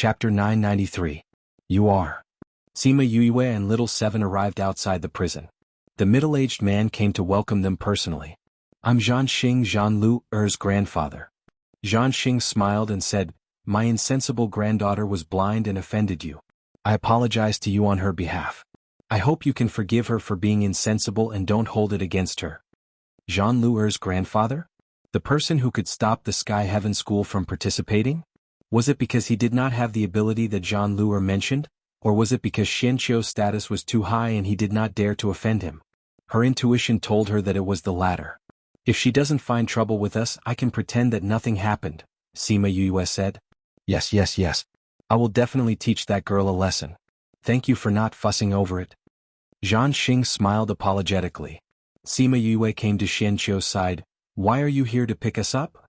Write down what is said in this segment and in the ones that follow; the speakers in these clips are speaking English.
Chapter 993. You are. Sima Yue and Little Seven arrived outside the prison. The middle-aged man came to welcome them personally. I'm Zhanxing Zhan Lu Er's grandfather. Zhanxing smiled and said, My insensible granddaughter was blind and offended you. I apologize to you on her behalf. I hope you can forgive her for being insensible and don't hold it against her. Zhan Lu Er's grandfather? The person who could stop the Sky Heaven School from participating? Was it because he did not have the ability that Zhan Lu Er mentioned, or was it because Xianqiu's status was too high and he did not dare to offend him? Her intuition told her that it was the latter. If she doesn't find trouble with us, I can pretend that nothing happened, Sima Yue said. Yes. I will definitely teach that girl a lesson. Thank you for not fussing over it. Zhanxing smiled apologetically. Sima Yue came to Xianqiu's side. Why are you here to pick us up?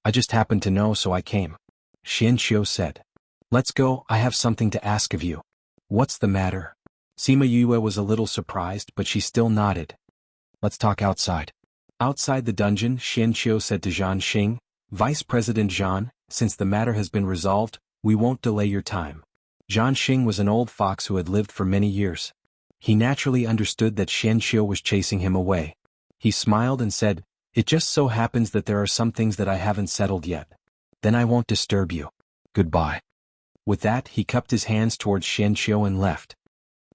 I just happened to know, so I came. Xianqiu said. Let's go, I have something to ask of you. What's the matter? Sima Yue was a little surprised, but she still nodded. Let's talk outside. Outside the dungeon, Xianqiu said to Zhanxing, Vice President Zhan, since the matter has been resolved, we won't delay your time. Zhanxing was an old fox who had lived for many years. He naturally understood that Xianqiu was chasing him away. He smiled and said, It just so happens that there are some things that I haven't settled yet. Then I won't disturb you. Goodbye. With that, he cupped his hands towards Xianqiu and left.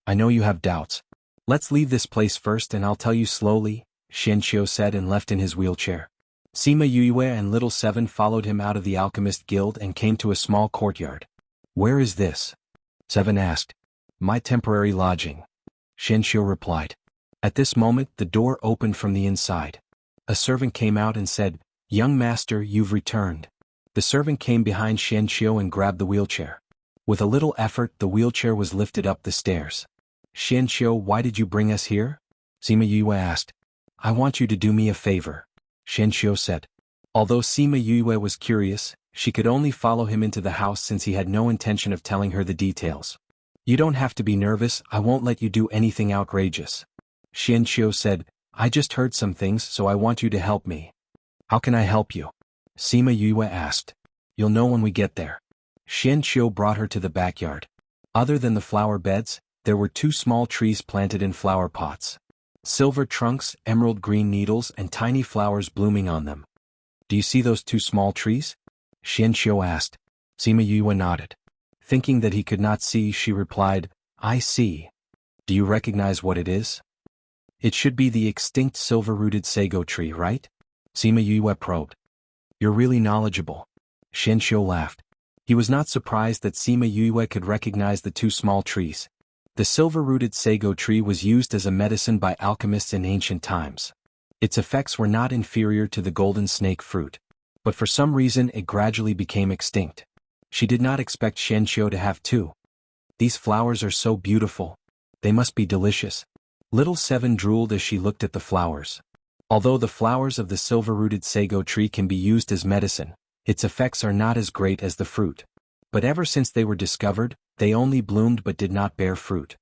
I know you have doubts. Let's leave this place first and I'll tell you slowly, Xianqiu said and left in his wheelchair. Sima Yue and Little Seven followed him out of the Alchemist Guild and came to a small courtyard. Where is this? Seven asked. My temporary lodging. Xianqiu replied. At this moment, the door opened from the inside. A servant came out and said, Young master, you've returned. The servant came behind Xianqiu and grabbed the wheelchair. With a little effort, the wheelchair was lifted up the stairs. Xianqiu, why did you bring us here? Sima Yue asked. I want you to do me a favor, Xianqiu said. Although Sima Yue was curious, she could only follow him into the house since he had no intention of telling her the details. You don't have to be nervous, I won't let you do anything outrageous. Xianqiu said, I just heard some things, so I want you to help me. How can I help you? Sima Yue asked. You'll know when we get there. Xianqiu brought her to the backyard. Other than the flower beds, there were 2 small trees planted in flower pots. Silver trunks, emerald green needles, and tiny flowers blooming on them. Do you see those 2 small trees? Xianqiu asked. Sima Yue nodded. Thinking that he could not see, she replied, I see. Do you recognize what it is? It should be the extinct silver-rooted sago tree, right? Sima Yue probed. You're really knowledgeable. Xianqiu laughed. He was not surprised that Sima Yue could recognize the 2 small trees. The silver-rooted sago tree was used as a medicine by alchemists in ancient times. Its effects were not inferior to the golden snake fruit. But for some reason it gradually became extinct. She did not expect Xianqiu to have 2. These flowers are so beautiful. They must be delicious. Little Seven drooled as she looked at the flowers. Although the flowers of the silver-rooted sago tree can be used as medicine, its effects are not as great as the fruit. But ever since they were discovered, they only bloomed but did not bear fruit.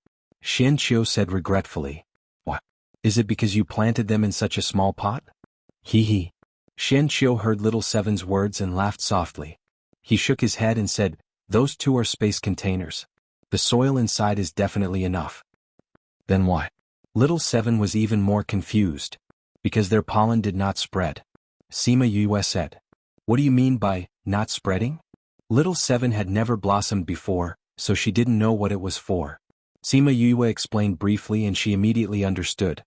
Xianqiu said regretfully. What? Is it because you planted them in such a small pot? Hee. Xianqiu heard Little Seven's words and laughed softly. He shook his head and said, Those 2 are space containers. The soil inside is definitely enough. Then why? Little Seven was even more confused. Because their pollen did not spread. Sima Yue said. What do you mean by, not spreading? Little Seven had never blossomed before, so she didn't know what it was for. Sima Yue explained briefly and she immediately understood.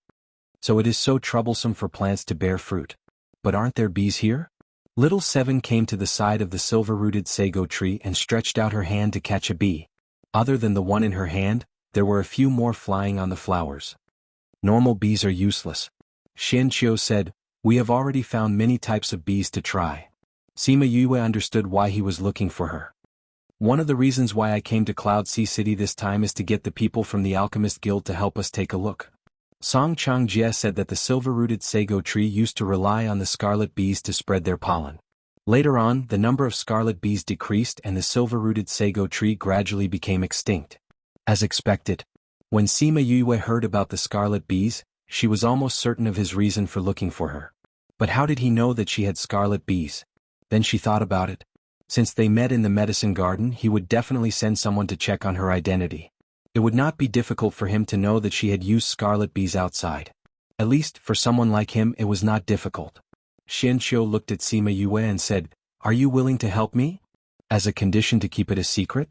So it is so troublesome for plants to bear fruit. But aren't there bees here? Little Seven came to the side of the silver-rooted sago tree and stretched out her hand to catch a bee. Other than the one in her hand, there were a few more flying on the flowers. Normal bees are useless. Xianqiu said, We have already found many types of bees to try. Sima Yue understood why he was looking for her. One of the reasons why I came to Cloud Sea City this time is to get the people from the Alchemist Guild to help us take a look. Song Changjie said that the silver-rooted sago tree used to rely on the scarlet bees to spread their pollen. Later on, the number of scarlet bees decreased and the silver-rooted sago tree gradually became extinct. As expected. When Sima Yue heard about the scarlet bees, she was almost certain of his reason for looking for her. But how did he know that she had scarlet bees? Then she thought about it. Since they met in the medicine garden, he would definitely send someone to check on her identity. It would not be difficult for him to know that she had used scarlet bees outside. At least, for someone like him, it was not difficult. Xianqiu looked at Sima Yue and said, "Are you willing to help me? As a condition to keep it a secret?"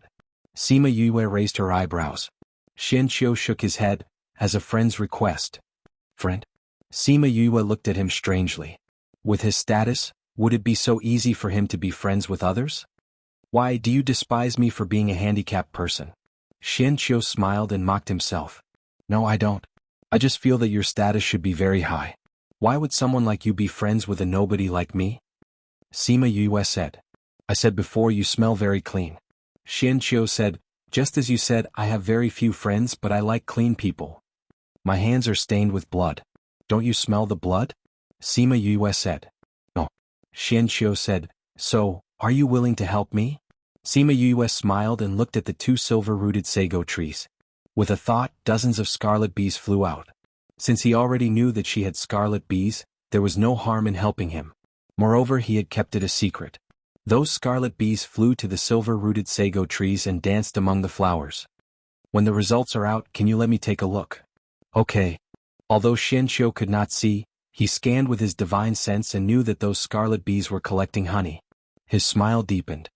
Sima Yue raised her eyebrows. Xianqiu shook his head, as a friend's request. Friend? Sima Yue looked at him strangely. With his status, would it be so easy for him to be friends with others? Why, do you despise me for being a handicapped person? Xianqiu smiled and mocked himself. No, I don't. I just feel that your status should be very high. Why would someone like you be friends with a nobody like me? Sima Yue said. I said before, you smell very clean. Xianqiu said, just as you said, I have very few friends, but I like clean people. My hands are stained with blood. Don't you smell the blood? Sima Yue said. No. Xianqiu said, so, are you willing to help me? Sima Yue smiled and looked at the two silver-rooted sago trees. With a thought, dozens of scarlet bees flew out. Since he already knew that she had scarlet bees, there was no harm in helping him. Moreover, he had kept it a secret. Those scarlet bees flew to the silver-rooted sago trees and danced among the flowers. When the results are out, can you let me take a look? Okay. Although Xianqiu could not see, he scanned with his divine sense and knew that those scarlet bees were collecting honey. His smile deepened.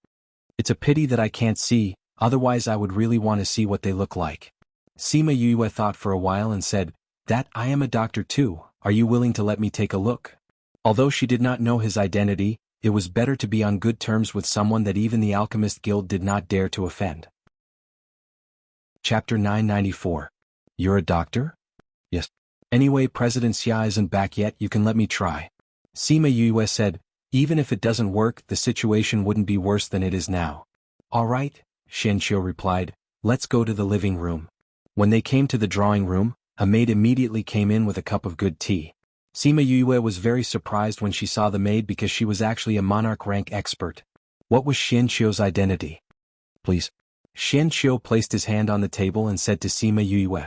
It's a pity that I can't see, otherwise I would really want to see what they look like. Sima Yue thought for a while and said, that I am a doctor too, are you willing to let me take a look? Although she did not know his identity, it was better to be on good terms with someone that even the Alchemist Guild did not dare to offend. Chapter 994. You're a doctor? Yes. Anyway, President Xia isn't back yet, you can let me try. Sima Yue said, even if it doesn't work, the situation wouldn't be worse than it is now. All right, Xianqiu replied, let's go to the living room. When they came to the drawing room, a maid immediately came in with a cup of good tea. Sima Yue was very surprised when she saw the maid because she was actually a monarch rank expert. What was Xianqiu's identity? Please. Xianqiu placed his hand on the table and said to Sima Yue.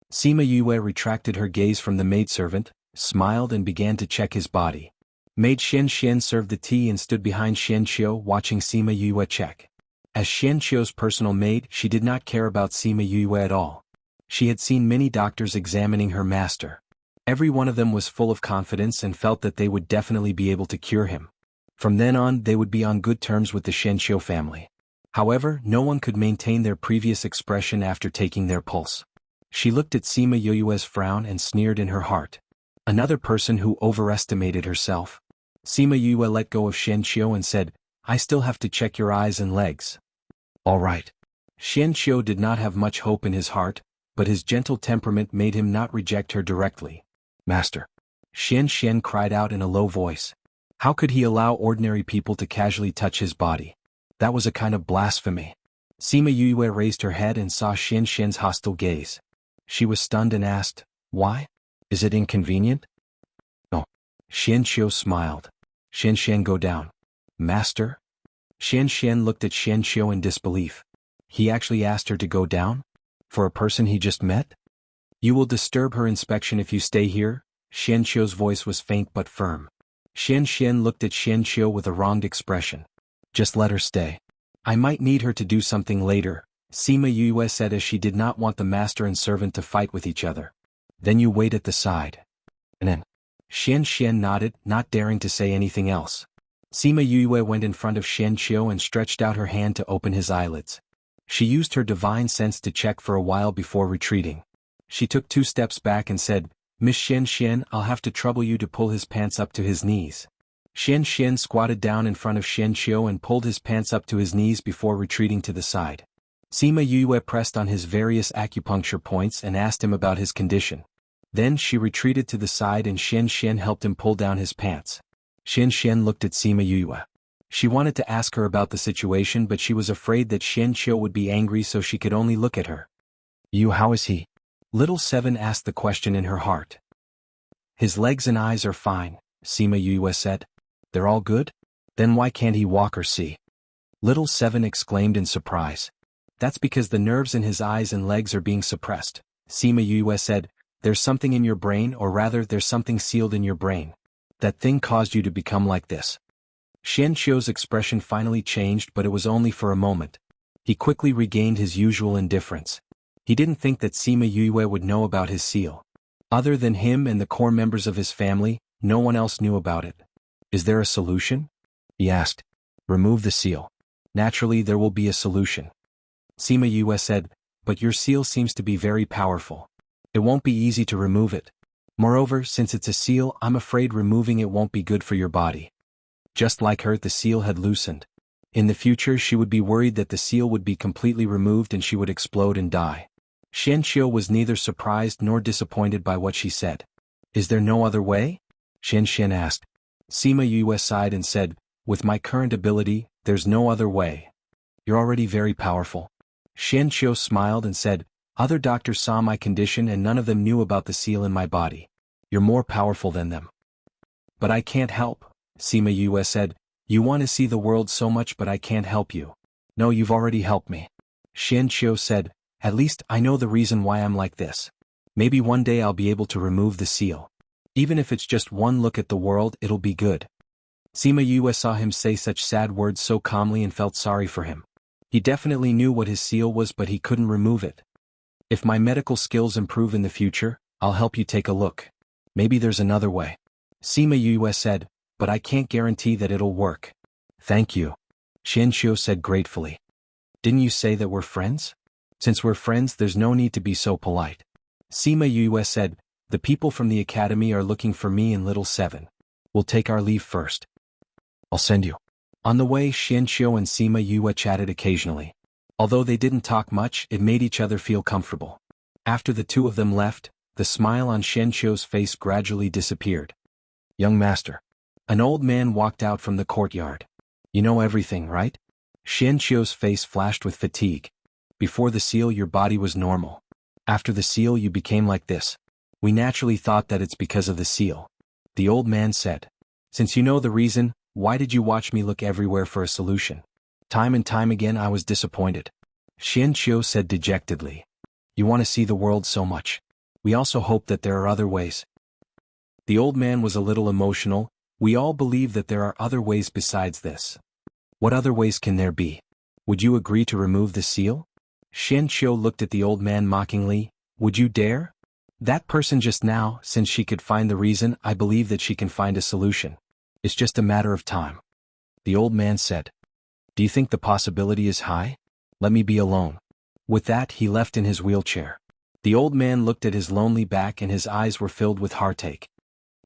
Sima Yue retracted her gaze from the maidservant, smiled and began to check his body. Maid Xian served the tea and stood behind Xianqiu watching Sima Yue check. As Xianqiu's personal maid, she did not care about Sima Yue at all. She had seen many doctors examining her master. Every one of them was full of confidence and felt that they would definitely be able to cure him. From then on, they would be on good terms with the Xianqiu family. However, no one could maintain their previous expression after taking their pulse. She looked at Sima Yue's frown and sneered in her heart. Another person who overestimated herself. Sima Yue let go of Xianqiu and said, I still have to check your eyes and legs. All right. Xianqiu did not have much hope in his heart, but his gentle temperament made him not reject her directly. Master. Xian cried out in a low voice. How could he allow ordinary people to casually touch his body? That was a kind of blasphemy. Sima Yue raised her head and saw Xian's hostile gaze. She was stunned and asked, why? Is it inconvenient? No. Xianqiu smiled. Xian, go down. Master? Xian looked at Xianqiu in disbelief. He actually asked her to go down? For a person he just met? You will disturb her inspection if you stay here? Xianqiu's voice was faint but firm. Xian looked at Xianqiu with a wronged expression. Just let her stay. I might need her to do something later, Sima Yue said as she did not want the master and servant to fight with each other. Then you wait at the side. And then. Xian nodded, not daring to say anything else. Sima Yue went in front of Xianqiu and stretched out her hand to open his eyelids. She used her divine sense to check for a while before retreating. She took 2 steps back and said, Miss Xian, I'll have to trouble you to pull his pants up to his knees. Xian squatted down in front of Xianqiu and pulled his pants up to his knees before retreating to the side. Sima Yue pressed on his various acupuncture points and asked him about his condition. Then she retreated to the side and Xian helped him pull down his pants. Xian looked at Sima Yue. She wanted to ask her about the situation but she was afraid that Xianqiu would be angry so she could only look at her. How is he? Little Seven asked the question in her heart. His legs and eyes are fine, Sima Yue said. They're all good? Then why can't he walk or see? Little Seven exclaimed in surprise. That's because the nerves in his eyes and legs are being suppressed, Sima Yue said. There's something in your brain, or rather there's something sealed in your brain. That thing caused you to become like this. Xianqiu's expression finally changed, but it was only for a moment. He quickly regained his usual indifference. He didn't think that Sima Yue would know about his seal. Other than him and the core members of his family, no one else knew about it. Is there a solution? He asked. Remove the seal. Naturally, there will be a solution. Sima Yue said, but your seal seems to be very powerful. It won't be easy to remove it. Moreover, since it's a seal, I'm afraid removing it won't be good for your body. Just like her, the seal had loosened. In the future, she would be worried that the seal would be completely removed and she would explode and die. Xianqiu was neither surprised nor disappointed by what she said. Is there no other way? Xian asked. Sima Yue sighed and said, with my current ability, there's no other way. You're already very powerful. Xianqiu smiled and said, other doctors saw my condition and none of them knew about the seal in my body. You're more powerful than them. But I can't help, Sima Yue said. You want to see the world so much, but I can't help you. No, you've already helped me. Xianqiu said, at least I know the reason why I'm like this. Maybe one day I'll be able to remove the seal. Even if it's just one look at the world, it'll be good. Sima Yue saw him say such sad words so calmly and felt sorry for him. He definitely knew what his seal was, but he couldn't remove it. If my medical skills improve in the future, I'll help you take a look. Maybe there's another way. Sima Yue said, but I can't guarantee that it'll work. Thank you. Xianqiu said gratefully. Didn't you say that we're friends? Since we're friends, there's no need to be so polite. Sima Yue said, the people from the academy are looking for me in Little 7. We'll take our leave first. I'll send you. On the way, Xianqiu and Sima Yue chatted occasionally. Although they didn't talk much, it made each other feel comfortable. After the two of them left, the smile on Xianqiu's face gradually disappeared. Young master. An old man walked out from the courtyard. You know everything, right? Xianqiu's face flashed with fatigue. Before the seal, your body was normal. After the seal, you became like this. We naturally thought that it's because of the seal. The old man said. Since you know the reason, why did you watch me look everywhere for a solution? Time and time again I was disappointed. Xianqiu said dejectedly. You want to see the world so much. We also hope that there are other ways. The old man was a little emotional. We all believe that there are other ways besides this. What other ways can there be? Would you agree to remove the seal? Xianqiu looked at the old man mockingly. Would you dare? That person just now, since she could find the reason, I believe that she can find a solution. It's just a matter of time. The old man said. Do you think the possibility is high? Let me be alone. With that, he left in his wheelchair. The old man looked at his lonely back and his eyes were filled with heartache.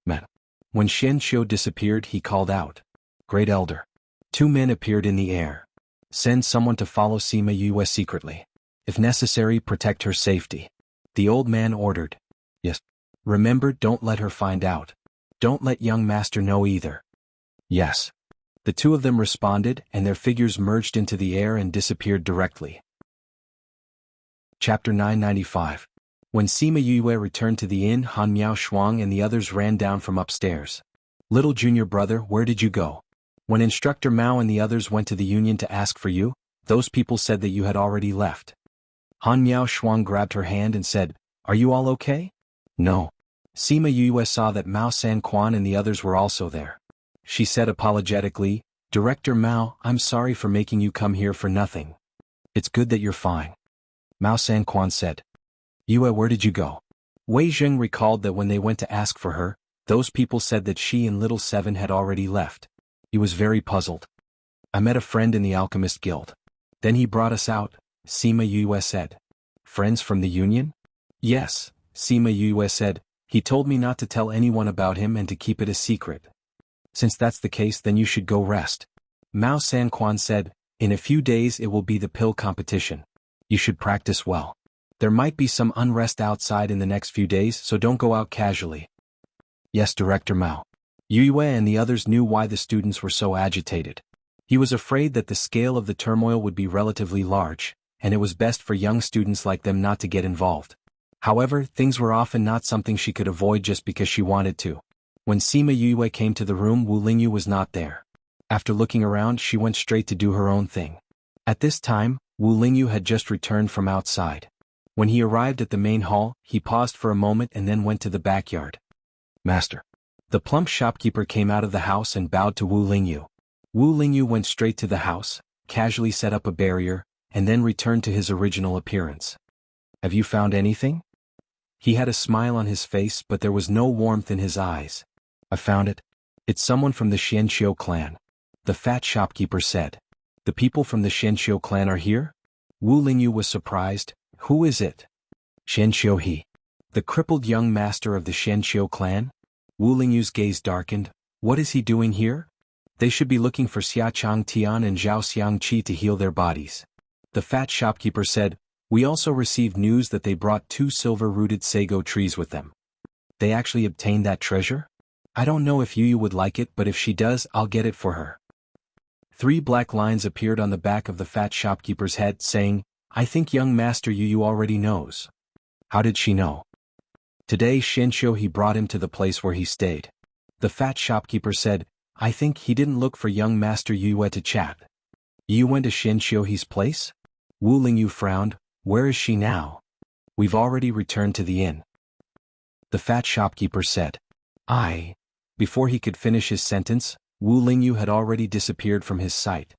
Man. When Xianqiu disappeared, he called out. Great Elder. Two men appeared in the air. Send someone to follow Sima Yue secretly. If necessary, protect her safety. The old man ordered. Yes. Remember, don't let her find out. Don't let young master know either. Yes. The two of them responded, and their figures merged into the air and disappeared directly. Chapter 995. When Sima Yue returned to the inn, Han Miao Shuang and the others ran down from upstairs. Little junior brother, where did you go? When Instructor Mao and the others went to the union to ask for you, those people said that you had already left. Han Miao Shuang grabbed her hand and said, Are you all okay? No. Sima Yue saw that Mao Sanquan and the others were also there. She said apologetically, Director Mao, I'm sorry for making you come here for nothing. It's good that you're fine. Mao Sanquan said. Yue, where did you go? Wei Zheng recalled that when they went to ask for her, those people said that she and Little 7 had already left. He was very puzzled. I met a friend in the Alchemist Guild. Then he brought us out, Sima Yue said. Friends from the union? Yes, Sima Yue said. He told me not to tell anyone about him and to keep it a secret. Since that's the case, then you should go rest. Mao Sanquan said, in a few days it will be the pill competition. You should practice well. There might be some unrest outside in the next few days, so don't go out casually. Yes, Director Mao. Yue and the others knew why the students were so agitated. He was afraid that the scale of the turmoil would be relatively large, and it was best for young students like them not to get involved. However, things were often not something she could avoid just because she wanted to. When Sima Yue came to the room, Wu Lingyu was not there. After looking around, she went straight to do her own thing. At this time, Wu Lingyu had just returned from outside. When he arrived at the main hall, he paused for a moment and then went to the backyard. Master. The plump shopkeeper came out of the house and bowed to Wu Lingyu. Wu Lingyu went straight to the house, casually set up a barrier, and then returned to his original appearance. Have you found anything? He had a smile on his face, but there was no warmth in his eyes. I found it. It's someone from the Xianqiu clan. The fat shopkeeper said. The people from the Xianqiu clan are here? Wu Lingyu was surprised. Who is it? Xianqiu He. The crippled young master of the Xianqiu clan? Wu Lingyu's gaze darkened. What is he doing here? They should be looking for Xiachang Tian and Zhao Xiangqi to heal their bodies. The fat shopkeeper said, we also received news that they brought 2 silver-rooted sago trees with them. They actually obtained that treasure? I don't know if Yu would like it, but if she does, I'll get it for her. 3 black lines appeared on the back of the fat shopkeeper's head, saying, I think young master Yu already knows. How did she know? Today Xianqiu He brought him to the place where he stayed. The fat shopkeeper said, I think he didn't look for young master Yu to chat. You went to Xianqiu He's place? Wu Lingyu frowned. Where is she now? We've already returned to the inn. The fat shopkeeper said. Before he could finish his sentence, Wu Lingyu had already disappeared from his sight.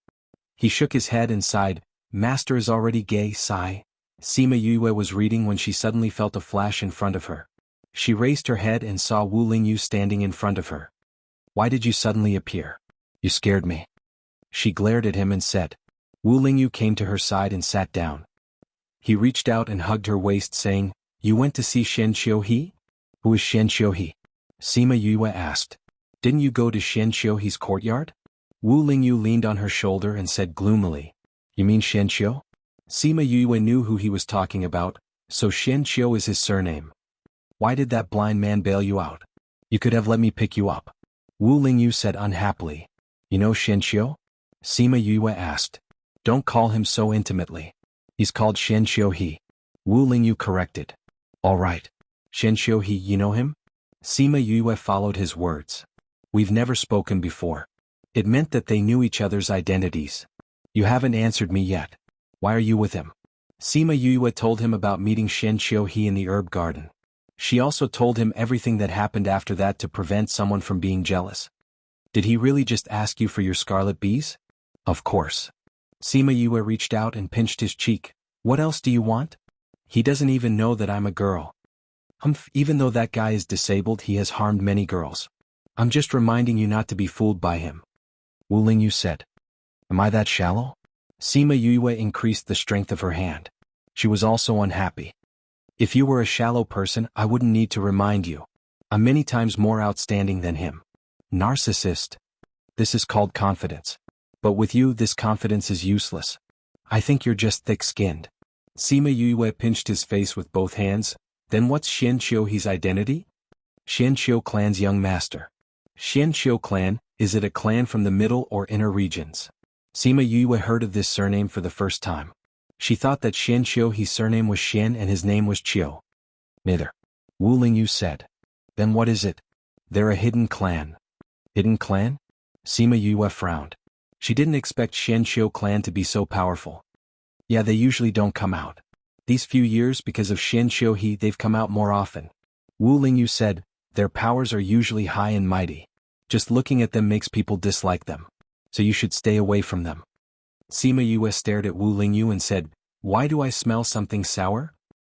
He shook his head and sighed. Master is already gay, sigh. Sima Yue was reading when she suddenly felt a flash in front of her. She raised her head and saw Wu Lingyu standing in front of her. Why did you suddenly appear? You scared me. She glared at him and said. Wu Lingyu came to her side and sat down. He reached out and hugged her waist, saying, You went to see Xianqiu He? Who is Xianqiu He? Sima Yue asked. Didn't you go to Xianqiu He's courtyard? Wu Lingyu leaned on her shoulder and said gloomily. You mean Xianqiu? Sima Yue knew who he was talking about, so Xianqiu is his surname. Why did that blind man bail you out? You could have let me pick you up. Wu Lingyu said unhappily. You know Xianqiu? Sima Yue asked. Don't call him so intimately. He's called Xianqiu He. Wu Lingyu corrected. All right. Xianqiu He, you know him? Sima Yue followed his words. We've never spoken before. It meant that they knew each other's identities. You haven't answered me yet. Why are you with him? Sima Yue told him about meeting Xianqiu He in the herb garden. She also told him everything that happened after that to prevent someone from being jealous. Did he really just ask you for your scarlet bees? Of course. Sima Yue reached out and pinched his cheek. What else do you want? He doesn't even know that I'm a girl. Even though that guy is disabled, he has harmed many girls. I'm just reminding you not to be fooled by him. Wu Lingyu said. Am I that shallow? Sima Yue increased the strength of her hand. She was also unhappy. If you were a shallow person, I wouldn't need to remind you. I'm many times more outstanding than him. Narcissist. This is called confidence. But with you, this confidence is useless. I think you're just thick-skinned. Sima Yue pinched his face with both hands. Then what's Xianqiu He's identity? Xianqiu clan's young master. Xianqiu clan, is it a clan from the middle or inner regions? Sima Yue heard of this surname for the first time. She thought that Xianqiu He's surname was Xian and his name was Qiu. Neither. Wu Lingyu said. Then what is it? They're a hidden clan. Hidden clan? Sima Yue frowned. She didn't expect Xianqiu clan to be so powerful. Yeah, they usually don't come out. These few years, because of Xianqiu He, they've come out more often. Wu Lingyu said, their powers are usually high and mighty. Just looking at them makes people dislike them. So you should stay away from them. Sima Yue stared at Wu Lingyu and said, Why do I smell something sour?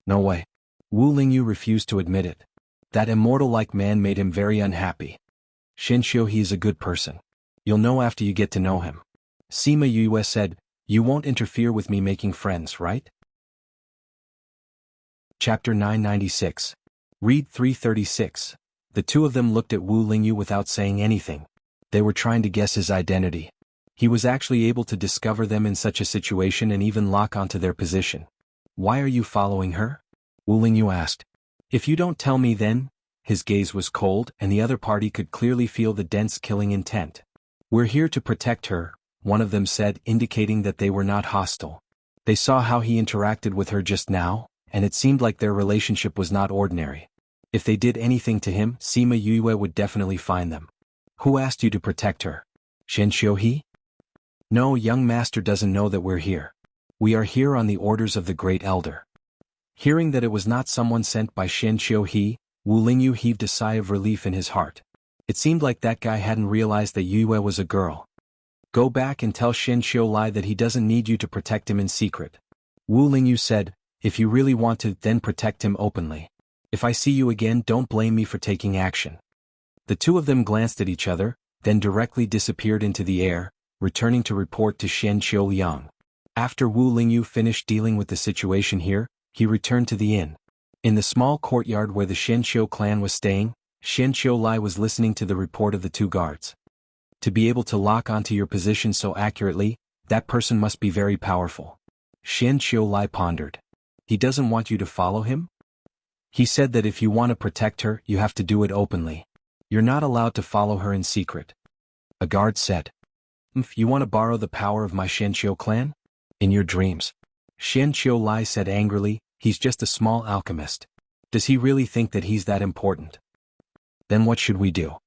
No way. Wu Lingyu refused to admit it. That immortal-like man made him very unhappy. Xianqiu He is a good person. You'll know after you get to know him. Sima Yue said, You won't interfere with me making friends, right? Chapter 996. Read 336. The two of them looked at Wu Lingyu without saying anything. They were trying to guess his identity. He was actually able to discover them in such a situation and even lock onto their position. Why are you following her? Wu Lingyu asked. If you don't tell me then. His gaze was cold and the other party could clearly feel the dense killing intent. We're here to protect her, one of them said, indicating that they were not hostile. They saw how he interacted with her just now, and it seemed like their relationship was not ordinary. If they did anything to him, Sima Yue would definitely find them. Who asked you to protect her? Xianqiu He? No, young master doesn't know that we're here. We are here on the orders of the Great Elder. Hearing that it was not someone sent by Xianqiu He, Wu Lingyu heaved a sigh of relief in his heart. It seemed like that guy hadn't realized that Yue was a girl. Go back and tell Shen Qiulai that he doesn't need you to protect him in secret. Wu Lingyu said, if you really want to, then protect him openly. If I see you again, don't blame me for taking action. The two of them glanced at each other, then directly disappeared into the air, returning to report to Shen Qiuliang. After Wu Lingyu finished dealing with the situation here, he returned to the inn. In the small courtyard where the Shen Qiu clan was staying, Shen Qiulai was listening to the report of the two guards. To be able to lock onto your position so accurately, that person must be very powerful. Shen Qiulai pondered. He doesn't want you to follow him? He said that if you want to protect her, you have to do it openly. You're not allowed to follow her in secret. A guard said. You want to borrow the power of my Shen Qiu clan? In your dreams. Shen Qiulai said angrily, he's just a small alchemist. Does he really think that he's that important? Then what should we do?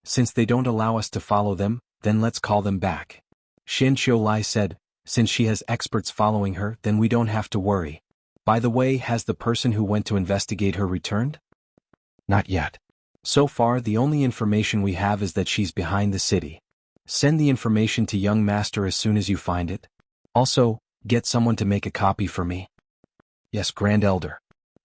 Since they don't allow us to follow them, then let's call them back. Shen Qiulai said, since she has experts following her, then we don't have to worry. By the way, has the person who went to investigate her returned? Not yet. So far, the only information we have is that she's behind the city. Send the information to young master as soon as you find it. Also, get someone to make a copy for me. Yes, Grand Elder.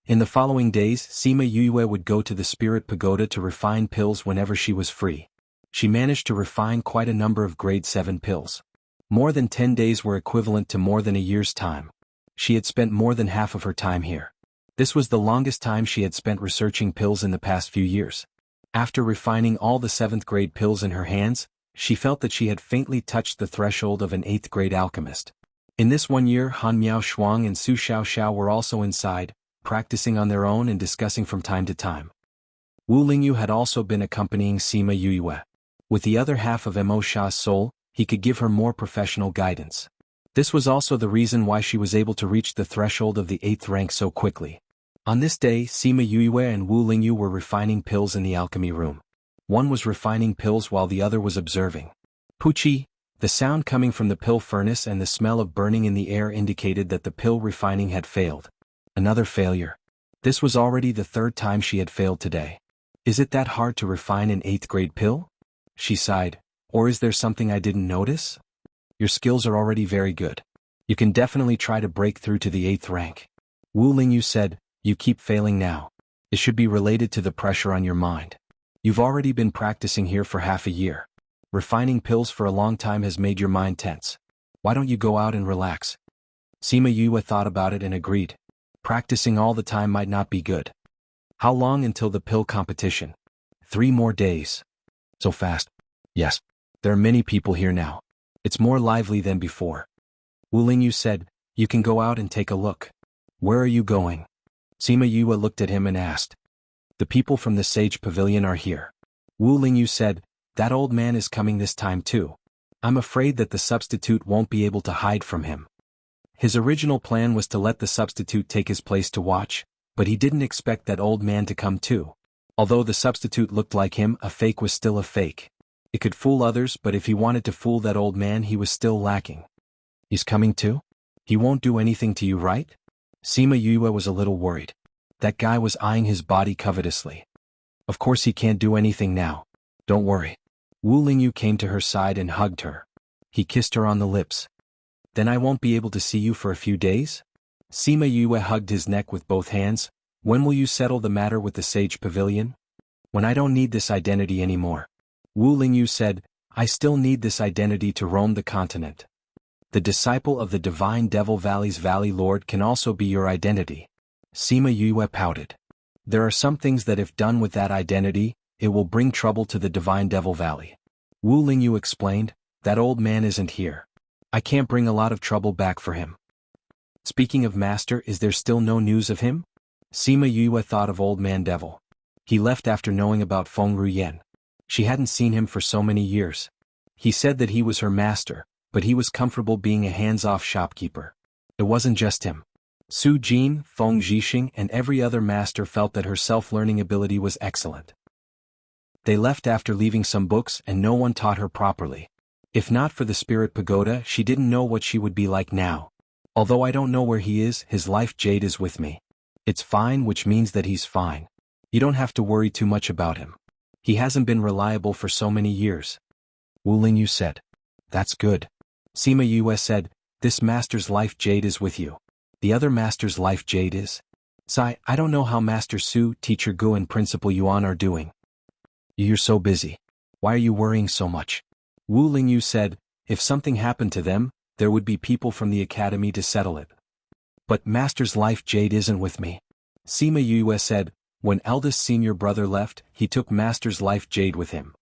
In the following days, Sima Yue would go to the Spirit Pagoda to refine pills whenever she was free. She managed to refine quite a number of grade 7 pills. More than 10 days were equivalent to more than a year's time. She had spent more than half of her time here. This was the longest time she had spent researching pills in the past few years. After refining all the 7th grade pills in her hands, she felt that she had faintly touched the threshold of an 8th grade alchemist. In this 1 year, Han Miao Shuang and Su Xiaoxiao were also inside, practicing on their own and discussing from time to time. Wu Lingyu had also been accompanying Sima Yue. With the other half of Mo Sha's soul, he could give her more professional guidance. This was also the reason why she was able to reach the threshold of the 8th rank so quickly. On this day, Sima Yue and Wu Lingyu were refining pills in the alchemy room. One was refining pills while the other was observing. Puchi, the sound coming from the pill furnace and the smell of burning in the air indicated that the pill refining had failed. Another failure. This was already the 3rd time she had failed today. Is it that hard to refine an 8th grade pill? She sighed. Or is there something I didn't notice? Your skills are already very good. You can definitely try to break through to the 8th rank. Wu Lingyu said, you keep failing now. It should be related to the pressure on your mind. You've already been practicing here for half a year. Refining pills for a long time has made your mind tense. Why don't you go out and relax? Sima Yue thought about it and agreed. Practicing all the time might not be good. How long until the pill competition? 3 more days. So fast? Yes. There are many people here now. It's more lively than before. Wu Lingyu said, you can go out and take a look. Where are you going? Sima Yue looked at him and asked. The people from the Sage Pavilion are here. Wu Lingyu said, that old man is coming this time too. I'm afraid that the substitute won't be able to hide from him. His original plan was to let the substitute take his place to watch, but he didn't expect that old man to come too. Although the substitute looked like him, a fake was still a fake. It could fool others, but if he wanted to fool that old man, he was still lacking. He's coming too? He won't do anything to you, right? Sima Yue was a little worried. That guy was eyeing his body covetously. Of course he can't do anything now. Don't worry. Wu Lingyu came to her side and hugged her. He kissed her on the lips. Then I won't be able to see you for a few days? Sima Yue hugged his neck with both hands. When will you settle the matter with the Sage Pavilion? When I don't need this identity anymore. Wu Lingyu said, I still need this identity to roam the continent. The disciple of the Divine Devil Valley's Valley Lord can also be your identity. Sima Yue pouted. There are some things that if done with that identity, it will bring trouble to the Divine Devil Valley. Wu Lingyu explained, that old man isn't here. I can't bring a lot of trouble back for him. Speaking of Master, is there still no news of him? Sima Yue thought of Old Man Devil. He left after knowing about Feng Ruyen. She hadn't seen him for so many years. He said that he was her master, but he was comfortable being a hands-off shopkeeper. It wasn't just him. Su Jin, Feng Zhixing and every other master felt that her self-learning ability was excellent. They left after leaving some books and no one taught her properly. If not for the Spirit Pagoda, she didn't know what she would be like now. Although I don't know where he is, his life jade is with me. It's fine, which means that he's fine. You don't have to worry too much about him. He hasn't been reliable for so many years. Wu Lingyu said. That's good. Sima Yue said, this master's life jade is with you. The other master's life jade is? Sai, I don't know how Master Su, Teacher Gu and Principal Yuan are doing. You're so busy. Why are you worrying so much? Wu Lingyu said, if something happened to them, there would be people from the academy to settle it. But Master's life jade isn't with me. Sima Yue said, when eldest senior brother left, he took Master's life jade with him.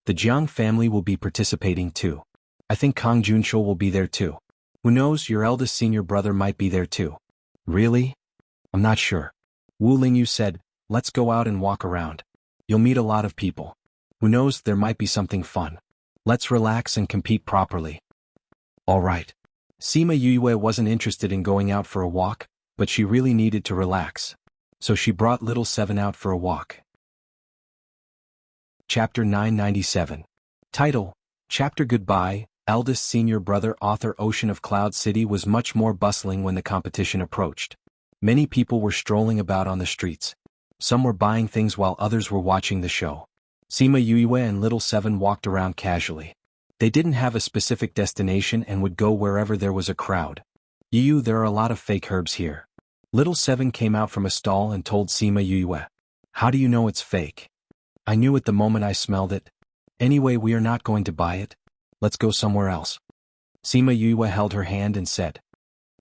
The Jiang family will be participating too. I think Kang Junshou will be there too. Who knows, your eldest senior brother might be there too. Really? I'm not sure. Wu Lingyu said, let's go out and walk around. You'll meet a lot of people. Who knows, there might be something fun. Let's relax and compete properly. All right. Sima Yue wasn't interested in going out for a walk, but she really needed to relax. So she brought little Seven out for a walk. Chapter 997. Title: Chapter Goodbye. Eldest senior brother. Author. Ocean of Cloud City was much more bustling when the competition approached. Many people were strolling about on the streets. Some were buying things while others were watching the show. Sima Yue and Little Seven walked around casually. They didn't have a specific destination and would go wherever there was a crowd. Yu, there are a lot of fake herbs here. Little Seven came out from a stall and told Sima Yue. How do you know it's fake? I knew it the moment I smelled it. Anyway, we are not going to buy it. Let's go somewhere else. Sima Yue held her hand and said.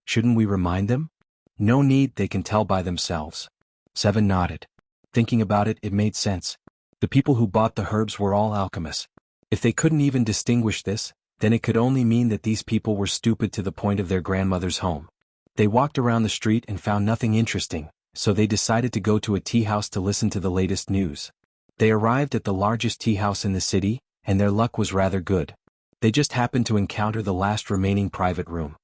Shouldn't we remind them? No need, they can tell by themselves. Seven nodded. Thinking about it, it made sense. The people who bought the herbs were all alchemists. If they couldn't even distinguish this, then it could only mean that these people were stupid to the point of their grandmother's home. They walked around the street and found nothing interesting, so they decided to go to a tea house to listen to the latest news. They arrived at the largest tea house in the city, and their luck was rather good. They just happened to encounter the last remaining private room.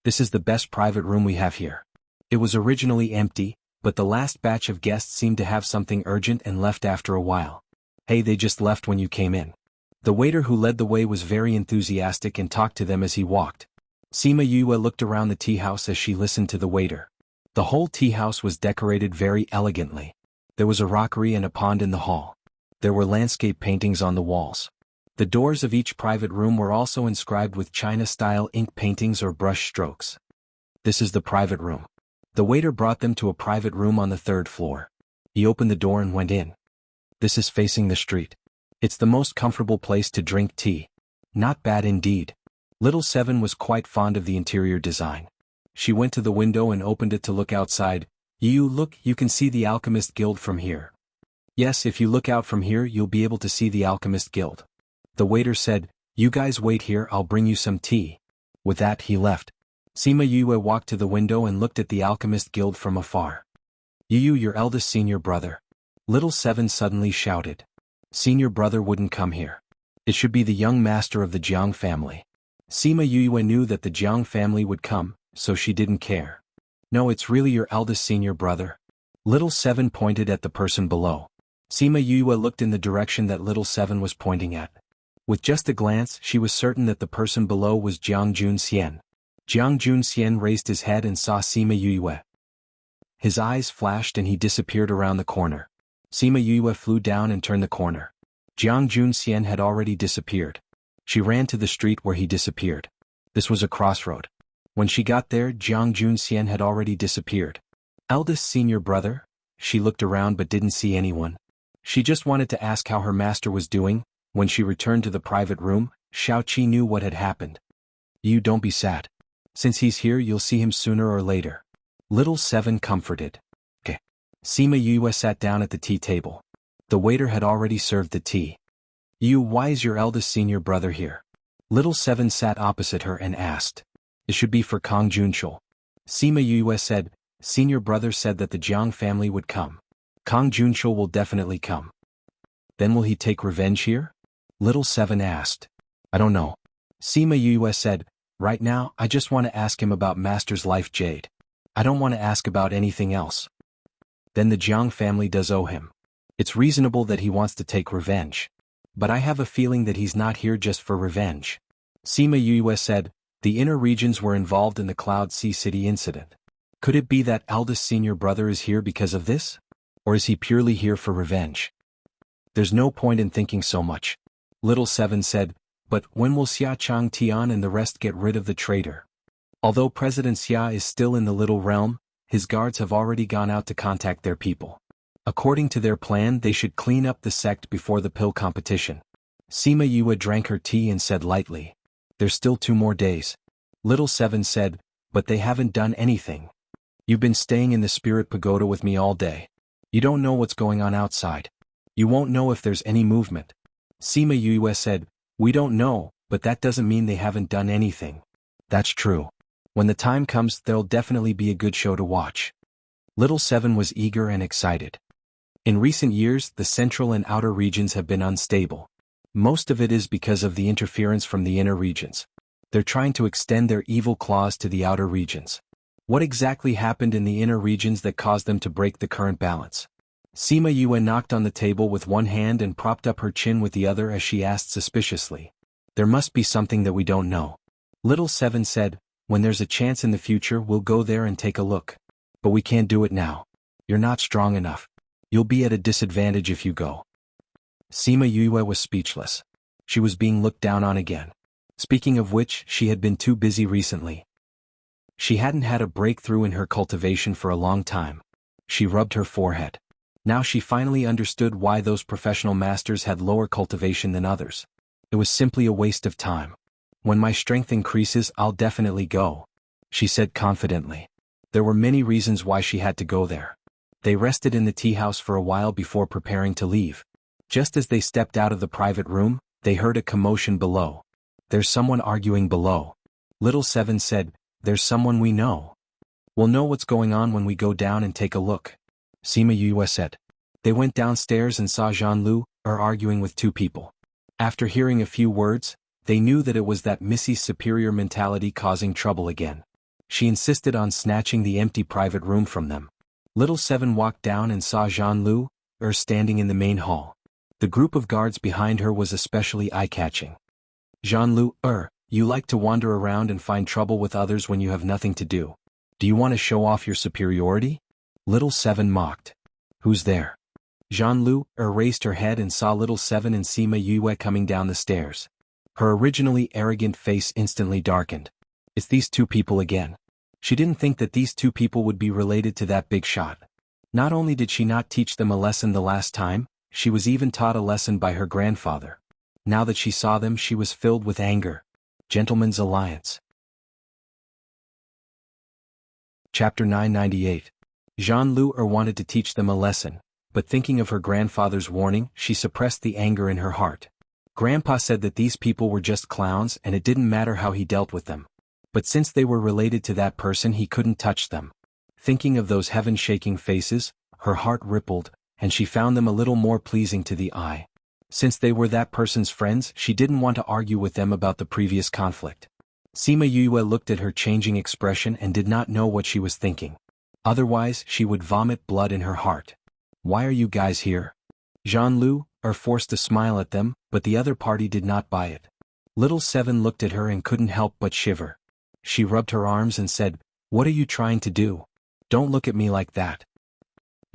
This is the best private room we have here. It was originally empty, but the last batch of guests seemed to have something urgent and left after a while. Hey, they just left when you came in. The waiter who led the way was very enthusiastic and talked to them as he walked. Sima Yue looked around the tea house as she listened to the waiter. The whole tea house was decorated very elegantly. There was a rockery and a pond in the hall. There were landscape paintings on the walls. The doors of each private room were also inscribed with China-style ink paintings or brush strokes. This is the private room. The waiter brought them to a private room on the 3rd floor. He opened the door and went in. This is facing the street. It's the most comfortable place to drink tea. Not bad indeed. Little Seven was quite fond of the interior design. She went to the window and opened it to look outside. Look, you can see the Alchemist Guild from here. Yes, if you look out from here you'll be able to see the Alchemist Guild. The waiter said, you guys wait here, I'll bring you some tea. With that he left. Sima Yue walked to the window and looked at the Alchemist Guild from afar. Your eldest senior brother. Little Seven suddenly shouted. Senior brother wouldn't come here. It should be the young master of the Jiang family. Sima Yue knew that the Jiang family would come, so she didn't care. No, it's really your eldest senior brother. Little Seven pointed at the person below. Sima Yue looked in the direction that Little Seven was pointing at. With just a glance, she was certain that the person below was Jiang Junxian. Jiang Junxian raised his head and saw Sima Yue. His eyes flashed and he disappeared around the corner. Sima Yue flew down and turned the corner. Jiang Junxian had already disappeared. She ran to the street where he disappeared. This was a crossroad. When she got there, Jiang Junxian had already disappeared. Eldest senior brother? She looked around but didn't see anyone. She just wanted to ask how her master was doing. When she returned to the private room, Xiaoqi knew what had happened. You don't be sad. Since he's here you'll see him sooner or later. Little Seven comforted. Okay. Sima Yue sat down at the tea table. The waiter had already served the tea. Why is your eldest senior brother here? Little Seven sat opposite her and asked. It should be for Kang Junshou. Sima Yue said, senior brother said that the Jiang family would come. Kang Junshou will definitely come. Then will he take revenge here? Little Seven asked. I don't know. Sima Yue said, right now I just want to ask him about Master's life jade. I don't want to ask about anything else. Then the Jiang family does owe him. It's reasonable that he wants to take revenge. But I have a feeling that he's not here just for revenge. Sima Yue said, the inner regions were involved in the Cloud Sea City incident. Could it be that eldest senior brother is here because of this? Or is he purely here for revenge? There's no point in thinking so much. Little Seven said, But when will Xia Chang Tian and the rest get rid of the traitor? Although President Xia is still in the Little Realm, his guards have already gone out to contact their people. According to their plan, they should clean up the sect before the pill competition. Sima Yue drank her tea and said lightly, "There's still 2 more days." Little Seven said, "But they haven't done anything. You've been staying in the Spirit Pagoda with me all day. You don't know what's going on outside. You won't know if there's any movement." Sima Yue said, "We don't know, but that doesn't mean they haven't done anything." "That's true. When the time comes, there'll definitely be a good show to watch." Little Seven was eager and excited. In recent years, the central and outer regions have been unstable. Most of it is because of the interference from the inner regions. They're trying to extend their evil claws to the outer regions. What exactly happened in the inner regions that caused them to break the current balance? Sima Yue knocked on the table with one hand and propped up her chin with the other as she asked suspiciously. "There must be something that we don't know." Little Seven said, "When there's a chance in the future, we'll go there and take a look. But we can't do it now. You're not strong enough. You'll be at a disadvantage if you go." Sima Yue was speechless. She was being looked down on again. Speaking of which, she had been too busy recently. She hadn't had a breakthrough in her cultivation for a long time. She rubbed her forehead. Now she finally understood why those professional masters had lower cultivation than others. It was simply a waste of time. "When my strength increases, I'll definitely go," she said confidently. There were many reasons why she had to go there. They rested in the tea house for a while before preparing to leave. Just as they stepped out of the private room, they heard a commotion below. "There's someone arguing below." Little Seven said, "There's someone we know. We'll know what's going on when we go down and take a look." Sima Yue said. They went downstairs and saw Zhanlu arguing with 2 people. After hearing a few words, they knew that it was that Missy's superior mentality causing trouble again. She insisted on snatching the empty private room from them. Little Seven walked down and saw Zhanlu standing in the main hall. The group of guards behind her was especially eye-catching. "Zhanlu, you like to wander around and find trouble with others when you have nothing to do. Do you want to show off your superiority?" Little Seven mocked. "Who's there?" Zhanlu raised her head and saw Little Seven and Sima Yue coming down the stairs. Her originally arrogant face instantly darkened. "It's these 2 people again." She didn't think that these 2 people would be related to that big shot. Not only did she not teach them a lesson the last time, she was even taught a lesson by her grandfather. Now that she saw them, she was filled with anger. Gentleman's Alliance. Chapter 998. Zhanlu wanted to teach them a lesson, but thinking of her grandfather's warning, she suppressed the anger in her heart. Grandpa said that these people were just clowns and it didn't matter how he dealt with them. But since they were related to that person, he couldn't touch them. Thinking of those heaven-shaking faces, her heart rippled, and she found them a little more pleasing to the eye. Since they were that person's friends, she didn't want to argue with them about the previous conflict. Sima Yue looked at her changing expression and did not know what she was thinking. Otherwise, she would vomit blood in her heart. "Why are you guys here?" Zhanlu forced to smile at them, but the other party did not buy it. Little Seven looked at her and couldn't help but shiver. She rubbed her arms and said, "What are you trying to do? Don't look at me like that."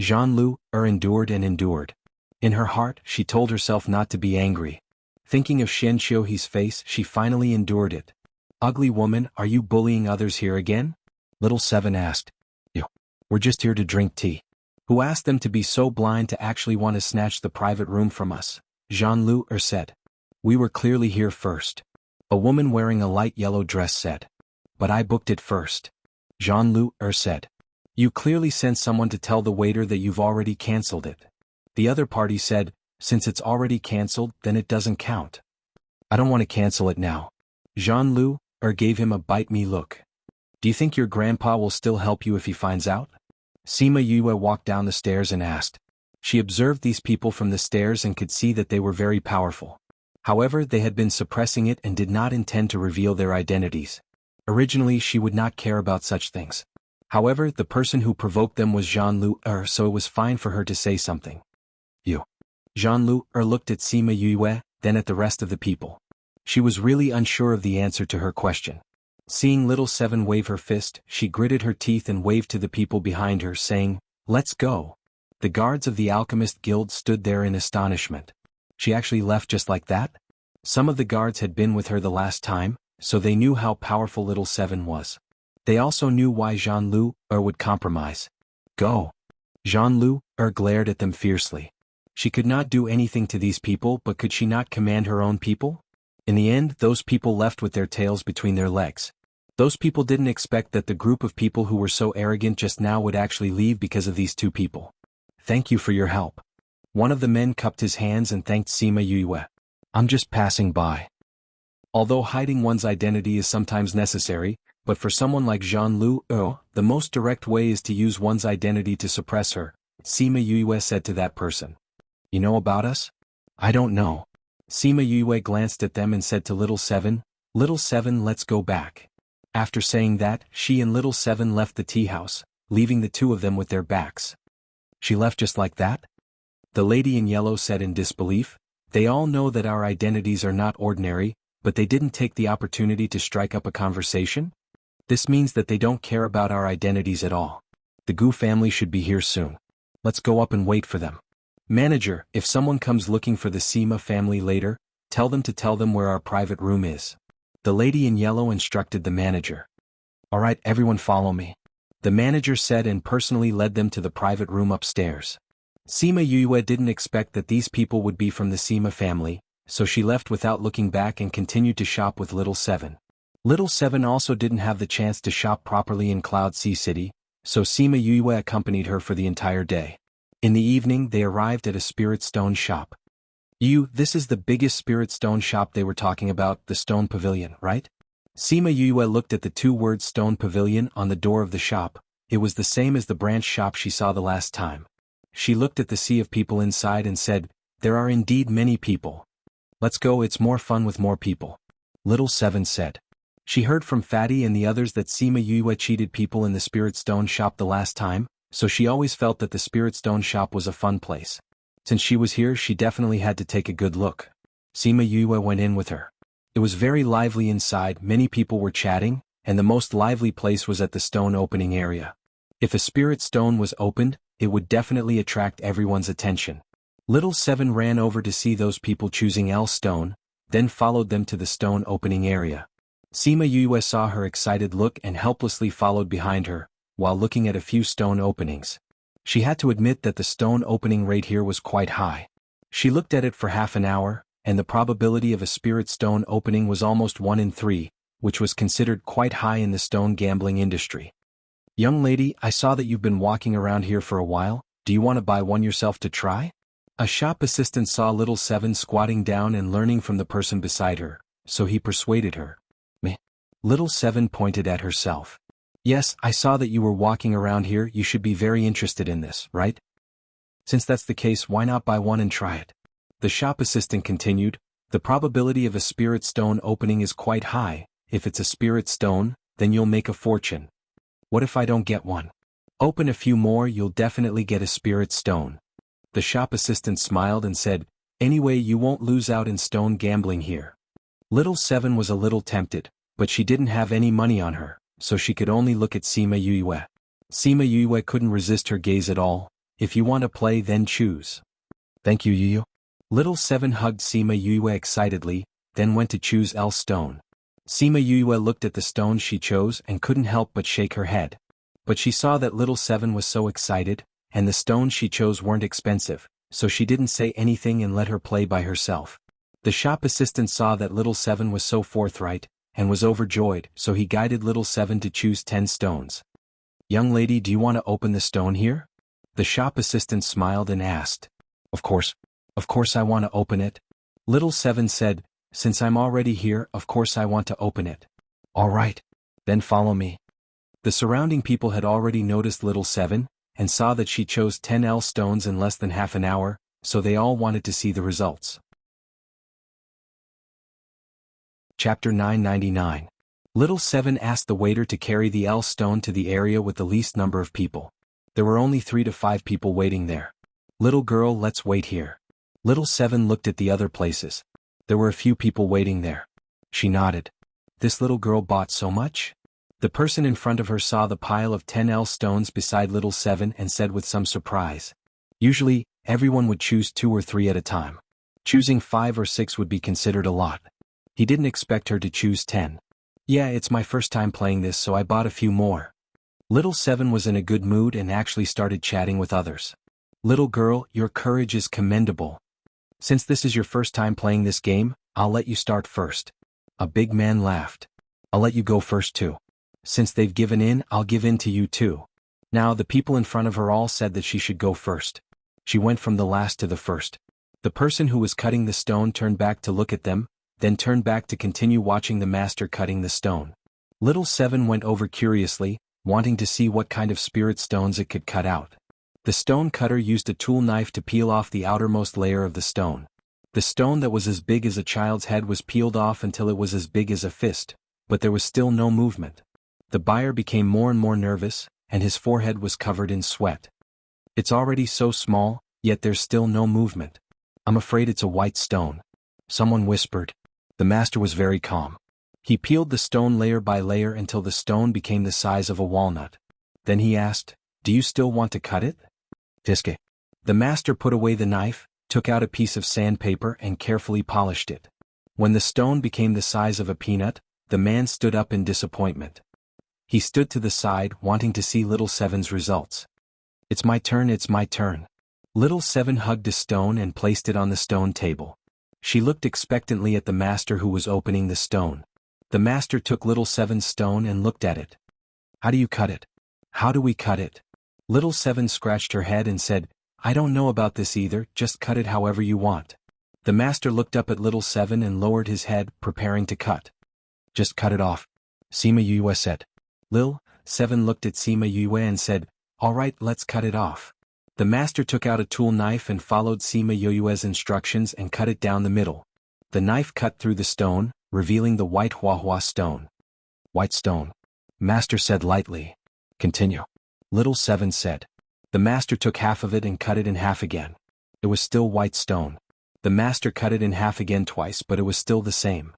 Zhanlu endured and endured. In her heart, she told herself not to be angry. Thinking of Shen Qiuhe's face, she finally endured it. "Ugly woman, are you bullying others here again?" Little Seven asked. "You. We're just here to drink tea." "Who asked them to be so blind to actually want to snatch the private room from us?" Zhanlu said. "We were clearly here first." A woman wearing a light yellow dress said. "But I booked it first." Zhanlu said. "You clearly sent someone to tell the waiter that you've already cancelled it." The other party said, "Since it's already cancelled, then it doesn't count." "I don't want to cancel it now." Zhanlu gave him a bite-me look. "Do you think your grandpa will still help you if he finds out?" Sima Yue walked down the stairs and asked. She observed these people from the stairs and could see that they were very powerful. However, they had been suppressing it and did not intend to reveal their identities. Originally, she would not care about such things. However, the person who provoked them was Zhanlu so it was fine for her to say something. "You." Zhanlu looked at Sima Yue, then at the rest of the people. She was really unsure of the answer to her question. Seeing Little Seven wave her fist, she gritted her teeth and waved to the people behind her, saying, "Let's go." The guards of the Alchemist Guild stood there in astonishment. She actually left just like that? Some of the guards had been with her the last time, so they knew how powerful little 7 was. They also knew why Jean-Lu would compromise. Go. Jean-Lu glared at them fiercely. She could not do anything to these people, but could she not command her own people? In the end, those people left with their tails between their legs. Those people didn't expect that the group of people who were so arrogant just now would actually leave because of these two people. Thank you for your help. One of the men cupped his hands and thanked Sima Yue. I'm just passing by. Although hiding one's identity is sometimes necessary, but for someone like Jean-Lu, the most direct way is to use one's identity to suppress her, Sima Yue said to that person. You know about us? I don't know. Sima Yue glanced at them and said to Little 7, Little 7, let's go back. After saying that, she and Little 7 left the tea house, leaving the two of them with their backs. She left just like that? The lady in yellow said in disbelief. They all know that our identities are not ordinary, but they didn't take the opportunity to strike up a conversation? This means that they don't care about our identities at all. The Gu family should be here soon. Let's go up and wait for them. Manager, if someone comes looking for the Sima family later, tell them where our private room is. The lady in yellow instructed the manager. All right, everyone follow me. The manager said and personally led them to the private room upstairs. Sima Yue didn't expect that these people would be from the Sima family, so she left without looking back and continued to shop with Little 7. Little 7 also didn't have the chance to shop properly in Cloud Sea City, so Sima Yue accompanied her for the entire day. In the evening they arrived at a spirit stone shop. This is the biggest spirit stone shop they were talking about, the stone pavilion, right? Sima Yue looked at the two-word stone pavilion on the door of the shop. It was the same as the branch shop she saw the last time. She looked at the sea of people inside and said, there are indeed many people. Let's go, it's more fun with more people. Little 7 said. She heard from Fatty and the others that Sima Yue cheated people in the spirit stone shop the last time, so she always felt that the spirit stone shop was a fun place. Since she was here, she definitely had to take a good look. Sima Yue went in with her. It was very lively inside, many people were chatting, and the most lively place was at the stone opening area. If a spirit stone was opened, it would definitely attract everyone's attention. Little 7 ran over to see those people choosing L stone, then followed them to the stone opening area. Sima Yue saw her excited look and helplessly followed behind her, while looking at a few stone openings. She had to admit that the stone opening rate here was quite high. She looked at it for half an hour, and the probability of a spirit stone opening was almost 1 in 3, which was considered quite high in the stone gambling industry. Young lady, I saw that you've been walking around here for a while, do you want to buy one yourself to try? A shop assistant saw Little 7 squatting down and learning from the person beside her, so he persuaded her. Meh. Little 7 pointed at herself. Yes, I saw that you were walking around here, you should be very interested in this, right? Since that's the case, why not buy one and try it? The shop assistant continued, the probability of a spirit stone opening is quite high. If it's a spirit stone, then you'll make a fortune. What if I don't get one? Open a few more, you'll definitely get a spirit stone. The shop assistant smiled and said, anyway, you won't lose out in stone gambling here. Little 7 was a little tempted, but she didn't have any money on her, so she could only look at Sima Yue. Sima Yue couldn't resist her gaze at all. If you want to play, then choose. Thank you, Yu. Little 7 hugged Sima Yue excitedly, then went to choose L stone. Sima Yue looked at the stone she chose and couldn't help but shake her head. But she saw that Little 7 was so excited, and the stones she chose weren't expensive, so she didn't say anything and let her play by herself. The shop assistant saw that Little 7 was so forthright, and was overjoyed, so he guided Little 7 to choose 10 stones. Young lady, do you want to open the stone here? The shop assistant smiled and asked. Of course I want to open it. Little 7 said, since I'm already here, of course I want to open it. All right. Then follow me. The surrounding people had already noticed Little 7, and saw that she chose 10 L stones in less than half an hour, so they all wanted to see the results. Chapter 999. Little 7 asked the waiter to carry the L stone to the area with the least number of people. There were only 3 to 5 people waiting there. Little girl, let's wait here. Little 7 looked at the other places. There were a few people waiting there. She nodded. This little girl bought so much? The person in front of her saw the pile of 10 L stones beside Little 7 and said with some surprise. Usually, everyone would choose 2 or 3 at a time. Choosing 5 or 6 would be considered a lot. He didn't expect her to choose 10. Yeah, it's my first time playing this, so I bought a few more. Little 7 was in a good mood and actually started chatting with others. Little girl, your courage is commendable. Since this is your first time playing this game, I'll let you start first. A big man laughed. I'll let you go first too. Since they've given in, I'll give in to you too. Now the people in front of her all said that she should go first. She went from the last to the first. The person who was cutting the stone turned back to look at them, then turned back to continue watching the master cutting the stone. Little 7 went over curiously, wanting to see what kind of spirit stones it could cut out. The stone cutter used a tool knife to peel off the outermost layer of the stone. The stone that was as big as a child's head was peeled off until it was as big as a fist, but there was still no movement. The buyer became more and more nervous, and his forehead was covered in sweat. It's already so small, yet there's still no movement. I'm afraid it's a white stone. Someone whispered. The master was very calm. He peeled the stone layer by layer until the stone became the size of a walnut. Then he asked, "Do you still want to cut it?" Fiske. The master put away the knife, took out a piece of sandpaper and carefully polished it. When the stone became the size of a peanut, the man stood up in disappointment. He stood to the side, wanting to see Little 7's results. It's my turn, it's my turn. Little 7 hugged a stone and placed it on the stone table. She looked expectantly at the master who was opening the stone. The master took Little 7's stone and looked at it. How do you cut it? How do we cut it? Little 7 scratched her head and said, I don't know about this either, just cut it however you want. The master looked up at Little 7 and lowered his head, preparing to cut. Just cut it off. Sima Yue said. Lil 7 looked at Sima Yue and said, all right, let's cut it off. The master took out a tool knife and followed Sima Yue's instructions and cut it down the middle. The knife cut through the stone, revealing the white Huahua stone. White stone. Master said lightly. Continue. Little 7 said. The master took half of it and cut it in half again. It was still white stone. The master cut it in half again twice, but it was still the same.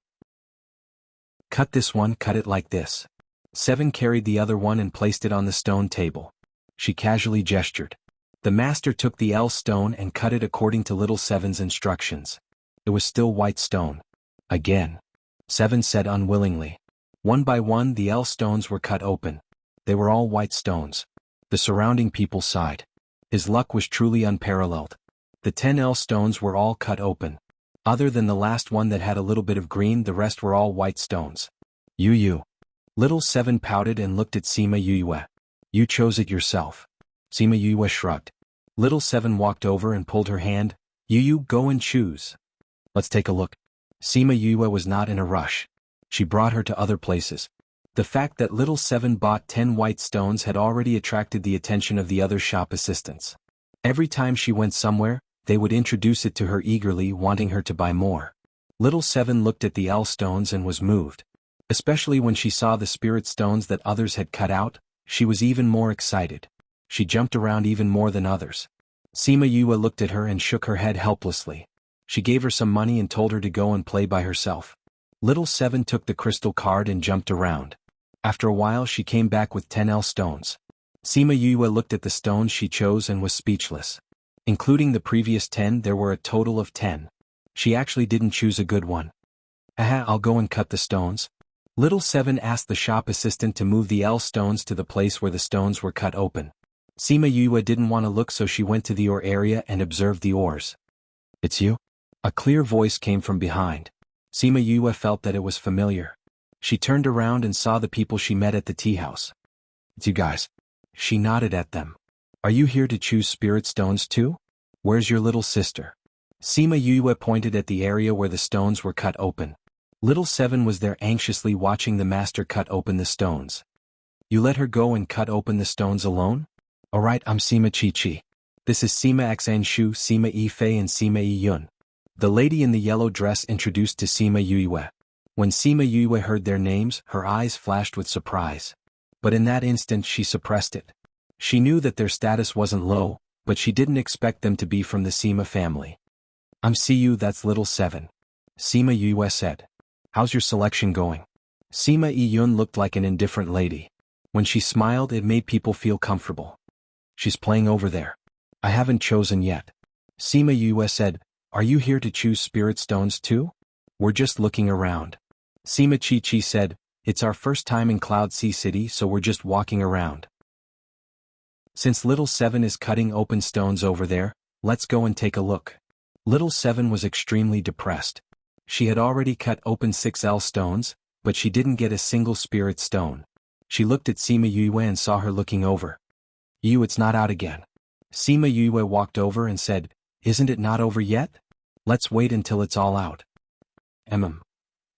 Cut this one, cut it like this. 7 carried the other one and placed it on the stone table. She casually gestured. The master took the L stone and cut it according to Little 7's instructions. It was still white stone. Again. 7 said unwillingly. One by one the L stones were cut open. They were all white stones. The surrounding people sighed. His luck was truly unparalleled. The 10 L stones were all cut open. Other than the last one that had a little bit of green, the rest were all white stones. You. Little 7 pouted and looked at Sima Yue. You chose it yourself. Sima Yue shrugged. Little 7 walked over and pulled her hand. You go and choose. Let's take a look. Sima Yue was not in a rush. She brought her to other places. The fact that Little 7 bought 10 white stones had already attracted the attention of the other shop assistants. Every time she went somewhere, they would introduce it to her eagerly, wanting her to buy more. Little 7 looked at the L stones and was moved. Especially when she saw the spirit stones that others had cut out, she was even more excited. She jumped around even more than others. Sima Yue looked at her and shook her head helplessly. She gave her some money and told her to go and play by herself. Little 7 took the crystal card and jumped around. After a while she came back with 10 L stones. Sima Yue looked at the stones she chose and was speechless. Including the previous 10, there were a total of 10. She actually didn't choose a good one. I'll go and cut the stones. Little 7 asked the shop assistant to move the L stones to the place where the stones were cut open. Sima Yue didn't want to look, so she went to the ore area and observed the ores. It's you? A clear voice came from behind. Sima Yue felt that it was familiar. She turned around and saw the people she met at the tea house. It's you guys. She nodded at them. Are you here to choose spirit stones too? Where's your little sister? Sima Yue pointed at the area where the stones were cut open. Little 7 was there anxiously watching the master cut open the stones. You let her go and cut open the stones alone? Alright, I'm Sima Chi. This is Sima Xan Shu, Sima Yi Fei and Sima Yi Yun. The lady in the yellow dress introduced to Sima Yue. When Sima Yue heard their names, her eyes flashed with surprise. But in that instant she suppressed it. She knew that their status wasn't low, but she didn't expect them to be from the Sima family. I'm Siyu, that's Little 7. Sima Yue said. How's your selection going? Sima Yi Yun looked like an indifferent lady. When she smiled, it made people feel comfortable. She's playing over there. I haven't chosen yet. Sima Yue said, Are you here to choose spirit stones too? We're just looking around. Sima Chi said, It's our first time in Cloud Sea City, so we're just walking around. Since Little Seven is cutting open stones over there, let's go and take a look. Little Seven was extremely depressed. She had already cut open 6L stones, but she didn't get a single spirit stone. She looked at Sima Yue and saw her looking over. It's not out again. Sima Yue walked over and said, Isn't it not over yet? Let's wait until it's all out.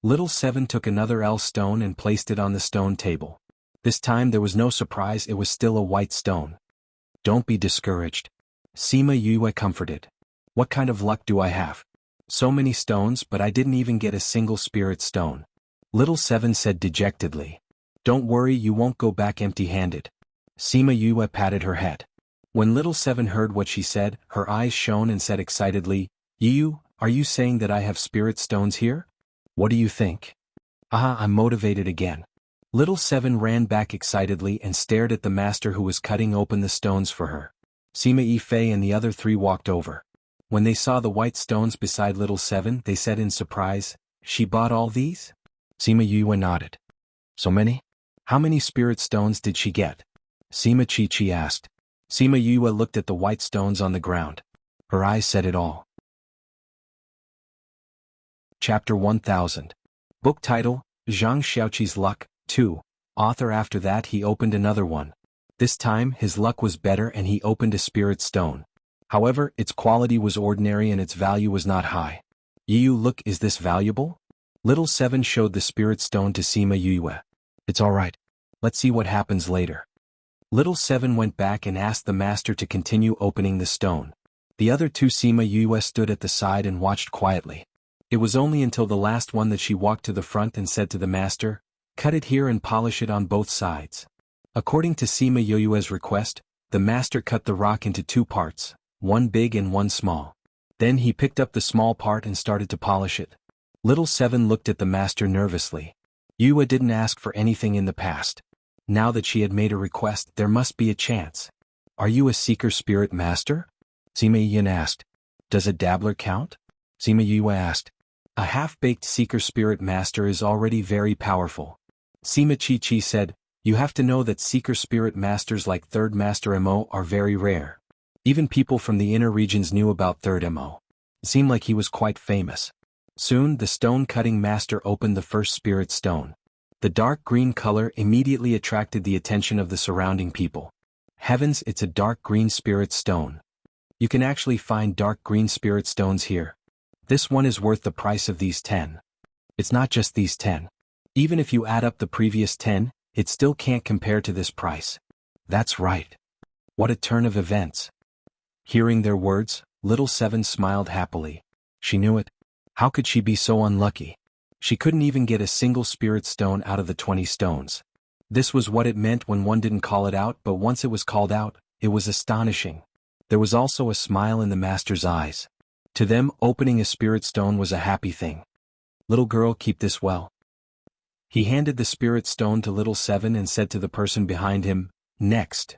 Little Seven took another L stone and placed it on the stone table. This time there was no surprise, it was still a white stone. Don't be discouraged. Sima Yue comforted. What kind of luck do I have? So many stones, but I didn't even get a single spirit stone. Little Seven said dejectedly. Don't worry, you won't go back empty-handed. Sima Yue patted her head. When Little Seven heard what she said, her eyes shone and said excitedly, Are you saying that I have spirit stones here? What do you think? I'm motivated again. Little Seven ran back excitedly and stared at the master who was cutting open the stones for her. Sima Yifei and the other three walked over. When they saw the white stones beside Little Seven, they said in surprise, She bought all these? Sima Yue nodded. So many? How many spirit stones did she get? Sima Chi asked. Sima Yue looked at the white stones on the ground. Her eyes said it all. Chapter 1000. Book title, Zhang Xiaoqi's Luck, 2. Author. After that he opened another one. This time his luck was better and he opened a spirit stone. However, its quality was ordinary and its value was not high. Look, is this valuable? Little Seven showed the spirit stone to Sima Yue. It's alright. Let's see what happens later. Little Seven went back and asked the master to continue opening the stone. The other two Sima Yue stood at the side and watched quietly. It was only until the last one that she walked to the front and said to the master, Cut it here and polish it on both sides. According to Sima Yue's request, the master cut the rock into two parts, one big and one small. Then he picked up the small part and started to polish it. Little Seven looked at the master nervously. Yue didn't ask for anything in the past. Now that she had made a request, there must be a chance. Are you a seeker spirit master? Sima Yin asked. Does a dabbler count? Sima Yue asked. A half-baked seeker spirit master is already very powerful. Sima Chi said, You have to know that seeker spirit masters like Third Master Mo are very rare. Even people from the inner regions knew about Third Mo. It seemed like he was quite famous. Soon the stone-cutting master opened the first spirit stone. The dark green color immediately attracted the attention of the surrounding people. Heavens, it's a dark green spirit stone. You can actually find dark green spirit stones here. This one is worth the price of these 10. It's not just these 10. Even if you add up the previous 10, it still can't compare to this price. That's right. What a turn of events. Hearing their words, Little Seven smiled happily. She knew it. How could she be so unlucky? She couldn't even get a single spirit stone out of the 20 stones. This was what it meant when one didn't call it out, but once it was called out, it was astonishing. There was also a smile in the master's eyes. To them, opening a spirit stone was a happy thing. Little girl, keep this well. He handed the spirit stone to Little Seven and said to the person behind him, Next.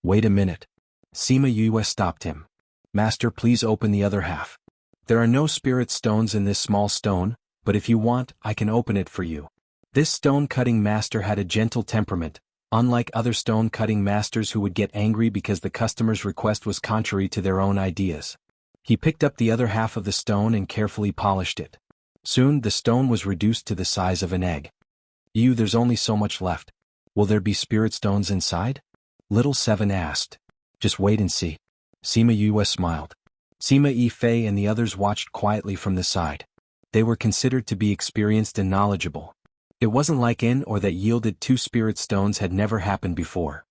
Wait a minute. Sima Yue stopped him. Master, please open the other half. There are no spirit stones in this small stone, but if you want, I can open it for you. This stone-cutting master had a gentle temperament, unlike other stone-cutting masters who would get angry because the customer's request was contrary to their own ideas. He picked up the other half of the stone and carefully polished it. Soon the stone was reduced to the size of an egg. There's only so much left. Will there be spirit stones inside? Little Seven asked. Just wait and see. Sima Yue smiled. Sima Yifei and the others watched quietly from the side. They were considered to be experienced and knowledgeable. It wasn't like in or that yielded 2 spirit stones had never happened before.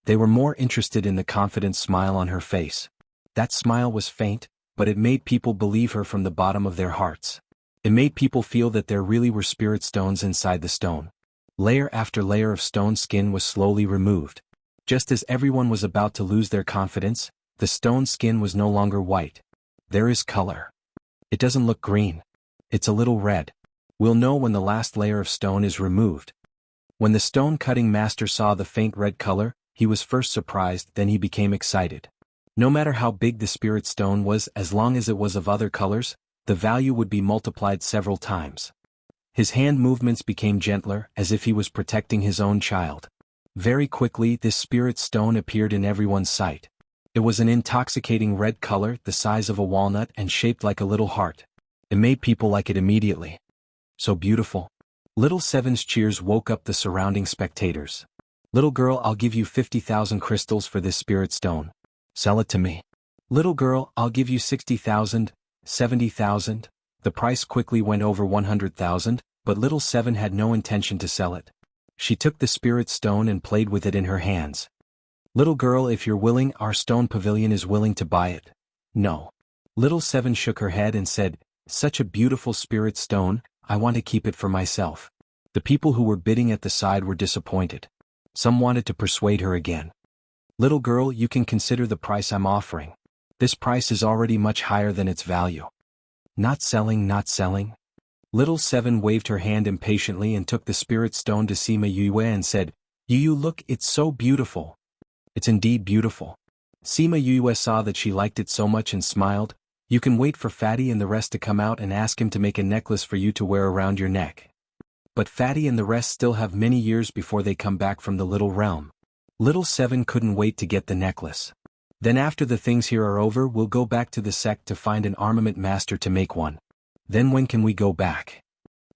They were more interested in the confident smile on her face. That smile was faint, but it made people believe her from the bottom of their hearts. It made people feel that there really were spirit stones inside the stone. Layer after layer of stone skin was slowly removed. Just as everyone was about to lose their confidence, the stone skin was no longer white. There is color. It doesn't look green. It's a little red. We'll know when the last layer of stone is removed. When the stone-cutting master saw the faint red color, he was first surprised, then he became excited. No matter how big the spirit stone was, as long as it was of other colors, the value would be multiplied several times. His hand movements became gentler, as if he was protecting his own child. Very quickly this spirit stone appeared in everyone's sight. It was an intoxicating red color, the size of a walnut and shaped like a little heart. It made people like it immediately. So beautiful. Little Seven's cheers woke up the surrounding spectators. Little girl, I'll give you 50,000 crystals for this spirit stone. Sell it to me. Little girl, I'll give you 60,000, 70,000. The price quickly went over 100,000, but Little Seven had no intention to sell it. She took the spirit stone and played with it in her hands. Little girl, if you're willing, our stone pavilion is willing to buy it. No. Little Seven shook her head and said, such a beautiful spirit stone, I want to keep it for myself. The people who were bidding at the side were disappointed. Some wanted to persuade her again. Little girl, you can consider the price I'm offering. This price is already much higher than its value. Not selling, not selling. Little Seven waved her hand impatiently and took the spirit stone to Sima Yue and said, Yu, look, it's so beautiful. It's indeed beautiful. Sima Yue saw that she liked it so much and smiled. You can wait for Fatty and the rest to come out and ask him to make a necklace for you to wear around your neck. But Fatty and the rest still have many years before they come back from the little realm. Little Seven couldn't wait to get the necklace. Then after the things here are over, we'll go back to the sect to find an armament master to make one. Then when can we go back?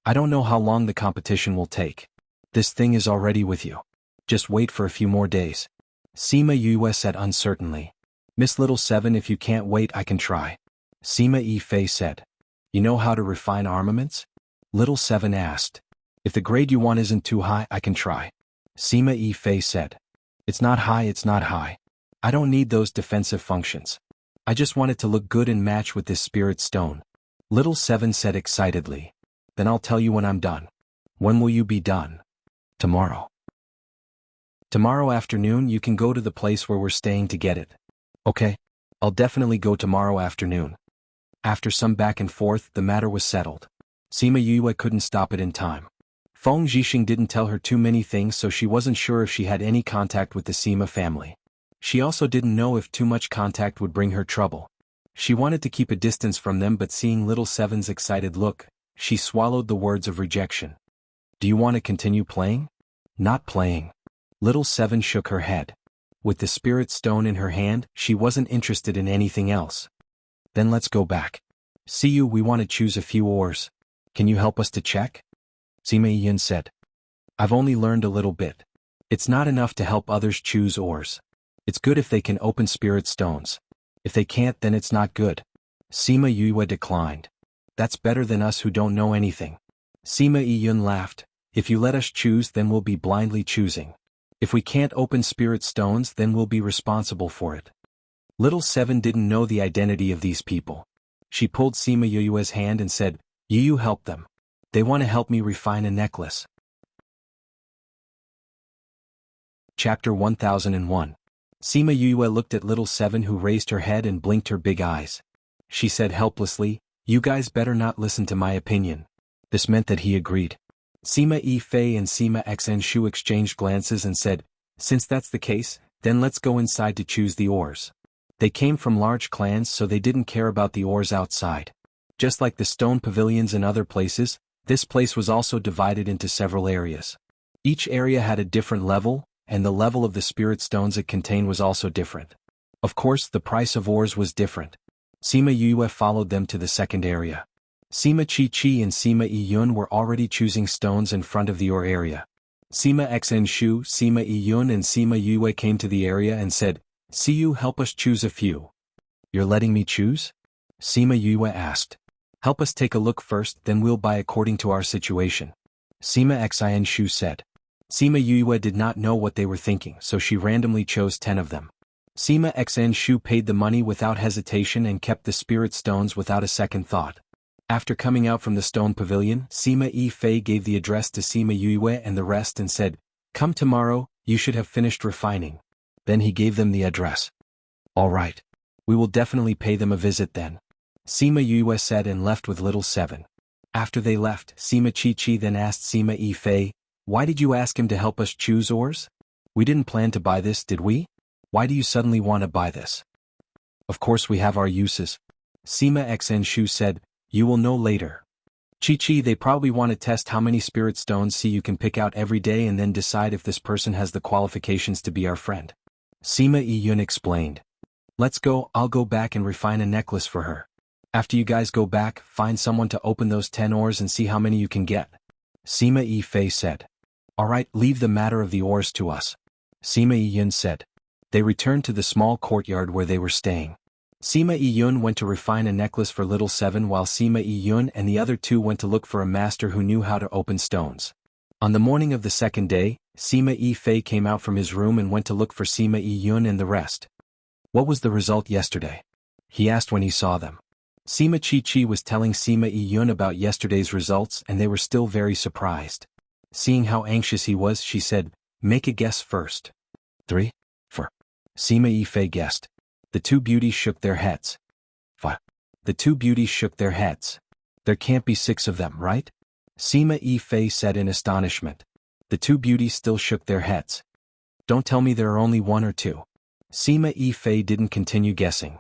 I don't know how long the competition will take. This thing is already with you. Just wait for a few more days. Sima Yue said uncertainly. Miss Little Seven, if you can't wait, I can try. Sima Fei said. You know how to refine armaments? Little Seven asked. If the grade you want isn't too high, I can try. Sima Fei said. It's not high, it's not high. I don't need those defensive functions. I just want it to look good and match with this spirit stone. Little Seven said excitedly. Then I'll tell you when I'm done. When will you be done? Tomorrow. Tomorrow afternoon you can go to the place where we're staying to get it. Okay. I'll definitely go tomorrow afternoon. After some back and forth, the matter was settled. Sima Yue couldn't stop it in time. Feng Zhixing didn't tell her too many things, so she wasn't sure if she had any contact with the Sima family. She also didn't know if too much contact would bring her trouble. She wanted to keep a distance from them, but seeing Little Seven's excited look, she swallowed the words of rejection. Do you want to continue playing? Not playing. Little Seven shook her head. With the spirit stone in her hand, she wasn't interested in anything else. Then let's go back. See you, we want to choose a few ores. Can you help us to check? Sima Yin said. I've only learned a little bit. It's not enough to help others choose ores. It's good if they can open spirit stones. If they can't, then it's not good. Sima Yue declined. That's better than us who don't know anything. Sima Yun laughed. If you let us choose, then we'll be blindly choosing. If we can't open spirit stones, then we'll be responsible for it. Little Seven didn't know the identity of these people. She pulled Sima Yue's hand and said, You help them. They want to help me refine a necklace. Chapter 1001. Sima Yue looked at Little Seven, who raised her head and blinked her big eyes. She said helplessly, You guys better not listen to my opinion. This meant that he agreed. Sima Fei and Sima Xnshu exchanged glances and said, Since that's the case, then let's go inside to choose the ores. They came from large clans, so they didn't care about the ores outside. Just like the stone pavilions in other places, this place was also divided into several areas. Each area had a different level, and the level of the spirit stones it contained was also different. Of course, the price of ores was different. Sima Yue followed them to the second area. Sima Chi and Sima Yun were already choosing stones in front of the ore area. Sima Xnshu, Sima Yun and Sima Yue came to the area and said, See you, help us choose a few. You're letting me choose? Sima Yue asked. Help us take a look first, then we'll buy according to our situation. Sima Xnshu said. Sima Yue did not know what they were thinking, so she randomly chose 10 of them. Sima Xnshu paid the money without hesitation and kept the spirit stones without a second thought. After coming out from the stone pavilion, Sima Fei gave the address to Sima Yue and the rest and said, Come tomorrow, you should have finished refining. Then he gave them the address. All right. We will definitely pay them a visit then. Sima Yue said and left with Little Seven. After they left, Sima Chi then asked Sima Fei, Why did you ask him to help us choose ores? We didn't plan to buy this, did we? Why do you suddenly want to buy this? Of course we have our uses. Sima XN Shu said, you will know later. Chi-Chi, they probably want to test how many spirit stones you can pick out every day and then decide if this person has the qualifications to be our friend. Sima Yun explained. Let's go, I'll go back and refine a necklace for her. After you guys go back, find someone to open those 10 ores and see how many you can get. Sima Fei said. Alright, leave the matter of the ores to us. Sima Yun said. They returned to the small courtyard where they were staying. Sima Yun went to refine a necklace for Little Seven while Sima Yun and the other two went to look for a master who knew how to open stones. On the morning of the second day, Sima Fei came out from his room and went to look for Sima Yun and the rest. What was the result yesterday? He asked when he saw them. Sima Chi was telling Sima Yun about yesterday's results and they were still very surprised. Seeing how anxious he was, she said, make a guess first. 3, 4. Sima Fei guessed. The two beauties shook their heads. 5. The two beauties shook their heads. There can't be 6 of them, right? Sima Fei said in astonishment. The two beauties still shook their heads. Don't tell me there are only 1 or 2. Sima Fei didn't continue guessing.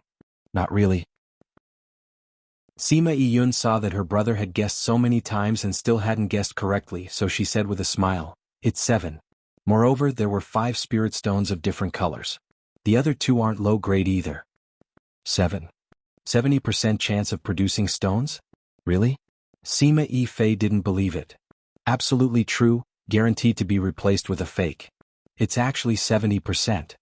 Not really. Sima Yun saw that her brother had guessed so many times and still hadn't guessed correctly, so she said with a smile, it's 7. Moreover, there were 5 spirit stones of different colors. The other 2 aren't low grade either. 7. 70% chance of producing stones? Really? Sima Fei didn't believe it. Absolutely true, guaranteed to be replaced with a fake. It's actually 70%.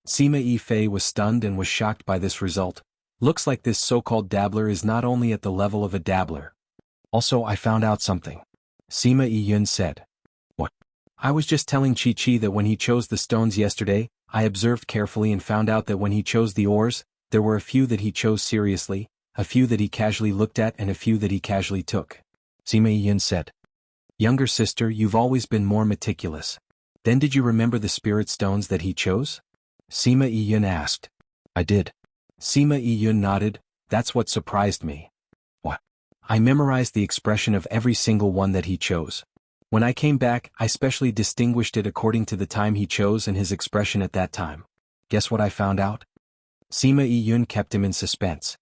Sima Fei was stunned and was shocked by this result. Looks like this so-called dabbler is not only at the level of a dabbler. Also, I found out something. Sima Yun said. What? I was just telling Chi that when he chose the stones yesterday, I observed carefully and found out that when he chose the ores, there were a few that he chose seriously, a few that he casually looked at and a few that he casually took. Sima Yun said. Younger sister, you've always been more meticulous. Then did you remember the spirit stones that he chose? Sima Yun asked. I did. Sima Yun nodded, that's what surprised me. What? I memorized the expression of every single one that he chose. When I came back, I specially distinguished it according to the time he chose and his expression at that time. Guess what I found out? Sima Yun kept him in suspense.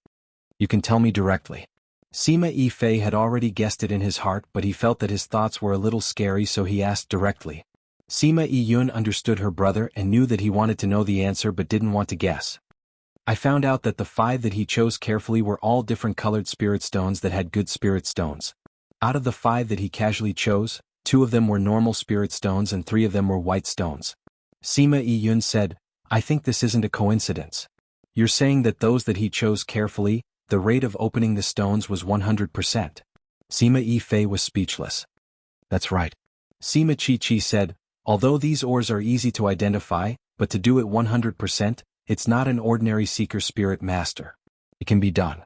You can tell me directly. Sima Fei had already guessed it in his heart, but he felt that his thoughts were a little scary, so he asked directly. Sima Yun understood her brother and knew that he wanted to know the answer but didn't want to guess. I found out that the 5 that he chose carefully were all different colored spirit stones that had good spirit stones. Out of the 5 that he casually chose, 2 of them were normal spirit stones and 3 of them were white stones. Sima Yun said, I think this isn't a coincidence. You're saying that those that he chose carefully, the rate of opening the stones was 100%. Sima Fei was speechless. That's right. Sima Chi said, although these ores are easy to identify, but to do it 100%, it's not an ordinary seeker spirit master. It can be done.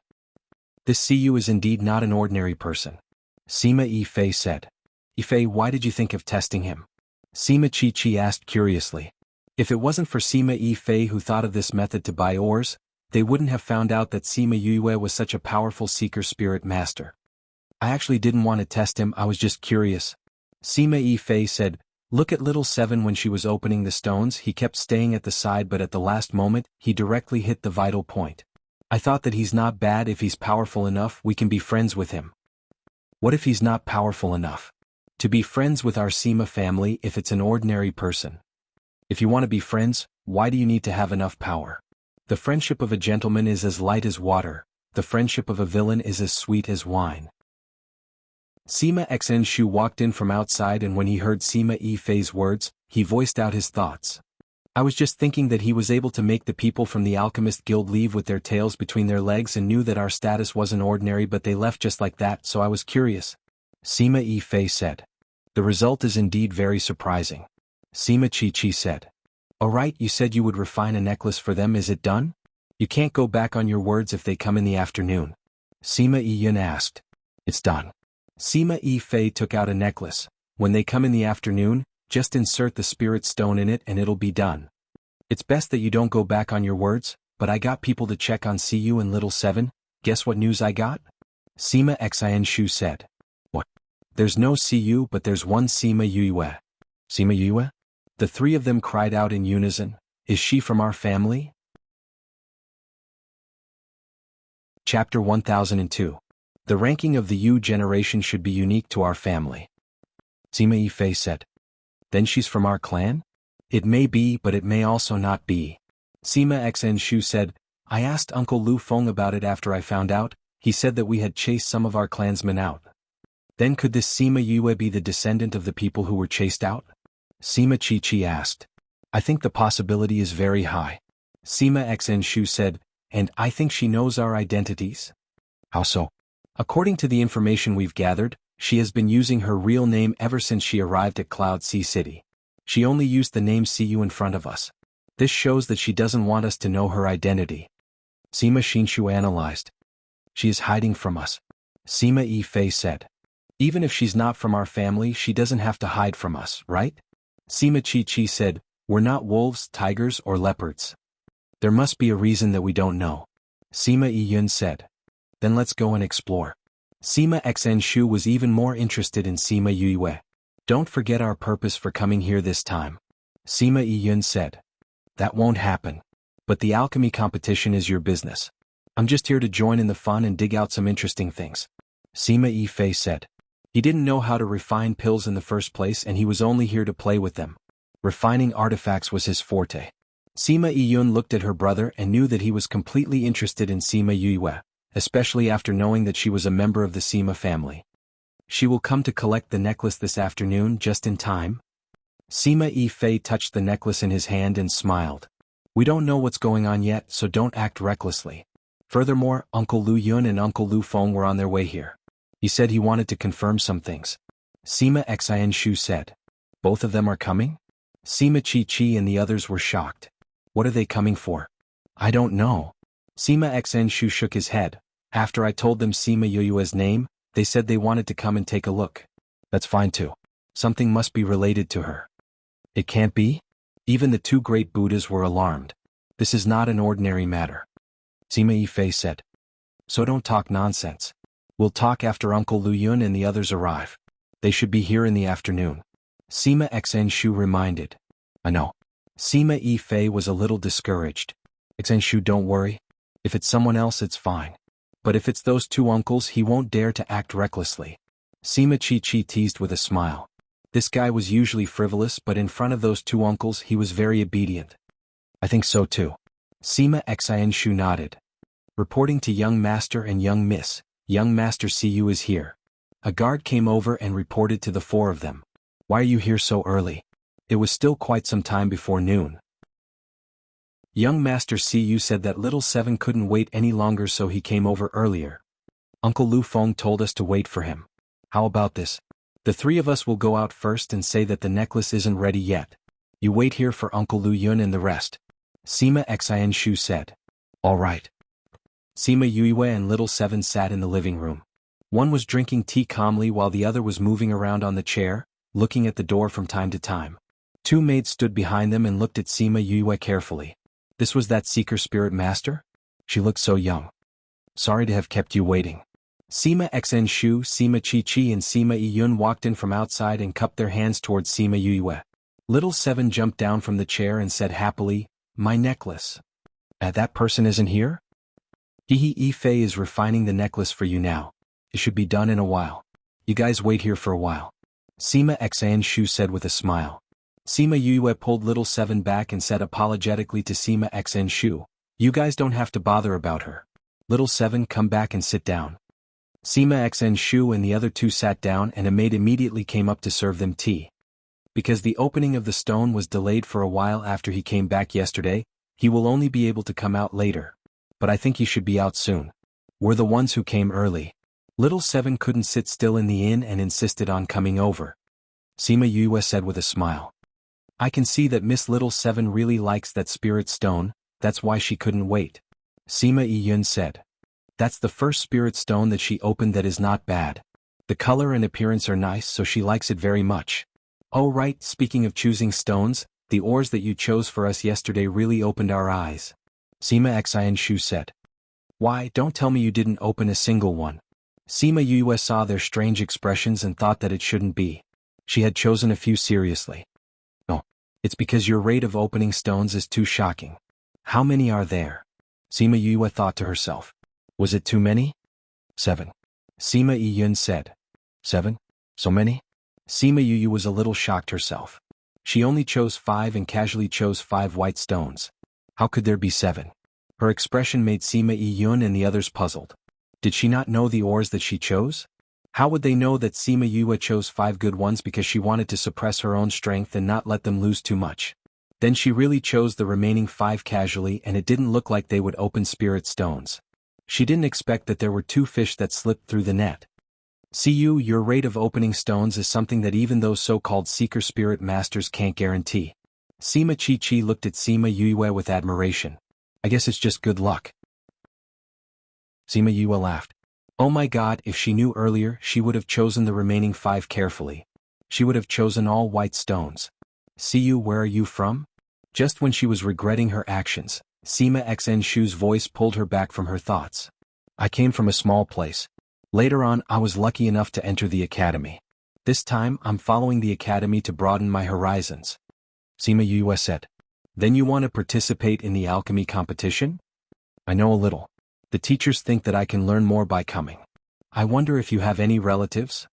This CU is indeed not an ordinary person. Sima Fei said. Fei, why did you think of testing him? Sima Chi asked curiously. If it wasn't for Sima Fei who thought of this method to buy ores, they wouldn't have found out that Sima Yue was such a powerful seeker spirit master. I actually didn't want to test him, I was just curious. Sima Fei said, look at Little Seven. When she was opening the stones, he kept staying at the side, but at the last moment, he directly hit the vital point. I thought that he's not bad. If he's powerful enough, we can be friends with him. What if he's not powerful enough to be friends with our Sima family? If it's an ordinary person. If you want to be friends, why do you need to have enough power? The friendship of a gentleman is as light as water. The friendship of a villain is as sweet as wine. Sima XN Shu walked in from outside, and when he heard Sima Fei's words, he voiced out his thoughts. I was just thinking that he was able to make the people from the Alchemist Guild leave with their tails between their legs and knew that our status wasn't ordinary, but they left just like that, so I was curious. Sima Fei said. The result is indeed very surprising. Sima Chi said. Alright, you said you would refine a necklace for them, is it done? You can't go back on your words if they come in the afternoon. Sima Yun asked. It's done. Sima Fei took out a necklace. When they come in the afternoon, just insert the spirit stone in it and it'll be done. It's best that you don't go back on your words, but I got people to check on CU and Little Seven. Guess what news I got? Sima XIN Shu said. What? There's no CU, but there's one Sima Yue. Sima Yue? The 3 of them cried out in unison. Is she from our family? Chapter 1002. The ranking of the Yu generation should be unique to our family. Sima Yifei said. Then she's from our clan? It may be, but it may also not be. Sima Xnshu said, I asked Uncle Lu Feng about it after I found out. He said that we had chased some of our clansmen out. Then could this Sima Yue be the descendant of the people who were chased out? Sima Chi asked. I think the possibility is very high. Sima Xnshu said, and I think she knows our identities. How so? According to the information we've gathered, she has been using her real name ever since she arrived at Cloud Sea City. She only used the name Siyu in front of us. This shows that she doesn't want us to know her identity. Sima Xinshu analyzed. She is hiding from us. Sima Yifei said. Even if she's not from our family, she doesn't have to hide from us, right? Sima Chi said, we're not wolves, tigers, or leopards. There must be a reason that we don't know. Sima Yiyun said. Then let's go and explore. Sima Xnshu was even more interested in Sima Yue. Don't forget our purpose for coming here this time. Sima Yiyun said. That won't happen. But the alchemy competition is your business. I'm just here to join in the fun and dig out some interesting things. Sima Yifei said. He didn't know how to refine pills in the first place and he was only here to play with them. Refining artifacts was his forte. Sima Yiyun looked at her brother and knew that he was completely interested in Sima Yue, especially after knowing that she was a member of the Sima family. She will come to collect the necklace this afternoon just in time? Sima Yifei touched the necklace in his hand and smiled. We don't know what's going on yet, so don't act recklessly. Furthermore, Uncle Lu Yun and Uncle Lu Feng were on their way here. He said he wanted to confirm some things. Sima Xinshu said. Both of them are coming? Sima Chi and the others were shocked. What are they coming for? I don't know. Sima Xnshu shook his head. After I told them Sima Yue's name, they said they wanted to come and take a look. That's fine too. Something must be related to her. It can't be? Even the two great Buddhas were alarmed. This is not an ordinary matter. Sima Yifei said. So don't talk nonsense. We'll talk after Uncle Lu Yun and the others arrive. They should be here in the afternoon. Sima Xnshu reminded. I know. Sima Yifei was a little discouraged. Xnshu, don't worry. If it's someone else, it's fine. But if it's those two uncles, he won't dare to act recklessly. Sima Chi teased with a smile. This guy was usually frivolous, but in front of those two uncles he was very obedient. I think so too. Sima Xinshu nodded. Reporting to young master and young miss, young master Siyu is here. A guard came over and reported to the four of them. Why are you here so early? It was still quite some time before noon. Young master Siyu said that little Seven couldn't wait any longer, so he came over earlier. Uncle Lu Feng told us to wait for him. How about this? The three of us will go out first and say that the necklace isn't ready yet. You wait here for Uncle Lu Yun and the rest. Sima Xinshu said. All right. Sima Yue and little Seven sat in the living room. One was drinking tea calmly while the other was moving around on the chair, looking at the door from time to time. Two maids stood behind them and looked at Sima Yue carefully. This was that seeker spirit master? She looked so young. Sorry to have kept you waiting. Sima Xnshu, Sima Chi and Sima Yiyun walked in from outside and cupped their hands towards Sima Yue. Little Seven jumped down from the chair and said happily, My necklace. That person isn't here? Yifei is refining the necklace for you now. It should be done in a while. You guys wait here for a while. Sima Xnshu said with a smile. Sima Yue pulled little Seven back and said apologetically to Sima Xnshu, You guys don't have to bother about her. Little Seven, come back and sit down. Sima Xnshu and the other two sat down and a maid immediately came up to serve them tea. Because the opening of the stone was delayed for a while after he came back yesterday, he will only be able to come out later. But I think he should be out soon. We're the ones who came early. Little Seven couldn't sit still in the inn and insisted on coming over. Sima Yue said with a smile. I can see that Miss Little Seven really likes that spirit stone, that's why she couldn't wait. Sima Yiyun said. That's the first spirit stone that she opened that is not bad. The color and appearance are nice, so she likes it very much. Oh right, speaking of choosing stones, the ores that you chose for us yesterday really opened our eyes. Sima Xinshu said. Why, don't tell me you didn't open a single one. Sima Yue saw their strange expressions and thought that it shouldn't be. She had chosen a few seriously. No, it's because your rate of opening stones is too shocking. How many are there? Sima Yue thought to herself. Was it too many? 7. Sima Yun said. 7? So many? Sima Yu was a little shocked herself. She only chose 5 and casually chose 5 white stones. How could there be 7? Her expression made Sima Yun and the others puzzled. Did she not know the ores that she chose? How would they know that Sima Yue chose 5 good ones because she wanted to suppress her own strength and not let them lose too much? Then she really chose the remaining 5 casually, and it didn't look like they would open spirit stones. She didn't expect that there were 2 fish that slipped through the net. See you, your rate of opening stones is something that even those so-called seeker spirit masters can't guarantee. Sima Chi looked at Sima Yue with admiration. I guess it's just good luck. Sima Yue laughed. Oh my god, if she knew earlier, she would have chosen the remaining 5 carefully. She would have chosen all white stones. See you, where are you from? Just when she was regretting her actions, Sima Xnshu's voice pulled her back from her thoughts. I came from a small place. Later on, I was lucky enough to enter the academy. This time, I'm following the academy to broaden my horizons. Sima Yue said. Then you want to participate in the alchemy competition? I know a little. The teachers think that I can learn more by coming. I wonder if you have any relatives?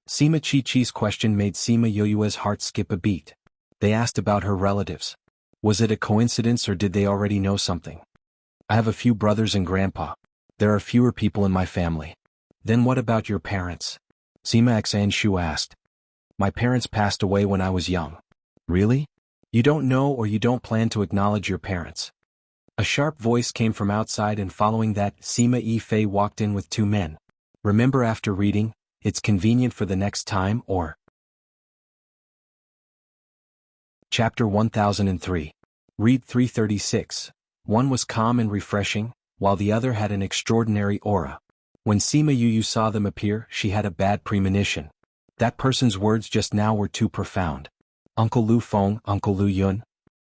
Sima Chi's question made Sima Yue's heart skip a beat. They asked about her relatives. Was it a coincidence or did they already know something? I have a few brothers and grandpa. There are fewer people in my family. Then what about your parents? Sima Xnshu asked. My parents passed away when I was young. Really? You don't know or you don't plan to acknowledge your parents? A sharp voice came from outside, and following that, Sima Fei walked in with 2 men. Remember, after reading, it's convenient for the next time, or... Chapter 1003. Read 336. One was calm and refreshing, while the other had an extraordinary aura. When Sima Yu saw them appear, she had a bad premonition. That person's words just now were too profound. Uncle Lu Feng, Uncle Lu Yun.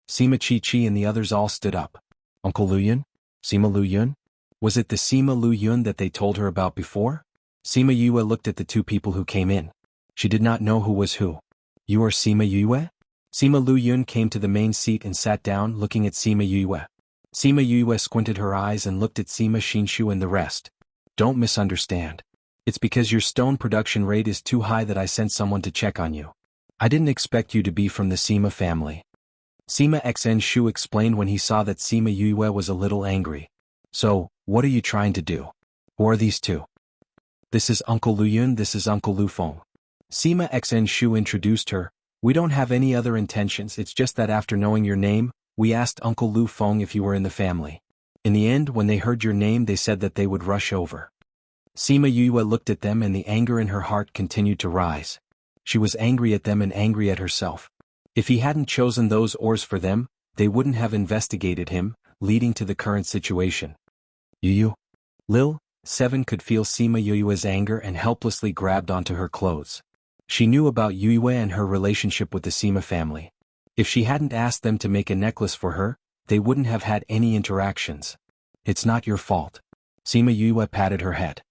Sima Chi and the others all stood up. Uncle Lu Yun? Sima Lu Yun? Was it the Sima Lu Yun that they told her about before? Sima Yue looked at the 2 people who came in. She did not know who was who. You are Sima Yue? Sima Lu Yun came to the main seat and sat down, looking at Sima Yue. Sima Yue squinted her eyes and looked at Sima Xinshu and the rest. Don't misunderstand. It's because your stone production rate is too high that I sent someone to check on you. I didn't expect you to be from the Sima family. Sima Xnshu explained when he saw that Sima Yue was a little angry. So, what are you trying to do? Who are these 2? This is Uncle Lu Yun, this is Uncle Lu Feng. Sima Xnshu introduced her. We don't have any other intentions, it's just that after knowing your name, we asked Uncle Lu Feng if you were in the family. In the end, when they heard your name, they said that they would rush over. Sima Yue looked at them and the anger in her heart continued to rise. She was angry at them and angry at herself. If he hadn't chosen those ores for them, they wouldn't have investigated him, leading to the current situation. Yu. Lil, 7 could feel Sima Yue's anger and helplessly grabbed onto her clothes. She knew about Yue and her relationship with the Sima family. If she hadn't asked them to make a necklace for her, they wouldn't have had any interactions. It's not your fault. Sima Yue patted her head.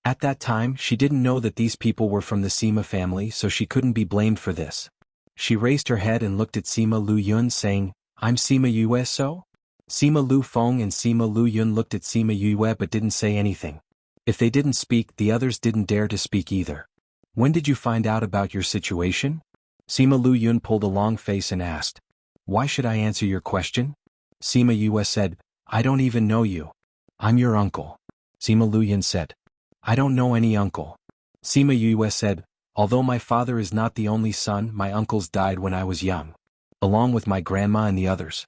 At that time, she didn't know that these people were from the Sima family, so she couldn't be blamed for this. She raised her head and looked at Sima Lu Yun, saying, I'm Sima Yue, so? Sima Lu Feng and Sima Lu Yun looked at Sima Yue but didn't say anything. If they didn't speak, the others didn't dare to speak either. When did you find out about your situation? Sima Lu Yun pulled a long face and asked. Why should I answer your question? Sima Yue said, I don't even know you. I'm your uncle. Sima Lu Yun said. I don't know any uncle. Sima Yue said, although my father is not the only son, my uncles died when I was young. Along with my grandma and the others.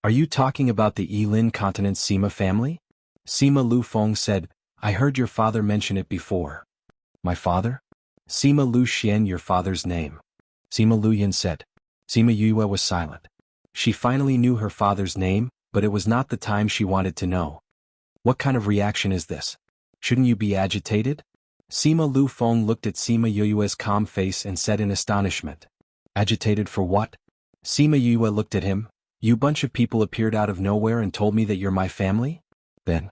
Are you talking about the Yilin continent Sima family? Sima Lu Feng said, I heard your father mention it before. My father? Sima Lu Xian, your father's name. Sima Lu Yun said. Sima Yue was silent. She finally knew her father's name, but it was not the time she wanted to know. What kind of reaction is this? Shouldn't you be agitated? Sima Lu Feng looked at Sima Yue's calm face and said in astonishment. Agitated for what? Sima Yue looked at him. You bunch of people appeared out of nowhere and told me that you're my family? Then.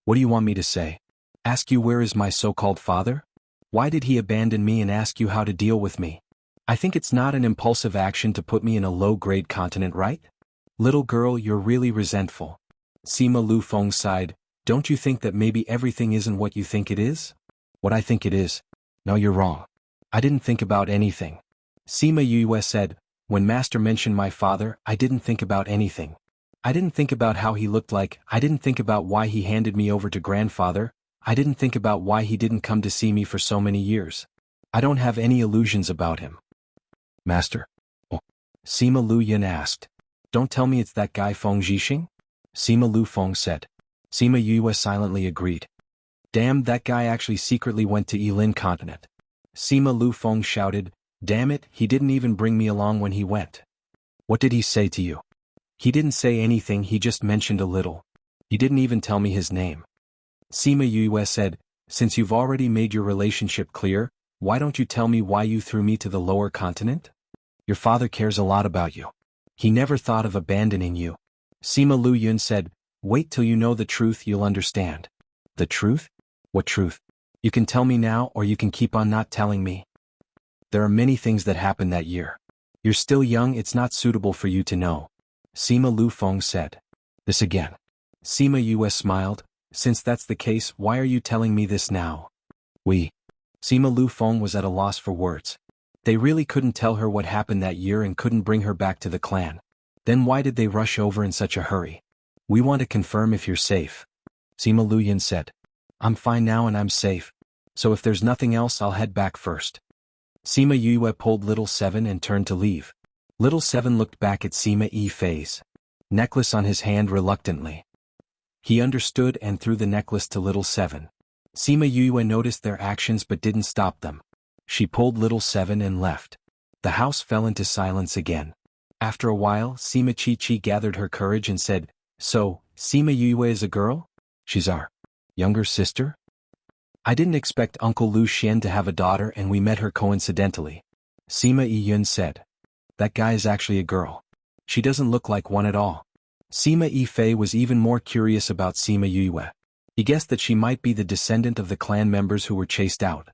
What do you want me to say? Ask you where is my so-called father? Why did he abandon me and ask you how to deal with me? I think it's not an impulsive action to put me in a low-grade continent, right? Little girl, you're really resentful. Sima Lu Feng sighed. Don't you think that maybe everything isn't what you think it is? What I think it is? No, you're wrong. I didn't think about anything. Sima Yue said, when Master mentioned my father, I didn't think about anything. I didn't think about how he looked like, I didn't think about why he handed me over to grandfather, I didn't think about why he didn't come to see me for so many years. I don't have any illusions about him. Master? Oh. Sima Lu Yin asked. Don't tell me it's that guy Feng Zhixing? Sima Lu Feng said. Sima Yue silently agreed. Damn, that guy actually secretly went to Yilin continent. Sima Lu Feng shouted, damn it, he didn't even bring me along when he went. What did he say to you? He didn't say anything, he just mentioned a little. He didn't even tell me his name. Sima Yue said, since you've already made your relationship clear, why don't you tell me why you threw me to the lower continent? Your father cares a lot about you. He never thought of abandoning you. Sima Lu Yun said, wait till you know the truth, you'll understand. The truth? What truth? You can tell me now or you can keep on not telling me. There are many things that happened that year. You're still young, it's not suitable for you to know. Sima Lu Feng said. This again. Sima Yue smiled, since that's the case, why are you telling me this now? Sima Lu Feng was at a loss for words. They really couldn't tell her what happened that year and couldn't bring her back to the clan. Then why did they rush over in such a hurry? We want to confirm if you're safe. Sima Lu Yin said. I'm fine now and I'm safe. So if there's nothing else, I'll head back first. Sima Yue pulled Little Seven and turned to leave. Little Seven looked back at Sima Yi's necklace on his hand reluctantly. He understood and threw the necklace to Little Seven. Sima Yue noticed their actions but didn't stop them. She pulled Little Seven and left. The house fell into silence again. After a while, Sima Chi gathered her courage and said, so, Sima Yue is a girl? She's our younger sister? I didn't expect Uncle Lu Xian to have a daughter and we met her coincidentally. Sima Yun said. That guy is actually a girl. She doesn't look like one at all. Sima Yifei was even more curious about Sima Yue. He guessed that she might be the descendant of the clan members who were chased out.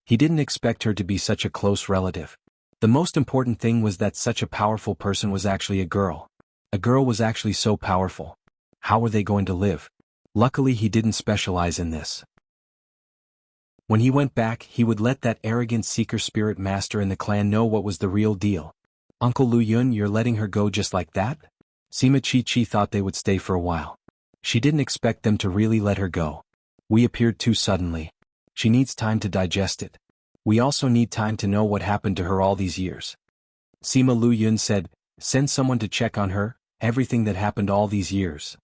He didn't expect her to be such a close relative. The most important thing was that such a powerful person was actually a girl. A girl was actually so powerful. How were they going to live? Luckily he didn't specialize in this. When he went back, he would let that arrogant seeker spirit master in the clan know what was the real deal. Uncle Lu Yun, you're letting her go just like that? Sima Chi thought they would stay for a while. She didn't expect them to really let her go. We appeared too suddenly. She needs time to digest it. We also need time to know what happened to her all these years. Sima Lu Yun said, send someone to check on her, everything that happened all these years.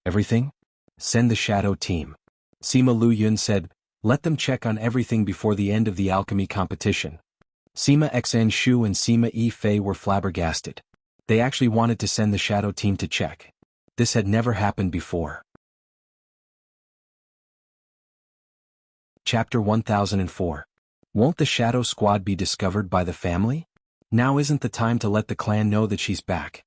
Everything? Send the shadow team. Sima Lu Yun said, let them check on everything before the end of the alchemy competition. Sima Xan Shu and Sima Yifei were flabbergasted. They actually wanted to send the shadow team to check. This had never happened before. Chapter 1004. Won't the shadow squad be discovered by the family? Now isn't the time to let the clan know that she's back.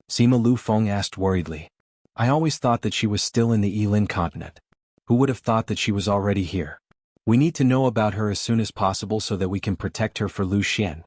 Sima Lu Feng asked worriedly. I always thought that she was still in the Yilin continent. Who would have thought that she was already here? We need to know about her as soon as possible so that we can protect her for Lu Xian.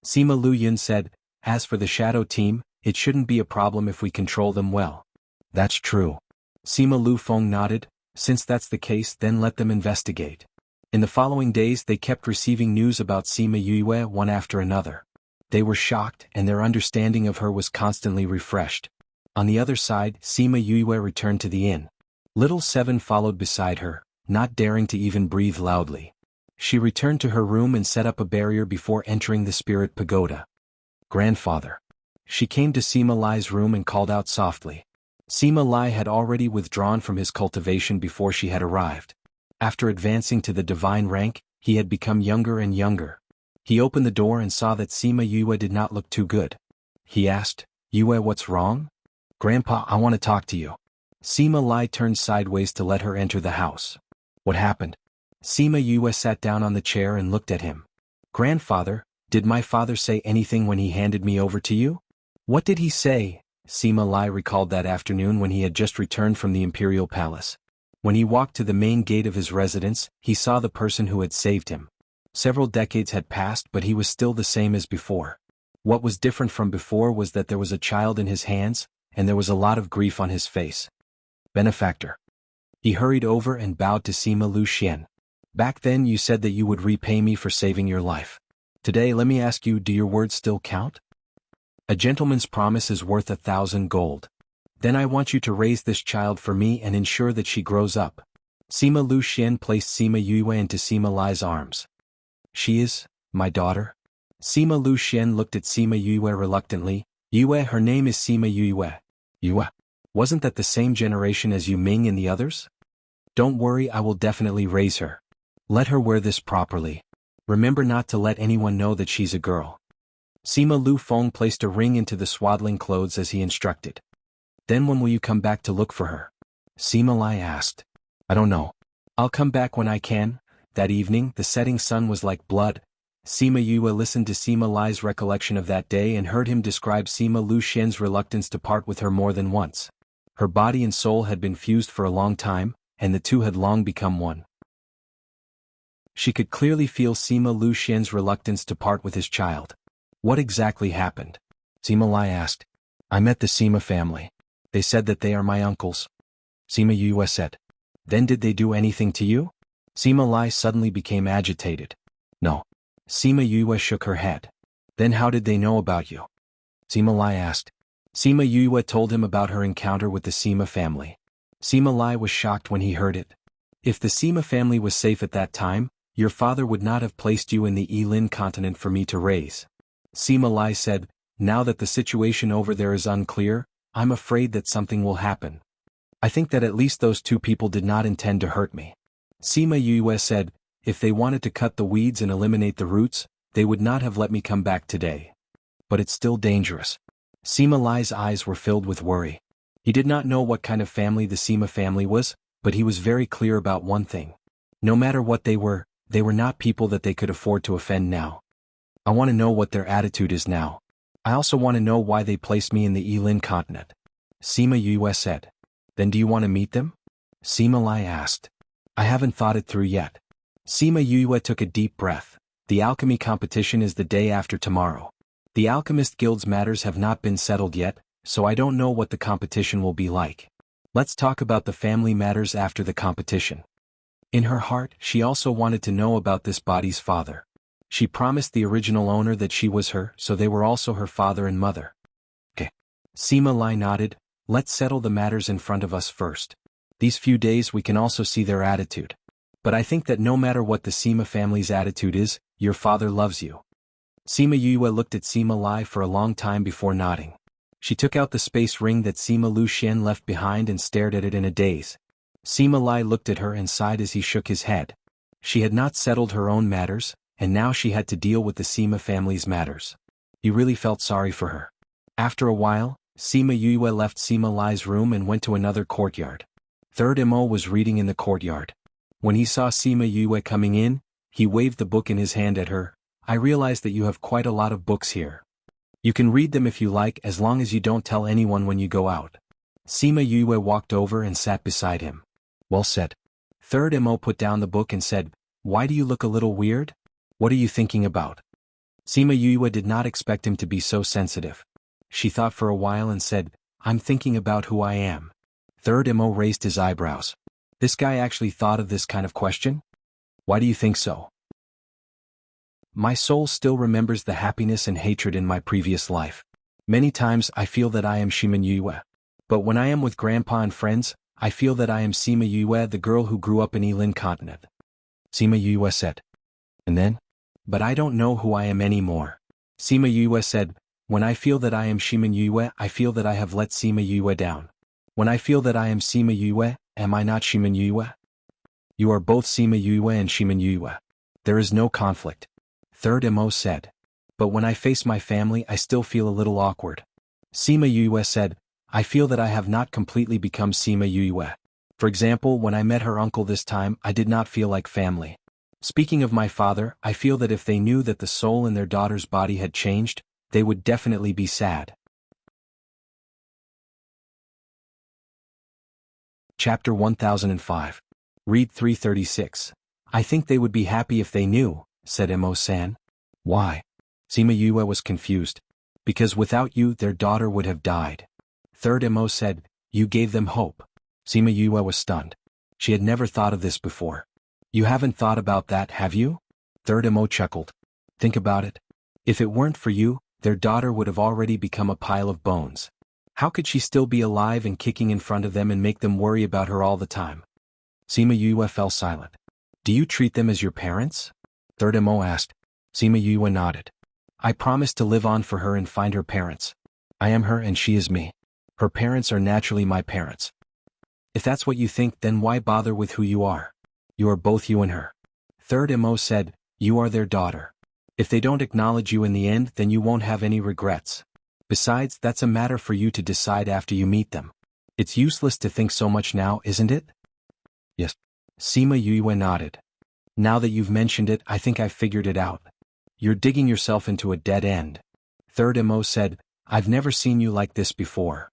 Sima Lu Yin said, as for the shadow team, it shouldn't be a problem if we control them well. That's true. Sima Lu Feng nodded, since that's the case then let them investigate. In the following days they kept receiving news about Sima Yue one after another. They were shocked and their understanding of her was constantly refreshed. On the other side, Sima Yue returned to the inn. Little Seven followed beside her, not daring to even breathe loudly. She returned to her room and set up a barrier before entering the spirit pagoda. Grandfather. She came to Sima Lai's room and called out softly. Sima Lai had already withdrawn from his cultivation before she had arrived. After advancing to the divine rank, he had become younger and younger. He opened the door and saw that Sima Yue did not look too good. He asked, Yue, what's wrong? Grandpa, I want to talk to you. Sima Lai turned sideways to let her enter the house. What happened? Sima Yue sat down on the chair and looked at him. Grandfather, did my father say anything when he handed me over to you? What did he say? Sima Lai recalled that afternoon when he had just returned from the imperial palace. When he walked to the main gate of his residence, he saw the person who had saved him. Several decades had passed but he was still the same as before. What was different from before was that there was a child in his hands, and there was a lot of grief on his face. Benefactor. He hurried over and bowed to Sima Lu Xian. Back then you said that you would repay me for saving your life. Today let me ask you, do your words still count? A gentleman's promise is worth 1,000 gold. Then I want you to raise this child for me and ensure that she grows up. Sima Lu Xian placed Sima Yue into Sima Lai's arms. She is my daughter? Sima Lu Xian looked at Sima Yue reluctantly. Yue, her name is Sima Yue. Yue? Wasn't that the same generation as Yu Ming and the others? Don't worry, I will definitely raise her. Let her wear this properly. Remember not to let anyone know that she's a girl. Sima Lu Feng placed a ring into the swaddling clothes as he instructed. Then when will you come back to look for her? Sima Lai asked. I don't know. I'll come back when I can. That evening, the setting sun was like blood. Sima Yue listened to Sima Lai's recollection of that day and heard him describe Sima Lu Xian's reluctance to part with her more than once. Her body and soul had been fused for a long time, and the two had long become one. She could clearly feel Sima Lu Xian's reluctance to part with his child. What exactly happened? Sima Lai asked. I met the Sima family. They said that they are my uncles. Sima Yue said. Then did they do anything to you? Sima Lai suddenly became agitated. No. Sima Yue shook her head. Then how did they know about you? Sima Lai asked. Sima Yue told him about her encounter with the Sima family. Sima Lai was shocked when he heard it. If the Sima family was safe at that time, your father would not have placed you in the Yilin continent for me to raise. Sima Lai said, now that the situation over there is unclear, I'm afraid that something will happen. I think that at least those two people did not intend to hurt me. Sima Yue said, if they wanted to cut the weeds and eliminate the roots, they would not have let me come back today. But it's still dangerous. Sima Lai's eyes were filled with worry. He did not know what kind of family the Sima family was, but he was very clear about one thing. No matter what they were not people that they could afford to offend now. I want to know what their attitude is now. I also want to know why they placed me in the Yilin continent. Sima Yue said. Then do you want to meet them? Sima Lai asked. I haven't thought it through yet. Sima Yue took a deep breath. The alchemy competition is the day after tomorrow. The Alchemist Guild's matters have not been settled yet, so I don't know what the competition will be like. Let's talk about the family matters after the competition. In her heart, she also wanted to know about this body's father. She promised the original owner that she was her, so they were also her father and mother. Okay. Sima Lai nodded. Let's settle the matters in front of us first. These few days we can also see their attitude. But I think that no matter what the Sima family's attitude is, your father loves you. Sima Yue looked at Sima Lai for a long time before nodding. She took out the space ring that Sima Lu Xian left behind and stared at it in a daze. Sima Lai looked at her and sighed as he shook his head. She had not settled her own matters, and now she had to deal with the Sima family's matters. He really felt sorry for her. After a while, Sima Yue left Sima Lai's room and went to another courtyard. Third Mo was reading in the courtyard. When he saw Sima Yue coming in, he waved the book in his hand at her. I realize that you have quite a lot of books here. You can read them if you like as long as you don't tell anyone when you go out. Sima Yue walked over and sat beside him. Well said. Third Mo put down the book and said, Why do you look a little weird? What are you thinking about? Sima Yue did not expect him to be so sensitive. She thought for a while and said, I'm thinking about who I am. Third Mo raised his eyebrows. This guy actually thought of this kind of question? Why do you think so? My soul still remembers the happiness and hatred in my previous life. Many times I feel that I am Sima Yue. But when I am with Grandpa and friends, I feel that I am Sima Yue, the girl who grew up in Yilin continent. Sima Yue said. And then? But I don't know who I am anymore. Sima Yue said, when I feel that I am Sima Yue, I feel that I have let Sima Yue down. When I feel that I am Sima Yue, am I not Sima Yue? You are both Sima Yue and Sima Yue. There is no conflict. Third Mo said. But when I face my family I still feel a little awkward. Sima Yue said, I feel that I have not completely become Sima Yue. For example, when I met her uncle this time I did not feel like family. Speaking of my father, I feel that if they knew that the soul in their daughter's body had changed, they would definitely be sad. Chapter 1005. Read 336. I think they would be happy if they knew, said Mo-san. Why? Sima Yue was confused. Because without you their daughter would have died. Third Mo said, you gave them hope. Sima Yue was stunned. She had never thought of this before. You haven't thought about that, have you? Third Mo chuckled. Think about it. If it weren't for you, their daughter would have already become a pile of bones. How could she still be alive and kicking in front of them and make them worry about her all the time? Sima Yue fell silent. Do you treat them as your parents? Third Mo asked. Sima Yue nodded. I promised to live on for her and find her parents. I am her and she is me. Her parents are naturally my parents. If that's what you think, then why bother with who you are? You are both you and her. Third Mo said, you are their daughter. If they don't acknowledge you in the end, then you won't have any regrets. Besides, that's a matter for you to decide after you meet them. It's useless to think so much now, isn't it? Yes. Sima Yue nodded. Now that you've mentioned it, I think I've figured it out. You're digging yourself into a dead end. Third Mo said, I've never seen you like this before.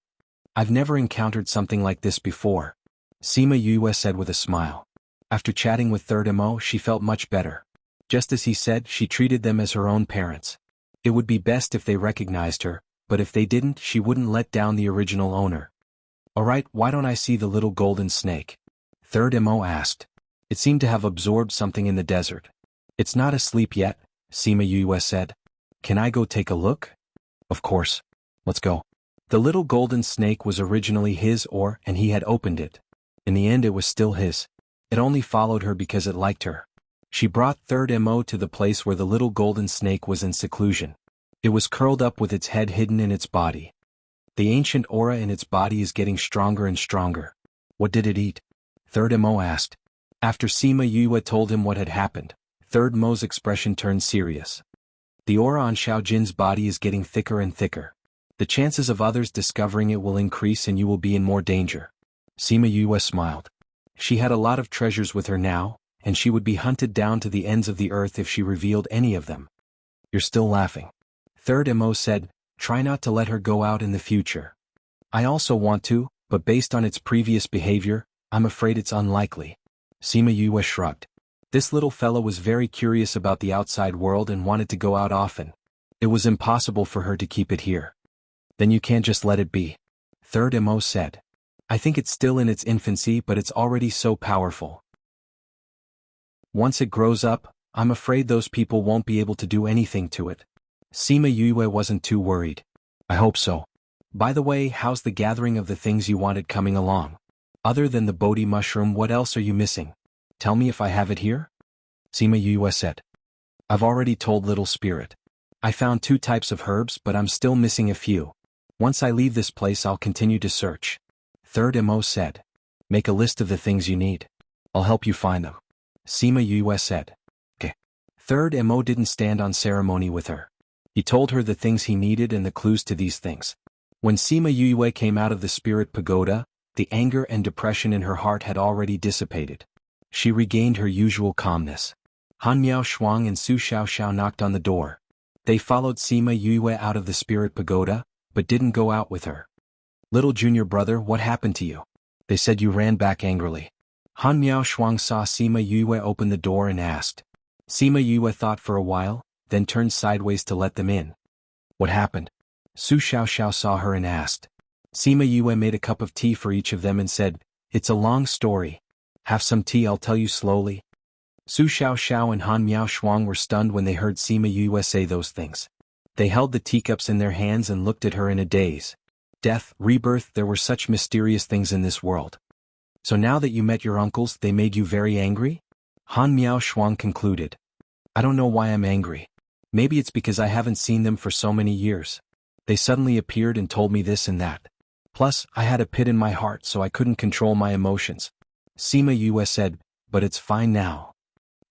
I've never encountered something like this before. Sima Yue said with a smile. After chatting with Third Mo, she felt much better. Just as he said, she treated them as her own parents. It would be best if they recognized her, but if they didn't, she wouldn't let down the original owner. Alright, why don't I see the little golden snake? Third Mo asked. It seemed to have absorbed something in the desert. It's not asleep yet, Sima Yue said. Can I go take a look? Of course. Let's go. The little golden snake was originally his and he had opened it. In the end it was still his. It only followed her because it liked her. She brought Third Mo to the place where the little golden snake was in seclusion. It was curled up with its head hidden in its body. The ancient aura in its body is getting stronger and stronger. What did it eat? Third Mo asked. After Sima Yue told him what had happened, Third Mo's expression turned serious. The aura on Xiao Jin's body is getting thicker and thicker. The chances of others discovering it will increase and you will be in more danger. Sima Yue smiled. She had a lot of treasures with her now, and she would be hunted down to the ends of the earth if she revealed any of them. You're still laughing. Third Mo said, try not to let her go out in the future. I also want to, but based on its previous behavior, I'm afraid it's unlikely. Sima Yue shrugged. This little fellow was very curious about the outside world and wanted to go out often. It was impossible for her to keep it here. Then you can't just let it be. Third Mo said. I think it's still in its infancy, but it's already so powerful. Once it grows up, I'm afraid those people won't be able to do anything to it. Sima Yue wasn't too worried. I hope so. By the way, how's the gathering of the things you wanted coming along? Other than the Bodhi mushroom, what else are you missing? Tell me if I have it here? Sima Yue said. I've already told Little Spirit. I found 2 types of herbs, but I'm still missing a few. Once I leave this place, I'll continue to search. Third Mo said. Make a list of the things you need. I'll help you find them. Sima Yue said. Okay. Third Mo didn't stand on ceremony with her. He told her the things he needed and the clues to these things. When Sima Yue came out of the spirit pagoda, the anger and depression in her heart had already dissipated. She regained her usual calmness. Han Miao Shuang and Su Xiaoxiao knocked on the door. They followed Sima Yue out of the spirit pagoda, but didn't go out with her. Little junior brother, what happened to you? They said you ran back angrily. Han Miao Shuang saw Sima Yue open the door and asked. Sima Yue thought for a while, then turned sideways to let them in. What happened? Su Xiaoxiao saw her and asked. Sima Yue made a cup of tea for each of them and said, it's a long story. Have some tea, I'll tell you slowly. Su Xiaoxiao and Han Miao Shuang were stunned when they heard Sima Yue say those things. They held the teacups in their hands and looked at her in a daze. Death, rebirth, there were such mysterious things in this world. So now that you met your uncles, they made you very angry? Han Miao Shuang concluded. I don't know why I'm angry. Maybe it's because I haven't seen them for so many years. They suddenly appeared and told me this and that. Plus, I had a pit in my heart so I couldn't control my emotions. Sima Yue said, but it's fine now.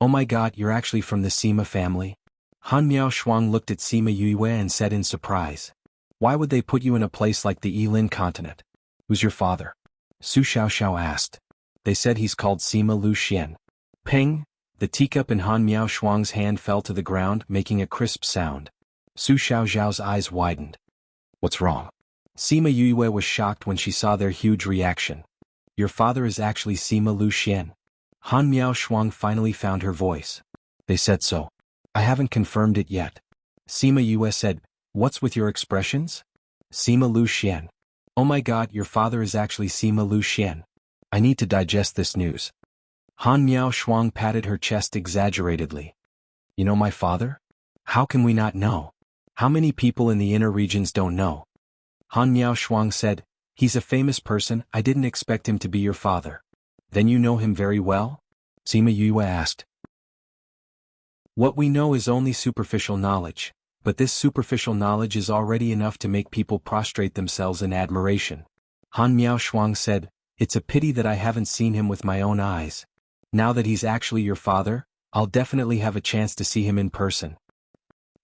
Oh my god, you're actually from the Sima family? Han Miao Shuang looked at Sima Yue and said in surprise. Why would they put you in a place like the Yilin continent? Who's your father? Su Xiaoxiao asked. They said he's called Sima Lu Xian. Ping! The teacup in Han Miao Shuang's hand fell to the ground, making a crisp sound. Su Xiaoxiao's eyes widened. What's wrong? Sima Yue was shocked when she saw their huge reaction. Your father is actually Sima Lu Xian. Han Miao Shuang finally found her voice. They said so. I haven't confirmed it yet. Sima Yue said, what's with your expressions? Sima Lu Xian. Oh my god, your father is actually Sima Lu Xian. I need to digest this news. Han Miao Shuang patted her chest exaggeratedly. You know my father? How can we not know? How many people in the inner regions don't know? Han Miao Shuang said, he's a famous person, I didn't expect him to be your father. Then you know him very well? Sima Yue asked. What we know is only superficial knowledge, but this superficial knowledge is already enough to make people prostrate themselves in admiration. Han Miao Shuang said, it's a pity that I haven't seen him with my own eyes. Now that he's actually your father, I'll definitely have a chance to see him in person.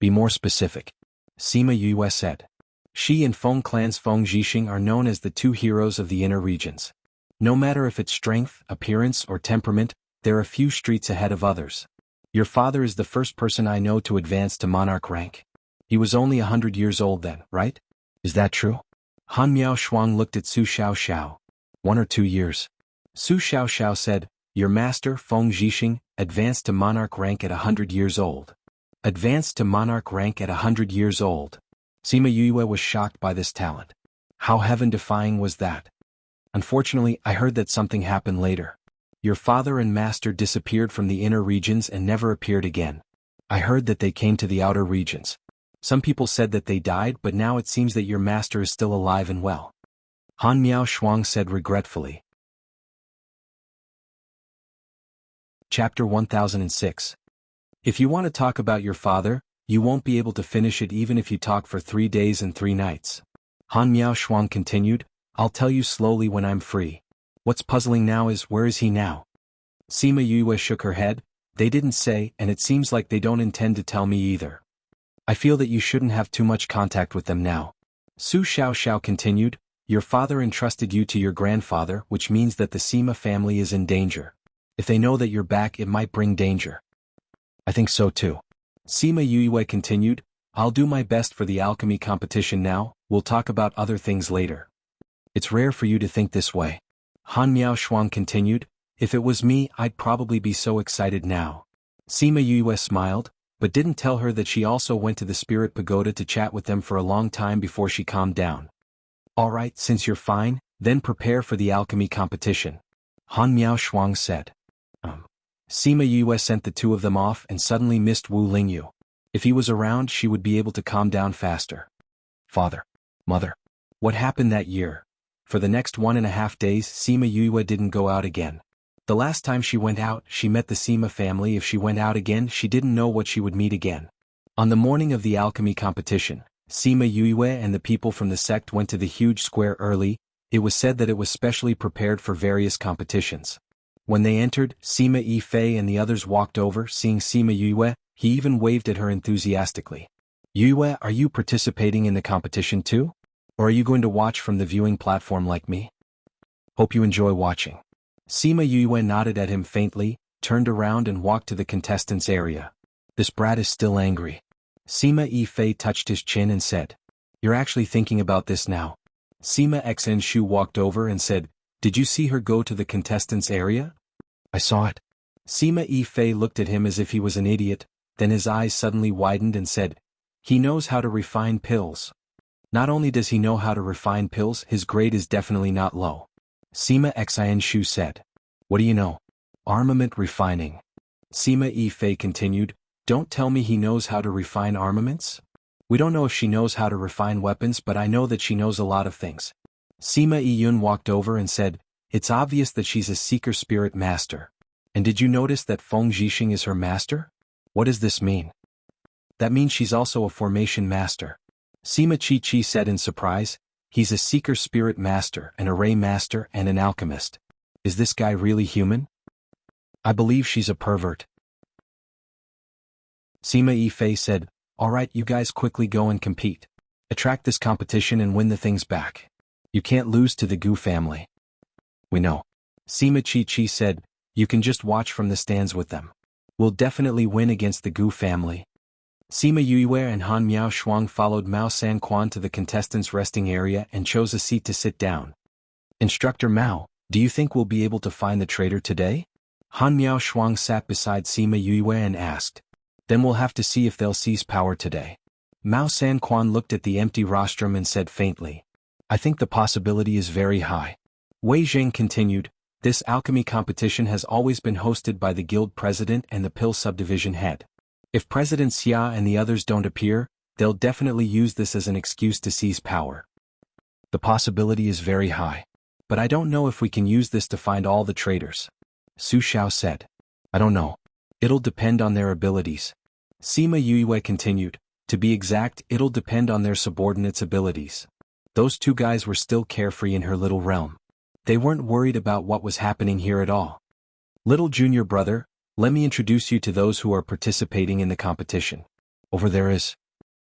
Be more specific. Sima Yue said. Shi and Feng clan's Feng Zhixing are known as the two heroes of the inner regions. No matter if it's strength, appearance, or temperament, they're a few streets ahead of others. Your father is the first person I know to advance to monarch rank. He was only 100 years old then, right? Is that true? Han Miao Shuang looked at Su Xiaoxiao. 1 or 2 years. Su Xiaoxiao said, your master, Feng Zhixing, advanced to monarch rank at 100 years old. Advanced to monarch rank at 100 years old. Sima Yue was shocked by this talent. How heaven-defying was that? Unfortunately, I heard that something happened later. Your father and master disappeared from the inner regions and never appeared again. I heard that they came to the outer regions. Some people said that they died, but now it seems that your master is still alive and well. Han Miao Shuang said regretfully. Chapter 1006. If you want to talk about your father, you won't be able to finish it even if you talk for 3 days and 3 nights. Han Miao Shuang continued, I'll tell you slowly when I'm free. What's puzzling now is, where is he now? Sima Yue shook her head, they didn't say, and it seems like they don't intend to tell me either. I feel that you shouldn't have too much contact with them now. Su Xiaoxiao continued, your father entrusted you to your grandfather, which means that the Sima family is in danger. If they know that you're back, it might bring danger. I think so too. Sima Yue continued, I'll do my best for the alchemy competition now, we'll talk about other things later. It's rare for you to think this way. Han Miao Shuang continued, if it was me, I'd probably be so excited now. Sima Yue smiled, but didn't tell her that she also went to the Spirit Pagoda to chat with them for a long time before she calmed down. Alright, since you're fine, then prepare for the alchemy competition. Han Miao Shuang said. Sima Yue sent the two of them off and suddenly missed Wu Lingyu. If he was around, she would be able to calm down faster. Father. Mother. What happened that year? For the next 1.5 days, Sima Yue didn't go out again. The last time she went out, she met the Sima family. If she went out again, she didn't know what she would meet again. On the morning of the alchemy competition, Sima Yue and the people from the sect went to the huge square early. It was said that it was specially prepared for various competitions. When they entered, Sima Yifei and the others walked over. Seeing Sima Yue, he even waved at her enthusiastically. Yue, are you participating in the competition too? Or are you going to watch from the viewing platform like me? Hope you enjoy watching. Sima Yue nodded at him faintly, turned around and walked to the contestants' area. This brat is still angry. Sima Yifei touched his chin and said, you're actually thinking about this now. Sima Xenshu walked over and said, did you see her go to the contestants' area? I saw it. Sima Yifei looked at him as if he was an idiot, then his eyes suddenly widened and said, he knows how to refine pills. Not only does he know how to refine pills, his grade is definitely not low. Sima Xianshu said. What do you know? Armament refining. Sima Yifei continued, don't tell me he knows how to refine armaments? We don't know if she knows how to refine weapons, but I know that she knows a lot of things. Sima Yiyun walked over and said, it's obvious that she's a seeker spirit master. And did you notice that Feng Zhixing is her master? What does this mean? That means she's also a formation master. Sima Chi said in surprise, he's a seeker spirit master, an array master, and an alchemist. Is this guy really human? I believe she's a pervert. Sima Yifei said, alright, you guys quickly go and compete. Attract this competition and win the things back. You can't lose to the Gu family. We know. Sima Chi said, you can just watch from the stands with them. We'll definitely win against the Gu family. Sima Yue and Han Miao Shuang followed Mao San Quan to the contestants' resting area and chose a seat to sit down. Instructor Mao, do you think we'll be able to find the traitor today? Han Miao Shuang sat beside Sima Yue and asked. Then we'll have to see if they'll seize power today. Mao San Quan looked at the empty rostrum and said faintly. I think the possibility is very high. Wei Zheng continued, This alchemy competition has always been hosted by the guild president and the pill subdivision head. If President Xia and the others don't appear, they'll definitely use this as an excuse to seize power. The possibility is very high. But I don't know if we can use this to find all the traitors. Su Xiao said. I don't know. It'll depend on their abilities. Sima Yue continued. To be exact, it'll depend on their subordinates' abilities. Those two guys were still carefree in her little realm. They weren't worried about what was happening here at all. Little junior brother, let me introduce you to those who are participating in the competition. Over there is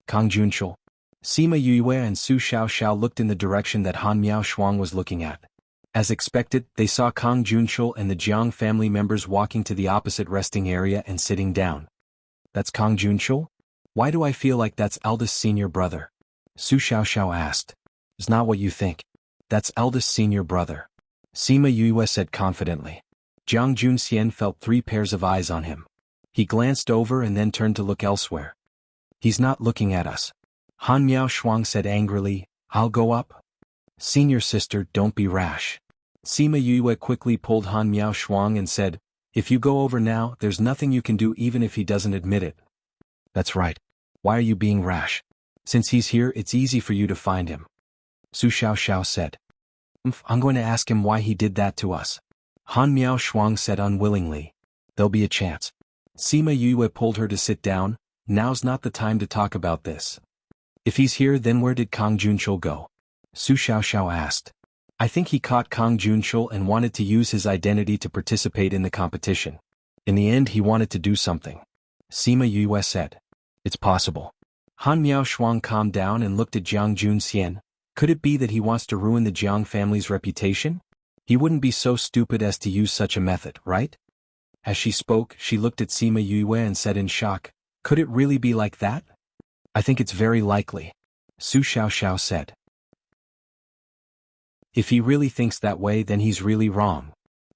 Kang Junshul. Sima Yue and Su Xiao looked in the direction that Han Miao Shuang was looking at. As expected, they saw Kang Junshul and the Jiang family members walking to the opposite resting area and sitting down. That's Kang Junshul? Why do I feel like that's eldest senior brother? Su Xiao asked. It's not what you think. That's eldest senior brother. Sima Yue said confidently. Jiang Junxian felt 3 pairs of eyes on him. He glanced over and then turned to look elsewhere. He's not looking at us. Han Miao Shuang said angrily, I'll go up. Senior sister, don't be rash. Sima Yue quickly pulled Han Miao Shuang and said, if you go over now, there's nothing you can do even if he doesn't admit it. That's right. Why are you being rash? Since he's here, it's easy for you to find him. Su Xiao said. I'm going to ask him why he did that to us. Han Miao Shuang said unwillingly. There'll be a chance. Sima Yue pulled her to sit down. Now's not the time to talk about this. If he's here, then where did Kang Junshul go? Su Xiao asked. I think he caught Kang Junshul and wanted to use his identity to participate in the competition. In the end, he wanted to do something. Sima Yue said. It's possible. Han Miao Shuang calmed down and looked at Jiang Junxian. Could it be that he wants to ruin the Jiang family's reputation? He wouldn't be so stupid as to use such a method, right? As she spoke, she looked at Sima Yue and said in shock, could it really be like that? I think it's very likely. Su Xiao said. If he really thinks that way, then he's really wrong.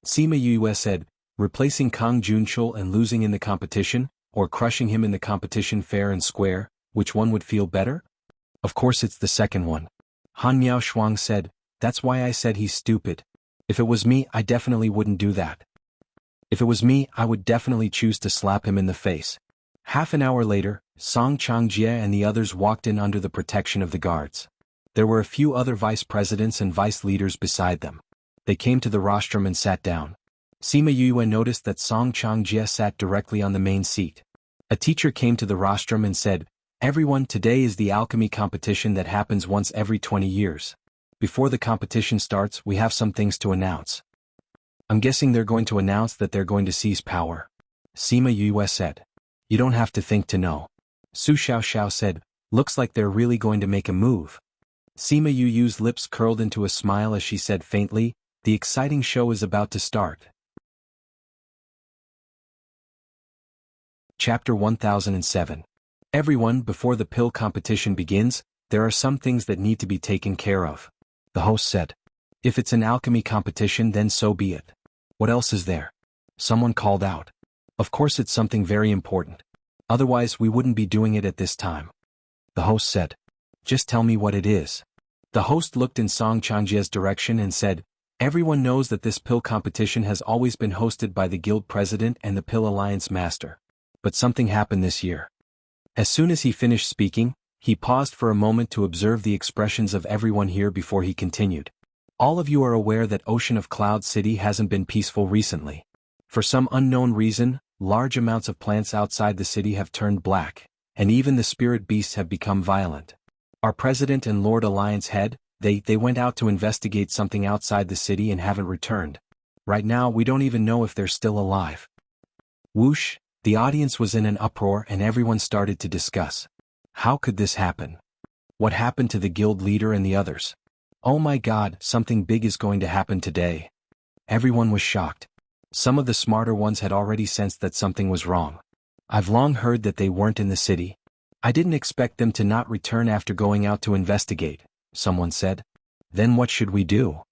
Sima Yue said, replacing Kang Junshul and losing in the competition, or crushing him in the competition fair and square, which one would feel better? Of course it's the second one. Han Miao Shuang said, that's why I said he's stupid. If it was me, I definitely wouldn't do that. If it was me, I would definitely choose to slap him in the face. Half an hour later, Song Changjie and the others walked in under the protection of the guards. There were a few other vice presidents and vice leaders beside them. They came to the rostrum and sat down. Sima Yue noticed that Song Changjie sat directly on the main seat. A teacher came to the rostrum and said, everyone, today is the alchemy competition that happens once every 20 years. Before the competition starts, we have some things to announce. I'm guessing they're going to announce that they're going to seize power. Sima Yue said. You don't have to think to know. Su Xiao said, looks like they're really going to make a move. Sima Yue's lips curled into a smile as she said faintly, the exciting show is about to start. Chapter 1007. Everyone, before the pill competition begins, there are some things that need to be taken care of. The host said. If it's an alchemy competition, then so be it. What else is there? Someone called out. Of course it's something very important. Otherwise we wouldn't be doing it at this time. The host said. Just tell me what it is. The host looked in Song Changjie's direction and said, everyone knows that this pill competition has always been hosted by the guild president and the pill alliance master. But something happened this year. As soon as he finished speaking, he paused for a moment to observe the expressions of everyone here before he continued. All of you are aware that Ocean of Cloud City hasn't been peaceful recently. For some unknown reason, large amounts of plants outside the city have turned black, and even the spirit beasts have become violent. Our president and Lord Alliance head, they went out to investigate something outside the city and haven't returned. Right now we don't even know if they're still alive. Whoosh, the audience was in an uproar and everyone started to discuss. How could this happen? What happened to the guild leader and the others? Oh my God, something big is going to happen today. Everyone was shocked. Some of the smarter ones had already sensed that something was wrong. I've long heard that they weren't in the city. I didn't expect them to not return after going out to investigate, someone said. Then what should we do?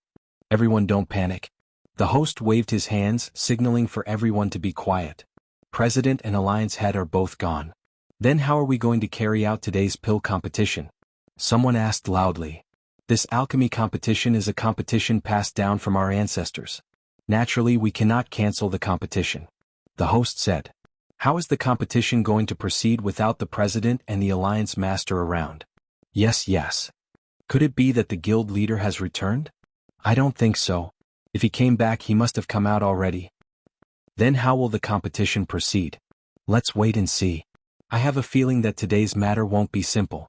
Everyone don't panic. The host waved his hands, signaling for everyone to be quiet. President and Alliance head are both gone. Then how are we going to carry out today's pill competition? Someone asked loudly. This alchemy competition is a competition passed down from our ancestors. Naturally, we cannot cancel the competition. The host said. How is the competition going to proceed without the president and the alliance master around? Yes. Could it be that the guild leader has returned? I don't think so. If he came back, he must have come out already. Then how will the competition proceed? Let's wait and see. I have a feeling that today's matter won't be simple.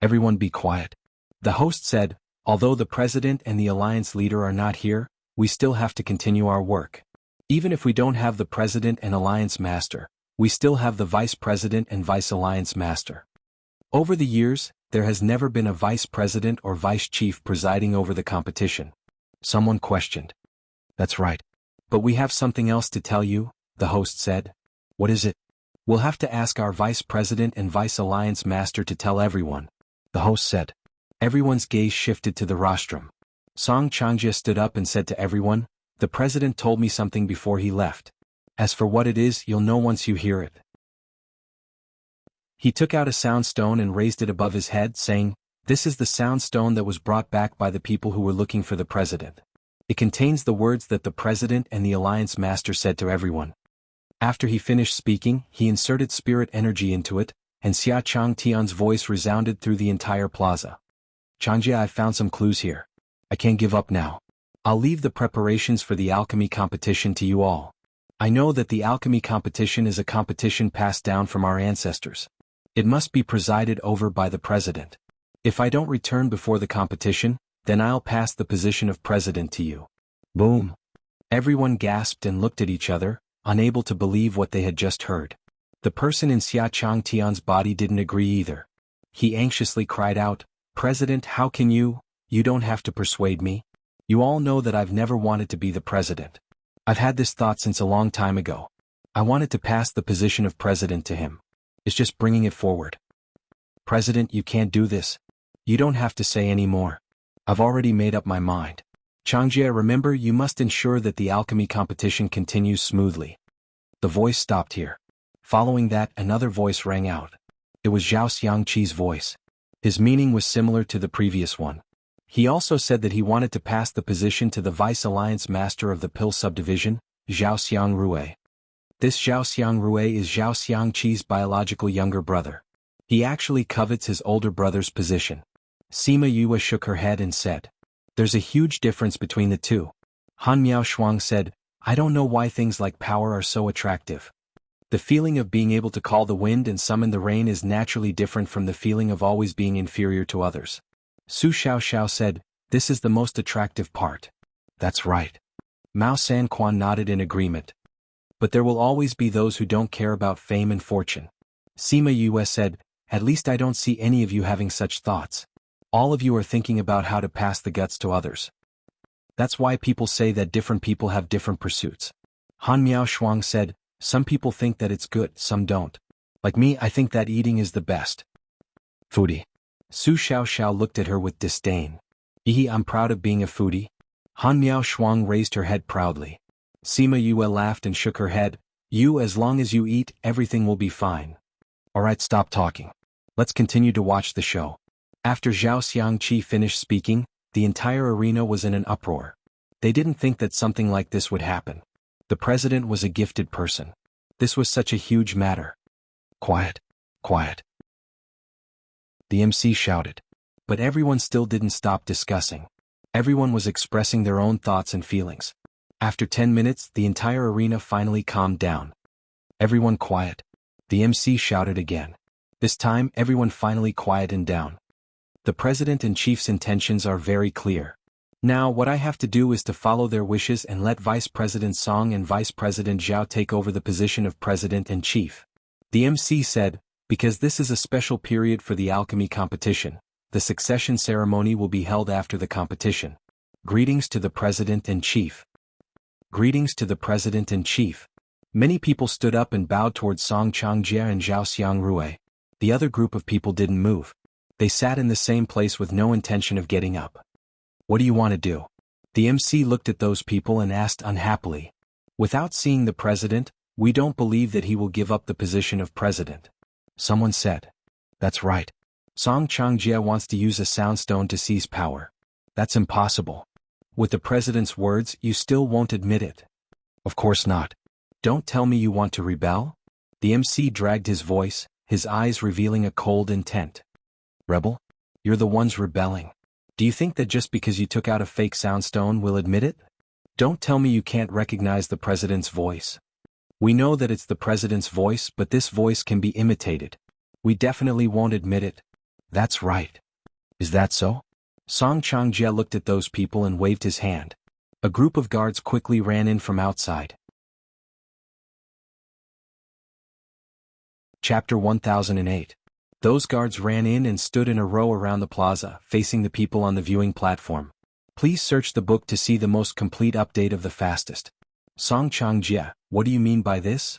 Everyone be quiet. The host said, although the president and the alliance leader are not here, we still have to continue our work. Even if we don't have the president and alliance master, we still have the vice president and vice alliance master. Over the years, there has never been a vice president or vice chief presiding over the competition. Someone questioned. That's right. But we have something else to tell you, the host said. What is it? We'll have to ask our vice president and vice alliance master to tell everyone, the host said. Everyone's gaze shifted to the rostrum. Song Changjia stood up and said to everyone, the president told me something before he left. As for what it is, you'll know once you hear it. He took out a sound stone and raised it above his head, saying, this is the sound stone that was brought back by the people who were looking for the president. It contains the words that the president and the alliance master said to everyone. After he finished speaking, he inserted spirit energy into it, and Xia Chang Tian's voice resounded through the entire plaza. Changjia, I've found some clues here. I can't give up now. I'll leave the preparations for the alchemy competition to you all. I know that the alchemy competition is a competition passed down from our ancestors. It must be presided over by the president. If I don't return before the competition, then I'll pass the position of president to you. Boom. Everyone gasped and looked at each other, unable to believe what they had just heard. The person in Xia Chang Tian's body didn't agree either. He anxiously cried out, President, how can you don't have to persuade me. You all know that I've never wanted to be the president. I've had this thought since a long time ago. I wanted to pass the position of president to him. It's just bringing it forward. President, you can't do this. You don't have to say any more. I've already made up my mind. Changjia, remember, you must ensure that the alchemy competition continues smoothly. The voice stopped here. Following that, another voice rang out. It was Zhao Xiangqi's voice. His meaning was similar to the previous one. He also said that he wanted to pass the position to the Vice Alliance Master of the Pill Subdivision, Zhao Xiangrui. This Zhao Xiangrui is Zhao Xiangqi's biological younger brother. He actually covets his older brother's position. Sima Yue shook her head and said, there's a huge difference between the two. Han Miao Shuang said, I don't know why things like power are so attractive. The feeling of being able to call the wind and summon the rain is naturally different from the feeling of always being inferior to others. Su Xiaoxiao said, this is the most attractive part. That's right. Mao Sanquan nodded in agreement. But there will always be those who don't care about fame and fortune. Sima Yue said, at least I don't see any of you having such thoughts. All of you are thinking about how to pass the guts to others. That's why people say that different people have different pursuits. Han Miao Shuang said, some people think that it's good, some don't. Like me, I think that eating is the best. Foodie. Su Xiaoxiao looked at her with disdain. I'm proud of being a foodie. Han Miao Shuang raised her head proudly. Sima Yue laughed and shook her head. As long as you eat, everything will be fine. Alright, stop talking. Let's continue to watch the show. After Zhao Xiangqi finished speaking, the entire arena was in an uproar. They didn't think that something like this would happen. The president was a gifted person. This was such a huge matter. Quiet. Quiet. The MC shouted. But everyone still didn't stop discussing. Everyone was expressing their own thoughts and feelings. After 10 minutes, the entire arena finally calmed down. Everyone quiet. The MC shouted again. This time, everyone finally quietened down. The president and chief's intentions are very clear. Now what I have to do is to follow their wishes and let Vice President Song and Vice President Zhao take over the position of president and chief. The MC said, because this is a special period for the alchemy competition, the succession ceremony will be held after the competition. Greetings to the president and chief. Greetings to the president and chief. Many people stood up and bowed towards Song Changjia and Zhao Xiangrui. The other group of people didn't move. They sat in the same place with no intention of getting up. What do you want to do? The MC looked at those people and asked unhappily. Without seeing the president, we don't believe that he will give up the position of president. Someone said. That's right. Song Changjia wants to use a soundstone to seize power. That's impossible. With the president's words, you still won't admit it. Of course not. Don't tell me you want to rebel? The MC dragged his voice, his eyes revealing a cold intent. Rebel? You're the ones rebelling. Do you think that just because you took out a fake soundstone we'll admit it? Don't tell me you can't recognize the president's voice. We know that it's the president's voice, but this voice can be imitated. We definitely won't admit it. That's right. Is that so? Song Changjie looked at those people and waved his hand. A group of guards quickly ran in from outside. Chapter 1008. Those guards ran in and stood in a row around the plaza, facing the people on the viewing platform. Please search the book to see the most complete update of the fastest. Song Changjie, what do you mean by this?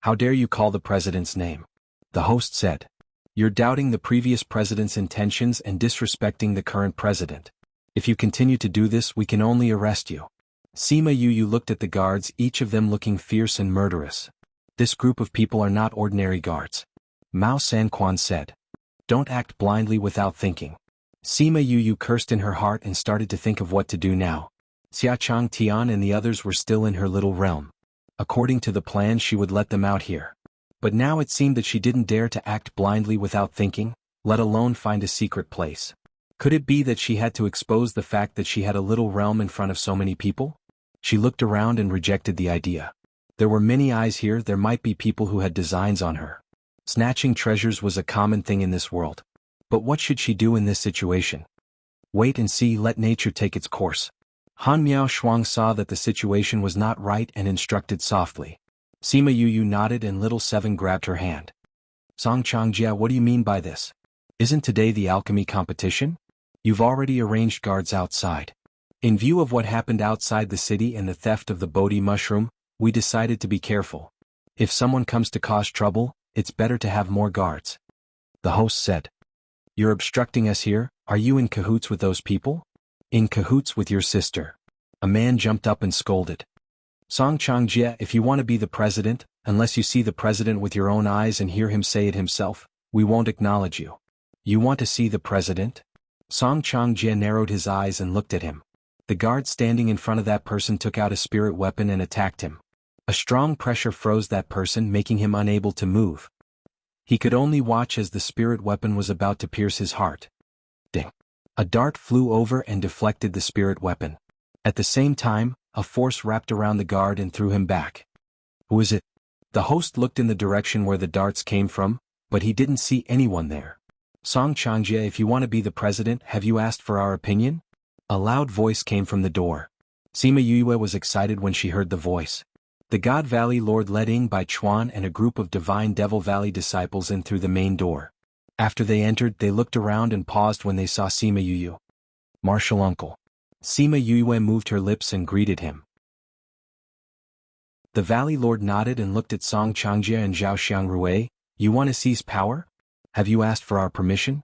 How dare you call the president's name? The host said. You're doubting the previous president's intentions and disrespecting the current president. If you continue to do this, we can only arrest you. Sima Yu looked at the guards, each of them looking fierce and murderous. This group of people are not ordinary guards. Mao Sanquan said. Don't act blindly without thinking. Sima Yu cursed in her heart and started to think of what to do now. Xiaochang Tian and the others were still in her little realm. According to the plan, she would let them out here. But now it seemed that she didn't dare to act blindly without thinking, let alone find a secret place. Could it be that she had to expose the fact that she had a little realm in front of so many people? She looked around and rejected the idea. There were many eyes here, there might be people who had designs on her. Snatching treasures was a common thing in this world. But what should she do in this situation? Wait and see, let nature take its course. Han Miao Shuang saw that the situation was not right and instructed softly. Sima Yu nodded and little Seven grabbed her hand. Song Changjie, what do you mean by this? Isn't today the alchemy competition? You've already arranged guards outside. In view of what happened outside the city and the theft of the Bodhi mushroom, we decided to be careful. If someone comes to cause trouble, it's better to have more guards. The host said. You're obstructing us here, are you in cahoots with those people? In cahoots with your sister. A man jumped up and scolded. Song Changjie, if you want to be the president, unless you see the president with your own eyes and hear him say it himself, we won't acknowledge you. You want to see the president? Song Changjie narrowed his eyes and looked at him. The guard standing in front of that person took out a spirit weapon and attacked him. A strong pressure froze that person, making him unable to move. He could only watch as the spirit weapon was about to pierce his heart. Ding! A dart flew over and deflected the spirit weapon. At the same time, a force wrapped around the guard and threw him back. Who is it? The host looked in the direction where the darts came from, but he didn't see anyone there. Song Changjie, if you want to be the president, have you asked for our opinion? A loud voice came from the door. Sima Yue was excited when she heard the voice. The God Valley Lord led Ying Bai Chuan and a group of Divine Devil Valley disciples in through the main door. After they entered, they looked around and paused when they saw Sima Yue. Martial uncle. Sima Yue moved her lips and greeted him. The Valley Lord nodded and looked at Song Changjie and Zhao Xiangrui. You want to seize power? Have you asked for our permission?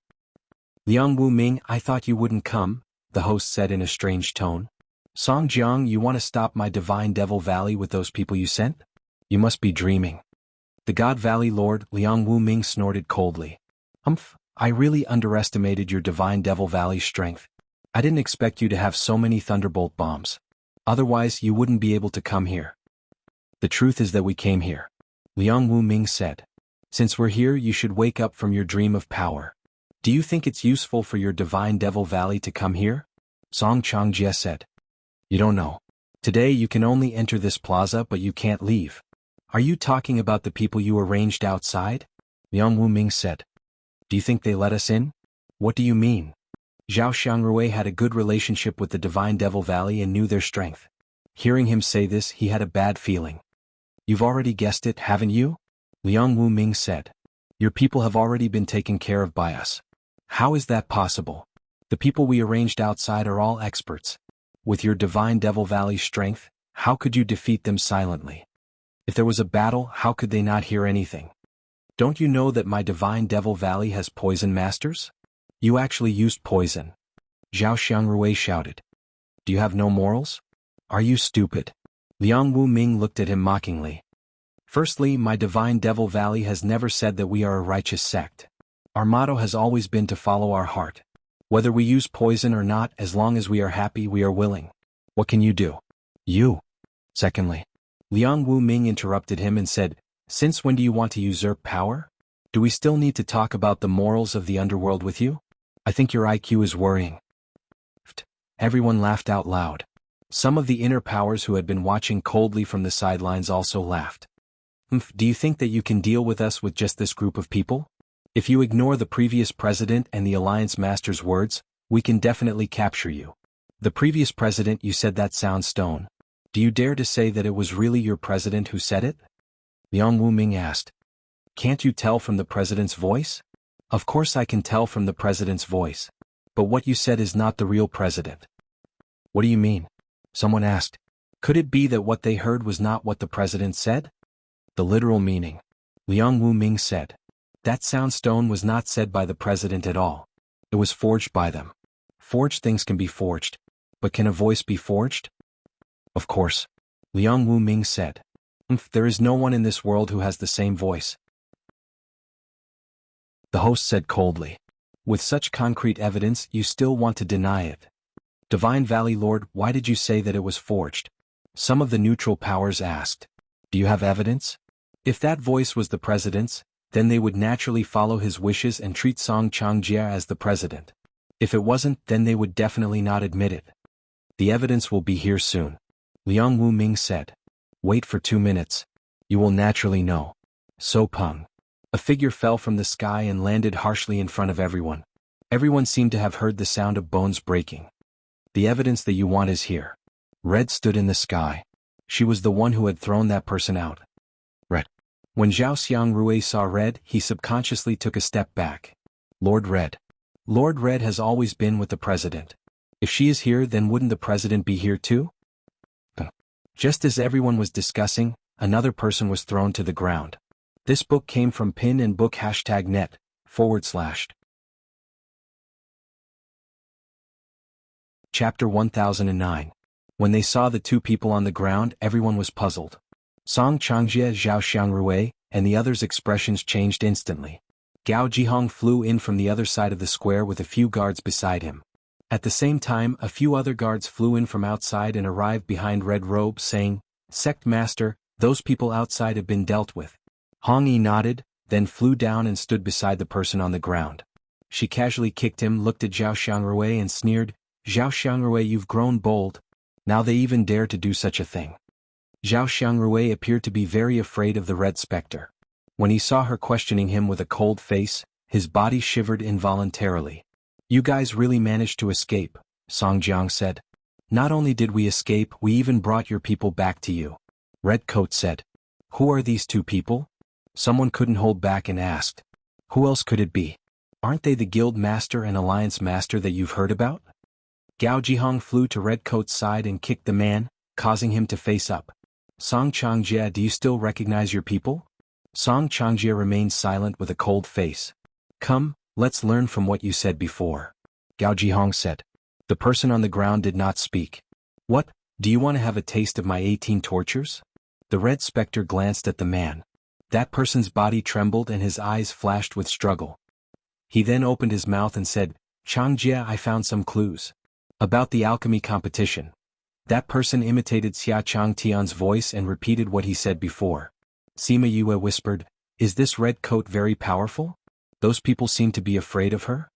Liang Wu Ming, I thought you wouldn't come, the host said in a strange tone. Song Jiang, you want to stop my Divine Devil Valley with those people you sent? You must be dreaming. The God Valley Lord, Liang Wu Ming, snorted coldly. Humph, I really underestimated your Divine Devil Valley strength. I didn't expect you to have so many thunderbolt bombs. Otherwise, you wouldn't be able to come here. The truth is that we came here. Liang Wu Ming said. Since we're here, you should wake up from your dream of power. Do you think it's useful for your Divine Devil Valley to come here? Song Changjie said. You don't know. Today you can only enter this plaza but you can't leave. Are you talking about the people you arranged outside? Liang Wu Ming said. Do you think they let us in? What do you mean? Zhao Xiangrui had a good relationship with the Divine Devil Valley and knew their strength. Hearing him say this, he had a bad feeling. You've already guessed it, haven't you? Liang Wu Ming said. Your people have already been taken care of by us. How is that possible? The people we arranged outside are all experts. With your Divine Devil Valley strength, how could you defeat them silently? If there was a battle, how could they not hear anything? Don't you know that my Divine Devil Valley has poison masters? You actually used poison. Zhao Xiangrui shouted. Do you have no morals? Are you stupid? Liang Wu Ming looked at him mockingly. Firstly, my Divine Devil Valley has never said that we are a righteous sect. Our motto has always been to follow our heart. Whether we use poison or not, as long as we are happy, we are willing. What can you do? You. Secondly. Liang Wu Ming interrupted him and said, since when do you want to usurp power? Do we still need to talk about the morals of the underworld with you? I think your IQ is worrying. Everyone laughed out loud. Some of the inner powers who had been watching coldly from the sidelines also laughed. Do you think that you can deal with us with just this group of people? If you ignore the previous president and the Alliance Master's words, we can definitely capture you. The previous president, you said that sounds stone. Do you dare to say that it was really your president who said it? Liang Wu Ming asked. Can't you tell from the president's voice? Of course I can tell from the president's voice. But what you said is not the real president. What do you mean? Someone asked. Could it be that what they heard was not what the president said? The literal meaning. Liang Wu Ming said. That sound stone was not said by the president at all. It was forged by them. Forged things can be forged. But can a voice be forged? Of course. Liang Wu Ming said. There is no one in this world who has the same voice. The host said coldly. With such concrete evidence, you still want to deny it. Divine Valley Lord, why did you say that it was forged? Some of the neutral powers asked. Do you have evidence? If that voice was the president's, then they would naturally follow his wishes and treat Song Changjia as the president. If it wasn't, then they would definitely not admit it. The evidence will be here soon. Liang Wu Ming said. Wait for 2 minutes. You will naturally know. So Peng. A figure fell from the sky and landed harshly in front of everyone. Everyone seemed to have heard the sound of bones breaking. The evidence that you want is here. Red stood in the sky. She was the one who had thrown that person out. Red. When Zhao Xiangrui saw Red, he subconsciously took a step back. Lord Red. Lord Red has always been with the president. If she is here, then wouldn't the president be here too? Just as everyone was discussing, another person was thrown to the ground. This book came from Pin and Book #net. Chapter 1009. When they saw the two people on the ground, everyone was puzzled. Song Changjie, Zhao Xiangrui, and the others' expressions changed instantly. Gao Jihong flew in from the other side of the square with a few guards beside him. At the same time, a few other guards flew in from outside and arrived behind Red Robe, saying, Sect Master, those people outside have been dealt with. Hong Yi nodded, then flew down and stood beside the person on the ground. She casually kicked him, looked at Zhao Xiangrui and sneered, Zhao Xiangrui, you've grown bold. Now they even dare to do such a thing. Zhao Xiangrui appeared to be very afraid of the Red Spectre. When he saw her questioning him with a cold face, his body shivered involuntarily. You guys really managed to escape, Song Jiang said. Not only did we escape, we even brought your people back to you. Red Coat said. Who are these two people? Someone couldn't hold back and asked. Who else could it be? Aren't they the Guild Master and Alliance Master that you've heard about? Gao Jihong flew to Red Coat's side and kicked the man, causing him to face up. Song Changjia, do you still recognize your people? Song Changjia remained silent with a cold face. Come, let's learn from what you said before. Gao Jihong said. The person on the ground did not speak. What, do you want to have a taste of my 18 tortures? The Red Spectre glanced at the man. That person's body trembled and his eyes flashed with struggle. He then opened his mouth and said, Changjia, I found some clues. About the alchemy competition. That person imitated Xia Changtian's voice and repeated what he said before. Sima Yue whispered, Is this Red Coat very powerful? Those people seem to be afraid of her?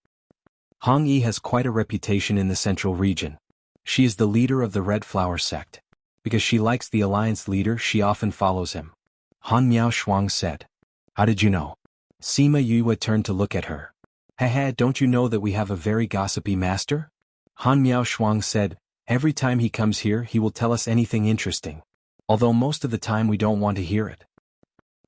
Hong Yi has quite a reputation in the central region. She is the leader of the Red Flower sect. Because she likes the alliance leader, she often follows him. Han Miao Shuang said. How did you know? Sima Yue turned to look at her. Haha, don't you know that we have a very gossipy master? Han Miao Shuang said, every time he comes here he will tell us anything interesting. Although most of the time we don't want to hear it.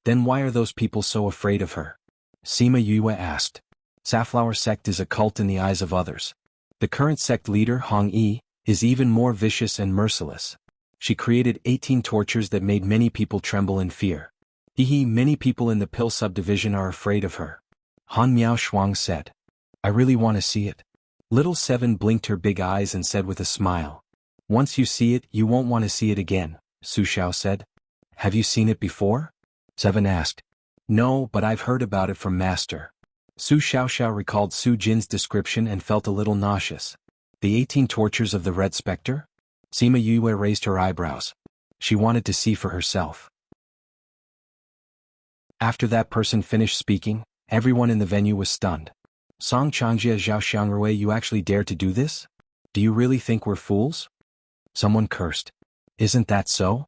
Then why are those people so afraid of her? Sima Yue asked. Safflower sect is a cult in the eyes of others. The current sect leader, Hong Yi, is even more vicious and merciless. She created 18 tortures that made many people tremble in fear. Many people in the Pill subdivision are afraid of her. Han Miao Shuang said. I really want to see it. Little Seven blinked her big eyes and said with a smile. Once you see it, you won't want to see it again, Su Xiao said. Have you seen it before? Seven asked. No, but I've heard about it from Master. Su Xiaoxiao recalled Su Jin's description and felt a little nauseous. The 18 tortures of the Red Spectre? Sima Yue raised her eyebrows. She wanted to see for herself. After that person finished speaking, everyone in the venue was stunned. Song Changjie Zhao Xiangrui, you actually dare to do this? Do you really think we're fools? Someone cursed. Isn't that so?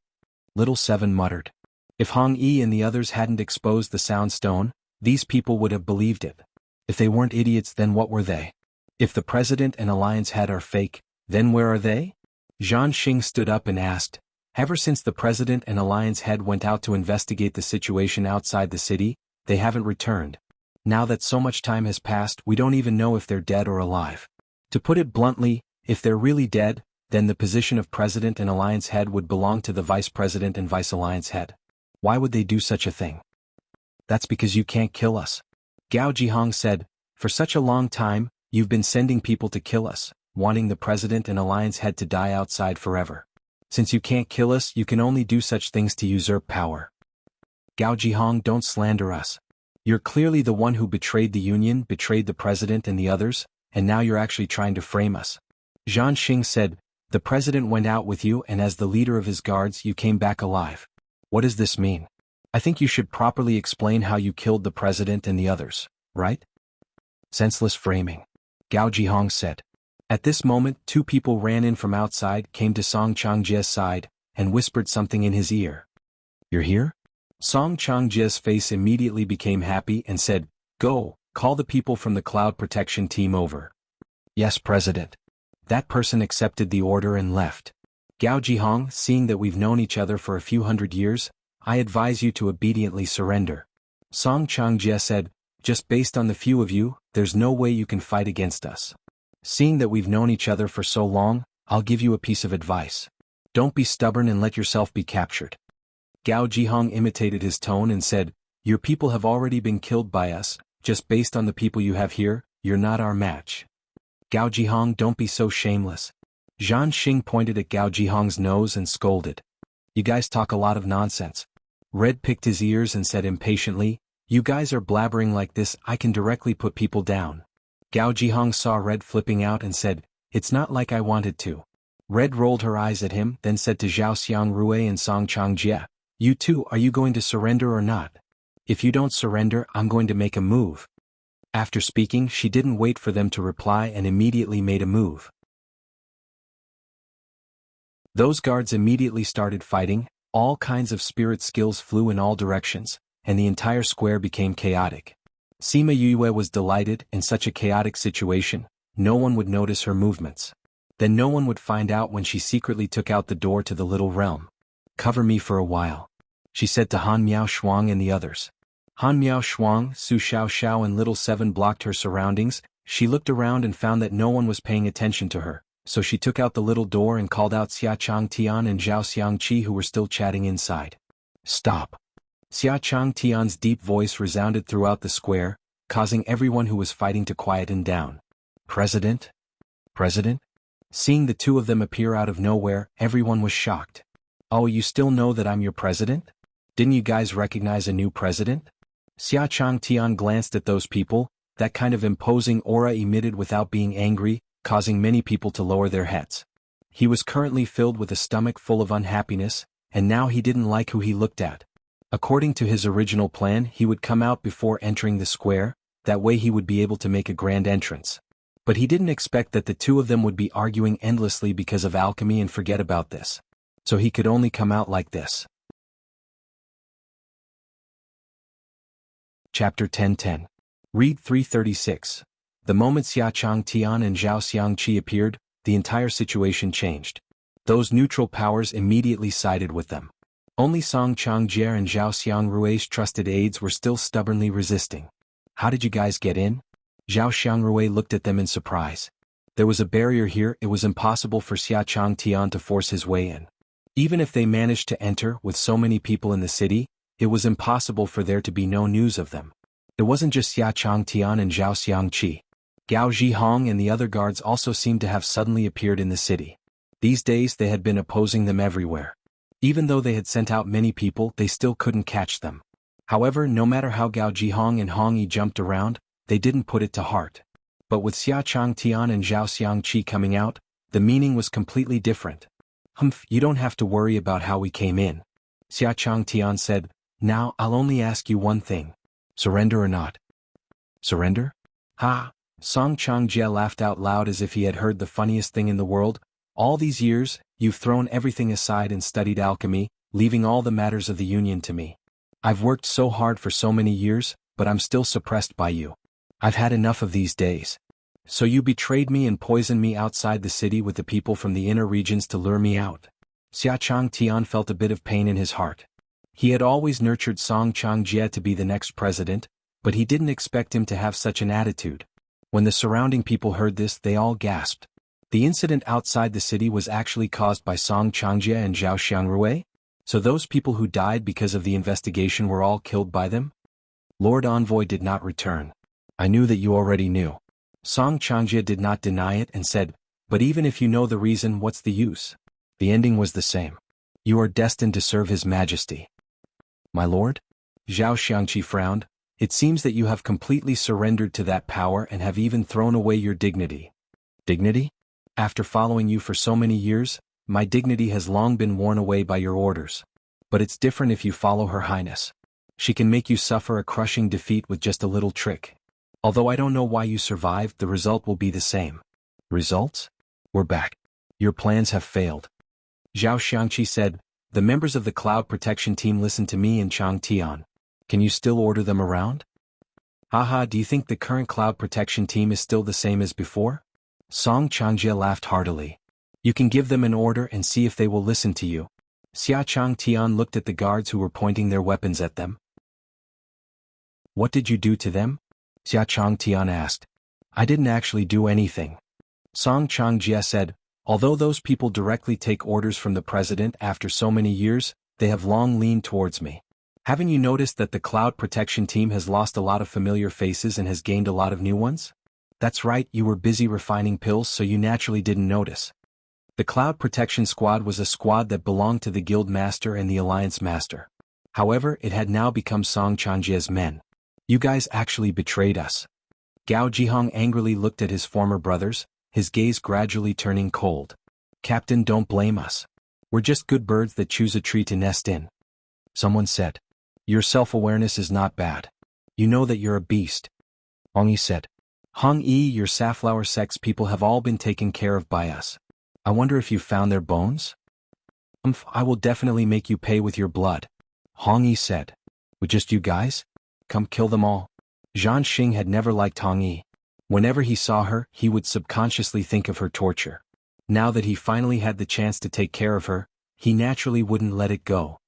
Little Seven muttered. If Hong Yi and the others hadn't exposed the sound stone, these people would have believed it. If they weren't idiots, then what were they? If the president and alliance head are fake, then where are they? Zhan Xing stood up and asked, ever since the president and alliance head went out to investigate the situation outside the city, they haven't returned. Now that so much time has passed, we don't even know if they're dead or alive. To put it bluntly, if they're really dead, then the position of president and alliance head would belong to the vice president and vice alliance head. Why would they do such a thing? That's because you can't kill us. Gao Jihong said, for such a long time, you've been sending people to kill us, wanting the president and alliance head to die outside forever. Since you can't kill us, you can only do such things to usurp power. Gao Jihong, don't slander us. You're clearly the one who betrayed the Union, betrayed the president and the others, and now you're actually trying to frame us. Zhan Xing said, the president went out with you and as the leader of his guards you came back alive. What does this mean? I think you should properly explain how you killed the president and the others, right? Senseless framing. Gao Jihong said. At this moment, two people ran in from outside, came to Song Changjie's side, and whispered something in his ear. You're here? Song Changjie's face immediately became happy and said, go, call the people from the cloud protection team over. Yes, President. That person accepted the order and left. Gao Jihong, seeing that we've known each other for a few hundred years, I advise you to obediently surrender. Song Changjie said, just based on the few of you, there's no way you can fight against us. Seeing that we've known each other for so long, I'll give you a piece of advice. Don't be stubborn and let yourself be captured. Gao Jihong imitated his tone and said, your people have already been killed by us, just based on the people you have here, you're not our match. Gao Jihong, don't be so shameless. Zhan Xing pointed at Gao Jihong's nose and scolded. You guys talk a lot of nonsense. Red picked his ears and said impatiently, you guys are blabbering like this, I can directly put people down. Gao Jihong saw Red flipping out and said, it's not like I wanted to. Red rolled her eyes at him, then said to Zhao Xiangrui and Song Changjie, you two, are you going to surrender or not? If you don't surrender, I'm going to make a move. After speaking, she didn't wait for them to reply and immediately made a move. Those guards immediately started fighting, all kinds of spirit skills flew in all directions, and the entire square became chaotic. Sima Yue was delighted. In such a chaotic situation, no one would notice her movements. Then no one would find out when she secretly took out the door to the little realm. Cover me for a while, she said to Han Miao Shuang and the others. Han Miao Shuang, Su Xiao Xiao and Little Seven blocked her surroundings. She looked around and found that no one was paying attention to her, so she took out the little door and called out Xia Chang Tian and Zhao Xiangqi who were still chatting inside. Stop. Xia Chang Tian's deep voice resounded throughout the square, causing everyone who was fighting to quieten down. President? President? Seeing the two of them appear out of nowhere, everyone was shocked. Oh, you still know that I'm your president? Didn't you guys recognize a new president? Xia Chang Tian glanced at those people, that kind of imposing aura emitted without being angry, causing many people to lower their heads. He was currently filled with a stomach full of unhappiness, and now he didn't like who he looked at. According to his original plan, he would come out before entering the square, that way he would be able to make a grand entrance. But he didn't expect that the two of them would be arguing endlessly because of alchemy and forget about this. So he could only come out like this. Chapter 10:10. Read 336. The moment Xia Chang Tian and Zhao Xiangqi appeared, the entire situation changed. Those neutral powers immediately sided with them. Only Song Changjie and Zhao Xiangrui's trusted aides were still stubbornly resisting. How did you guys get in? Zhao Xiangrui looked at them in surprise. There was a barrier here, it was impossible for Xia Chang Tian to force his way in. Even if they managed to enter with so many people in the city, it was impossible for there to be no news of them. It wasn't just Xia Chang Tian and Zhao Xiangqi. Gao Zhihong and the other guards also seemed to have suddenly appeared in the city. These days they had been opposing them everywhere. Even though they had sent out many people, they still couldn't catch them. However, no matter how Gao Zhihong and Hong Yi jumped around, they didn't put it to heart. But with Xia Chang Tian and Zhao Xiangqi coming out, the meaning was completely different. Humph, you don't have to worry about how we came in. Xia Changtian said, now I'll only ask you one thing. Surrender or not? Surrender? Ha! Song Changjie laughed out loud as if he had heard the funniest thing in the world. All these years, you've thrown everything aside and studied alchemy, leaving all the matters of the union to me. I've worked so hard for so many years, but I'm still suppressed by you. I've had enough of these days. So you betrayed me and poisoned me outside the city with the people from the inner regions to lure me out. Xia Changtian felt a bit of pain in his heart. He had always nurtured Song Changjie to be the next president, but he didn't expect him to have such an attitude. When the surrounding people heard this, they all gasped. The incident outside the city was actually caused by Song Changjie and Zhao Xiangrui? So those people who died because of the investigation were all killed by them? Lord Envoy did not return. I knew that you already knew. Song Changjie did not deny it and said, but even if you know the reason, what's the use? The ending was the same. You are destined to serve His Majesty. My lord? Zhao Xiangqi frowned. It seems that you have completely surrendered to that power and have even thrown away your dignity. Dignity? After following you for so many years, my dignity has long been worn away by your orders. But it's different if you follow Her Highness. She can make you suffer a crushing defeat with just a little trick. Although I don't know why you survived, the result will be the same. Results? We're back. Your plans have failed. Zhao Xiangqi said, the members of the Cloud Protection Team listen to me and Chang Tian. Can you still order them around? Haha, do you think the current Cloud Protection Team is still the same as before? Song Changjie laughed heartily. You can give them an order and see if they will listen to you. Xia Changtian looked at the guards who were pointing their weapons at them. What did you do to them? Xia Changtian asked. I didn't actually do anything. Song Changjie said, although those people directly take orders from the president after so many years, they have long leaned towards me. Haven't you noticed that the Cloud Protection Team has lost a lot of familiar faces and has gained a lot of new ones? That's right, you were busy refining pills, so you naturally didn't notice. The Cloud Protection Squad was a squad that belonged to the Guild Master and the Alliance Master. However, it had now become Song Changjie's men. You guys actually betrayed us. Gao Jihong angrily looked at his former brothers, his gaze gradually turning cold. Captain, don't blame us. We're just good birds that choose a tree to nest in. Someone said. Your self-awareness is not bad. You know that you're a beast. Hong Yi said. Hong Yi, your safflower sex people have all been taken care of by us. I wonder if you found their bones? I will definitely make you pay with your blood. Hong Yi said. With just you guys? Come kill them all. Zhan Xing had never liked Hong Yi. Whenever he saw her, he would subconsciously think of her torture. Now that he finally had the chance to take care of her, he naturally wouldn't let it go.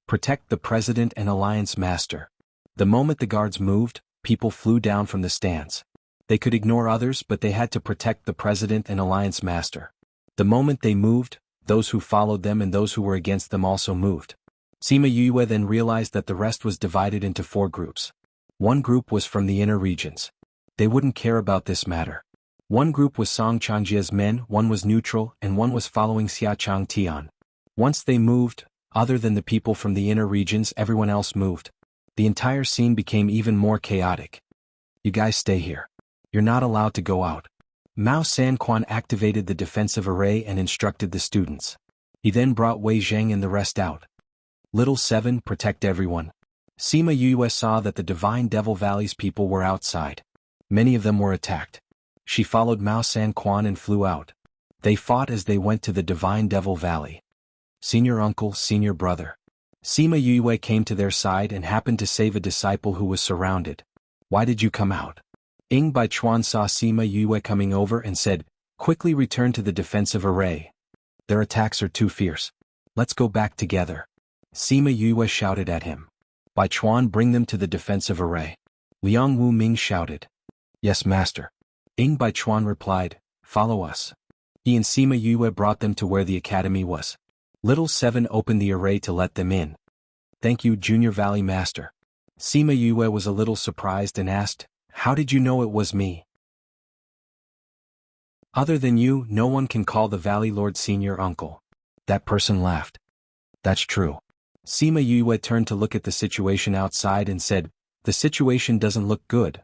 Protect the President and Alliance Master. The moment the guards moved, people flew down from the stands. They could ignore others, but they had to protect the President and Alliance Master. The moment they moved, those who followed them and those who were against them also moved. Sima Yue then realized that the rest was divided into 4 groups. One group was from the inner regions. They wouldn't care about this matter. One group was Song Changjie's men, one was neutral, and one was following Xia Changtian. Once they moved, other than the people from the inner regions, everyone else moved. The entire scene became even more chaotic. You guys stay here. You're not allowed to go out. Mao Sanquan activated the defensive array and instructed the students. He then brought Wei Zheng and the rest out. Little 7, protect everyone. Sima Yue saw that the Divine Devil Valley's people were outside. Many of them were attacked. She followed Mao Sanquan and flew out. They fought as they went to the Divine Devil Valley. Senior uncle, senior brother. Sima Yue came to their side and happened to save a disciple who was surrounded. Why did you come out? Ying Baichuan saw Sima Yue coming over and said, quickly return to the defensive array. Their attacks are too fierce. Let's go back together. Sima Yue shouted at him. Baichuan, bring them to the defensive array. Liang Wu Ming shouted. Yes, master. Ying Baichuan replied, follow us. He and Sima Yue brought them to where the academy was. Little 7 opened the array to let them in. Thank you, Junior Valley Master. Sima Yue was a little surprised and asked, how did you know it was me? Other than you, no one can call the Valley Lord senior uncle. That person laughed. That's true. Sima Yue turned to look at the situation outside and said, the situation doesn't look good.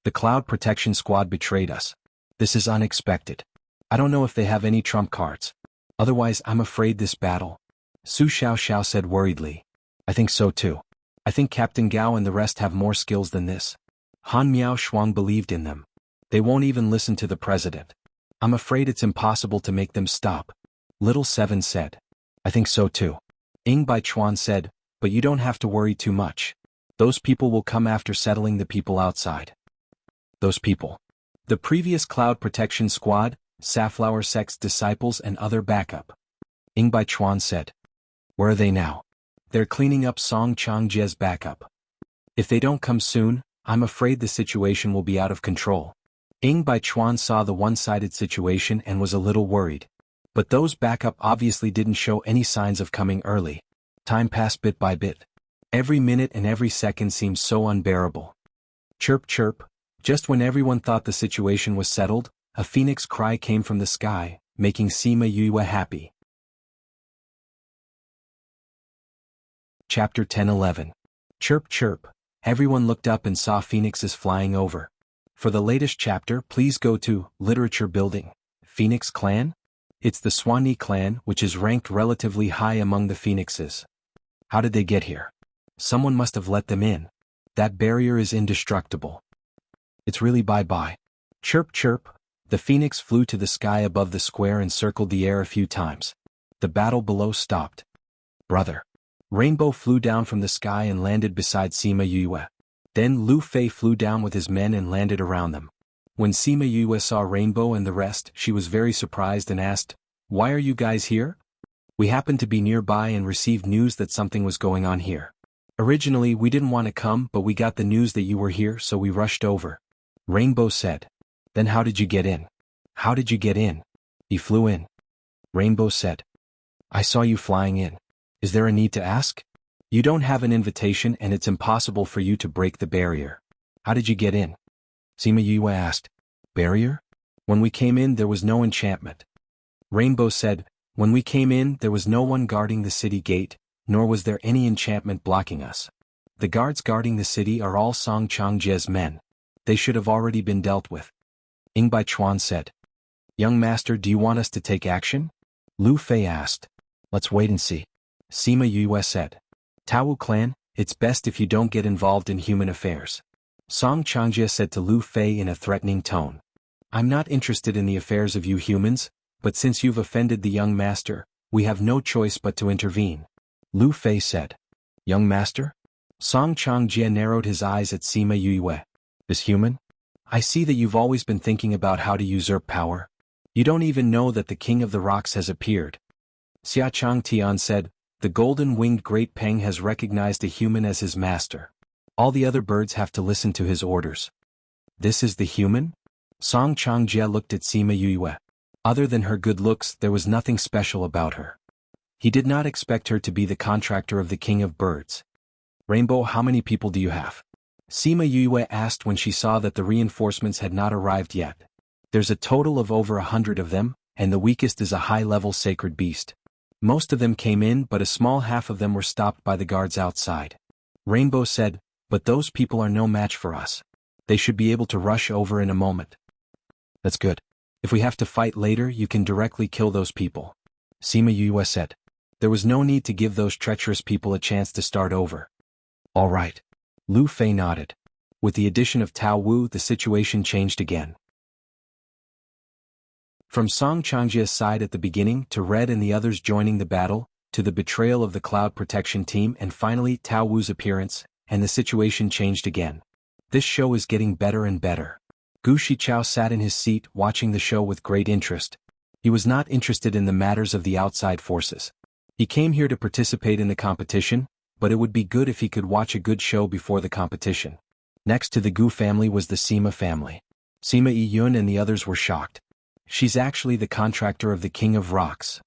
The Cloud Protection Squad betrayed us. This is unexpected. I don't know if they have any trump cards. Otherwise I'm afraid this battle. Su Xiao said worriedly. I think so too. I think Captain Gao and the rest have more skills than this. Han Miao Shuang believed in them. They won't even listen to the president. I'm afraid it's impossible to make them stop. Little Seven said. I think so too. Ying Baichuan said, but you don't have to worry too much. Those people will come after settling the people outside. Those people. The previous Cloud Protection Squad, Safflower Sect's disciples and other backup. Ying Baichuan said. Where are they now? They're cleaning up Song Changjie's backup. If they don't come soon, I'm afraid the situation will be out of control. Ying Baichuan saw the one-sided situation and was a little worried. But those backup obviously didn't show any signs of coming early. Time passed bit by bit. Every minute and every second seemed so unbearable. Chirp chirp, just when everyone thought the situation was settled, a phoenix cry came from the sky, making Sima Yue happy. Chapter 10-11. Chirp chirp, everyone looked up and saw phoenixes flying over. For the latest chapter, please go to Literature Building. Phoenix Clan? It's the Swanee clan, which is ranked relatively high among the phoenixes. How did they get here? Someone must have let them in. That barrier is indestructible. It's really bye-bye. Chirp chirp, the phoenix flew to the sky above the square and circled the air a few times. The battle below stopped. Brother. Rainbow flew down from the sky and landed beside Sima Yue. Then Lu Fei flew down with his men and landed around them. When Sima Yue saw Rainbow and the rest, she was very surprised and asked, "Why are you guys here?" "We happened to be nearby and received news that something was going on here. Originally we didn't want to come, but we got the news that you were here, so we rushed over," Rainbow said. "Then how did you get in?" "How did you get in?" "He flew in," Rainbow said. "I saw you flying in. Is there a need to ask? You don't have an invitation and it's impossible for you to break the barrier. How did you get in?" Sima Yue asked. "Barrier? When we came in there was no enchantment." Rainbow said, "When we came in there was no one guarding the city gate, nor was there any enchantment blocking us. The guards guarding the city are all Song Changjie's men. They should have already been dealt with." Ying Baichuan said. "Young master, do you want us to take action?" Lu Fei asked. "Let's wait and see," Sima Yue said. "Tao clan, it's best if you don't get involved in human affairs," Song Changjie said to Lu Fei in a threatening tone. "I'm not interested in the affairs of you humans, but since you've offended the young master, we have no choice but to intervene," Lu Fei said. "Young master?" Song Changjie narrowed his eyes at Sima Yue. "This human? I see that you've always been thinking about how to usurp power. You don't even know that the king of the rocks has appeared." Xia Chang Tian said, "The golden-winged Great Peng has recognized a human as his master. All the other birds have to listen to his orders." "This is the human?" Song Changjie looked at Sima Yue. Other than her good looks, there was nothing special about her. He did not expect her to be the contractor of the king of birds. "Rainbow, how many people do you have?" Sima Yue asked when she saw that the reinforcements had not arrived yet. "There's a total of over 100 of them, and the weakest is a high-level sacred beast. Most of them came in, but a small half of them were stopped by the guards outside." Rainbow said, "But those people are no match for us. They should be able to rush over in a moment." "That's good. If we have to fight later, you can directly kill those people," Sima Yue said. There was no need to give those treacherous people a chance to start over. "All right." Lu Fei nodded. With the addition of Tao Wu, the situation changed again. From Song Changjie's side at the beginning to Red and the others joining the battle, to the betrayal of the Cloud Protection team and finally Tao Wu's appearance, and the situation changed again. This show is getting better and better. Gu Shichao sat in his seat watching the show with great interest. He was not interested in the matters of the outside forces. He came here to participate in the competition, but it would be good if he could watch a good show before the competition. Next to the Gu family was the Sima family. Sima Yiyun and the others were shocked. "She's actually the contractor of the King of Rocks."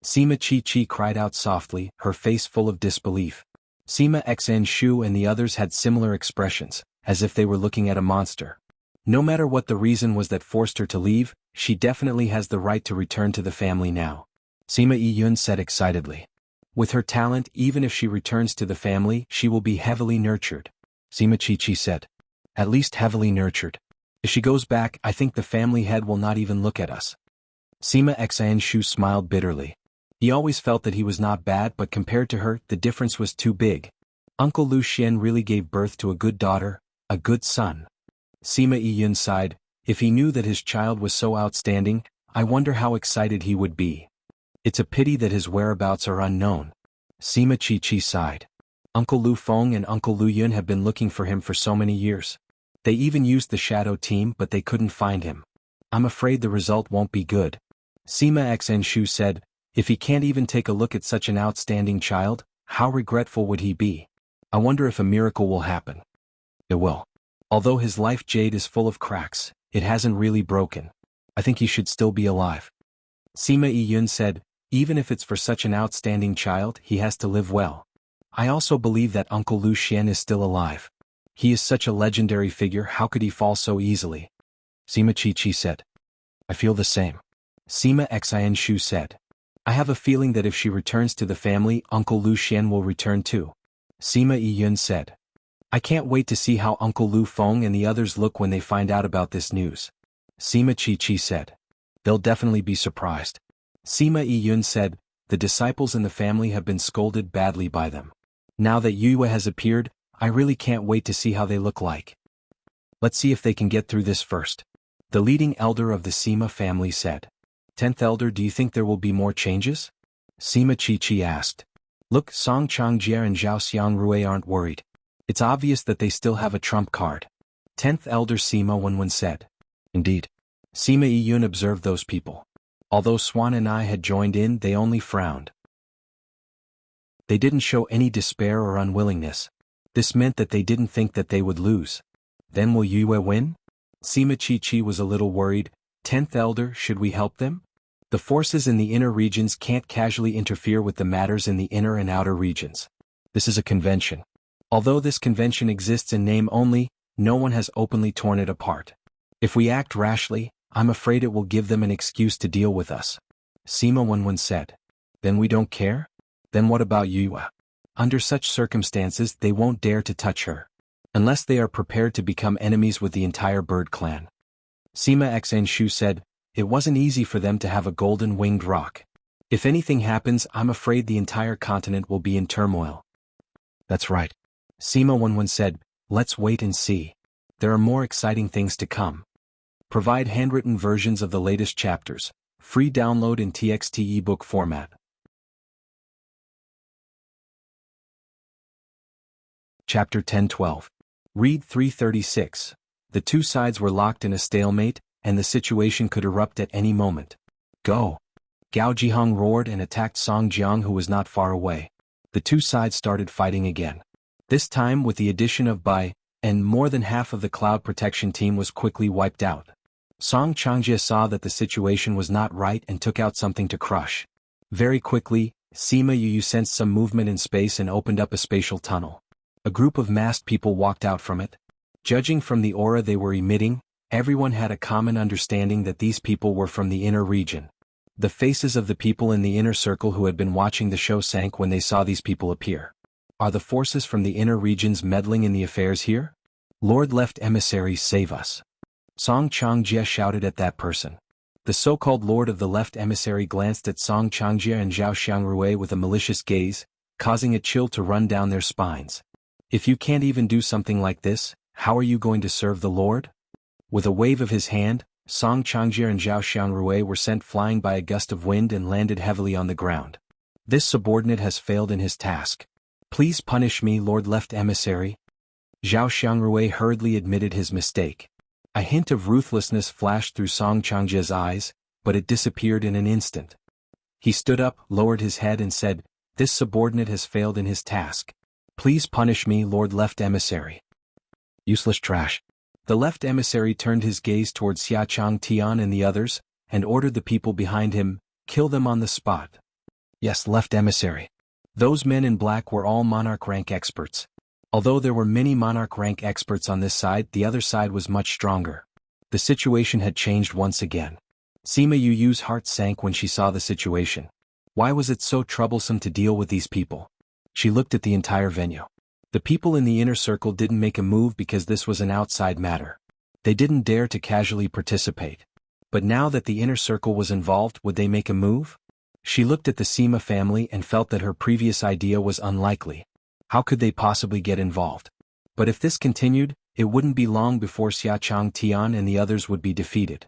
Sima Chi cried out softly, her face full of disbelief. Sima Xan Shu and the others had similar expressions, as if they were looking at a monster. No matter what the reason was that forced her to leave, she definitely has the right to return to the family now, Sima Yiyun said excitedly. With her talent, even if she returns to the family, she will be heavily nurtured, Sima Chi said. At least heavily nurtured. If she goes back, I think the family head will not even look at us. Sima Xan Shu smiled bitterly. He always felt that he was not bad, but compared to her, the difference was too big. Uncle Lu Xian really gave birth to a good daughter, a good son. Sima Yiyun sighed. If he knew that his child was so outstanding, I wonder how excited he would be. It's a pity that his whereabouts are unknown. Sima Chi sighed. Uncle Lu Feng and Uncle Lu Yun have been looking for him for so many years. They even used the shadow team, but they couldn't find him. I'm afraid the result won't be good. Sima Xn Shu said, if he can't even take a look at such an outstanding child, how regretful would he be? I wonder if a miracle will happen. It will. Although his life jade is full of cracks, it hasn't really broken. I think he should still be alive. Sima Yiyun said, even if it's for such an outstanding child, he has to live well. I also believe that Uncle Lu Xian is still alive. He is such a legendary figure, how could he fall so easily? Sima Chi said. I feel the same. Sima Xin Shu said. I have a feeling that if she returns to the family, Uncle Lu Xian will return too. Sima Yiyun said. I can't wait to see how Uncle Lu Feng and the others look when they find out about this news. Sima Chi said. They'll definitely be surprised. Sima Yiyun said, the disciples in the family have been scolded badly by them. Now that Yue has appeared, I really can't wait to see how they look like. Let's see if they can get through this first. The leading elder of the Sima family said. 10th elder, do you think there will be more changes? Sima Chi asked. Look, Song Changjie and Zhao Xiangrui aren't worried. It's obvious that they still have a trump card. 10th elder Sima Wenwen said. Indeed. Sima Yiyun observed those people. Although Swan and I had joined in, they only frowned. They didn't show any despair or unwillingness. This meant that they didn't think that they would lose. Then will Yue win? Sima Chi was a little worried. 10th elder, should we help them? The forces in the inner regions can't casually interfere with the matters in the inner and outer regions. This is a convention. Although this convention exists in name only, no one has openly torn it apart. If we act rashly, I'm afraid it will give them an excuse to deal with us. Sima Wenwen said. Then we don't care? Then what about Yue? Under such circumstances, they won't dare to touch her. Unless they are prepared to become enemies with the entire bird clan. Sima Xn Shu said, it wasn't easy for them to have a golden winged rock. If anything happens, I'm afraid the entire continent will be in turmoil. That's right. Sima Wenwen said, let's wait and see. There are more exciting things to come. Provide handwritten versions of the latest chapters. Free download in TXT ebook format. Chapter 10-12. Read 336. The two sides were locked in a stalemate, and the situation could erupt at any moment. Go! Gao Jihong roared and attacked Song Jiang, who was not far away. The two sides started fighting again. This time with the addition of Bai, and more than half of the cloud protection team was quickly wiped out. Song Changjie saw that the situation was not right and took out something to crush. Very quickly, Sima Yu sensed some movement in space and opened up a spatial tunnel. A group of masked people walked out from it. Judging from the aura they were emitting, everyone had a common understanding that these people were from the inner region. The faces of the people in the inner circle who had been watching the show sank when they saw these people appear. Are the forces from the inner regions meddling in the affairs here? Lord Left Emissary, save us. Song Changjie shouted at that person. The so-called Lord of the Left Emissary glanced at Song Changjie and Zhao Xiangrui with a malicious gaze, causing a chill to run down their spines. If you can't even do something like this, how are you going to serve the Lord? With a wave of his hand, Song Changjie and Zhao Xiangrui were sent flying by a gust of wind and landed heavily on the ground. This subordinate has failed in his task. Please punish me, Lord Left Emissary. Zhao Xiangrui hurriedly admitted his mistake. A hint of ruthlessness flashed through Song Changjie's eyes, but it disappeared in an instant. He stood up, lowered his head and said, this subordinate has failed in his task. Please punish me, Lord Left Emissary. Useless trash. The Left Emissary turned his gaze towards Xiachang Tian and the others, and ordered the people behind him, kill them on the spot. Yes, Left Emissary. Those men in black were all monarch rank experts. Although there were many monarch rank experts on this side, the other side was much stronger. The situation had changed once again. Sima Yu's heart sank when she saw the situation. Why was it so troublesome to deal with these people? She looked at the entire venue. The people in the inner circle didn't make a move because this was an outside matter. They didn't dare to casually participate. But now that the inner circle was involved, would they make a move? She looked at the Sima family and felt that her previous idea was unlikely. How could they possibly get involved? But if this continued, it wouldn't be long before Xia Chang Tian and the others would be defeated.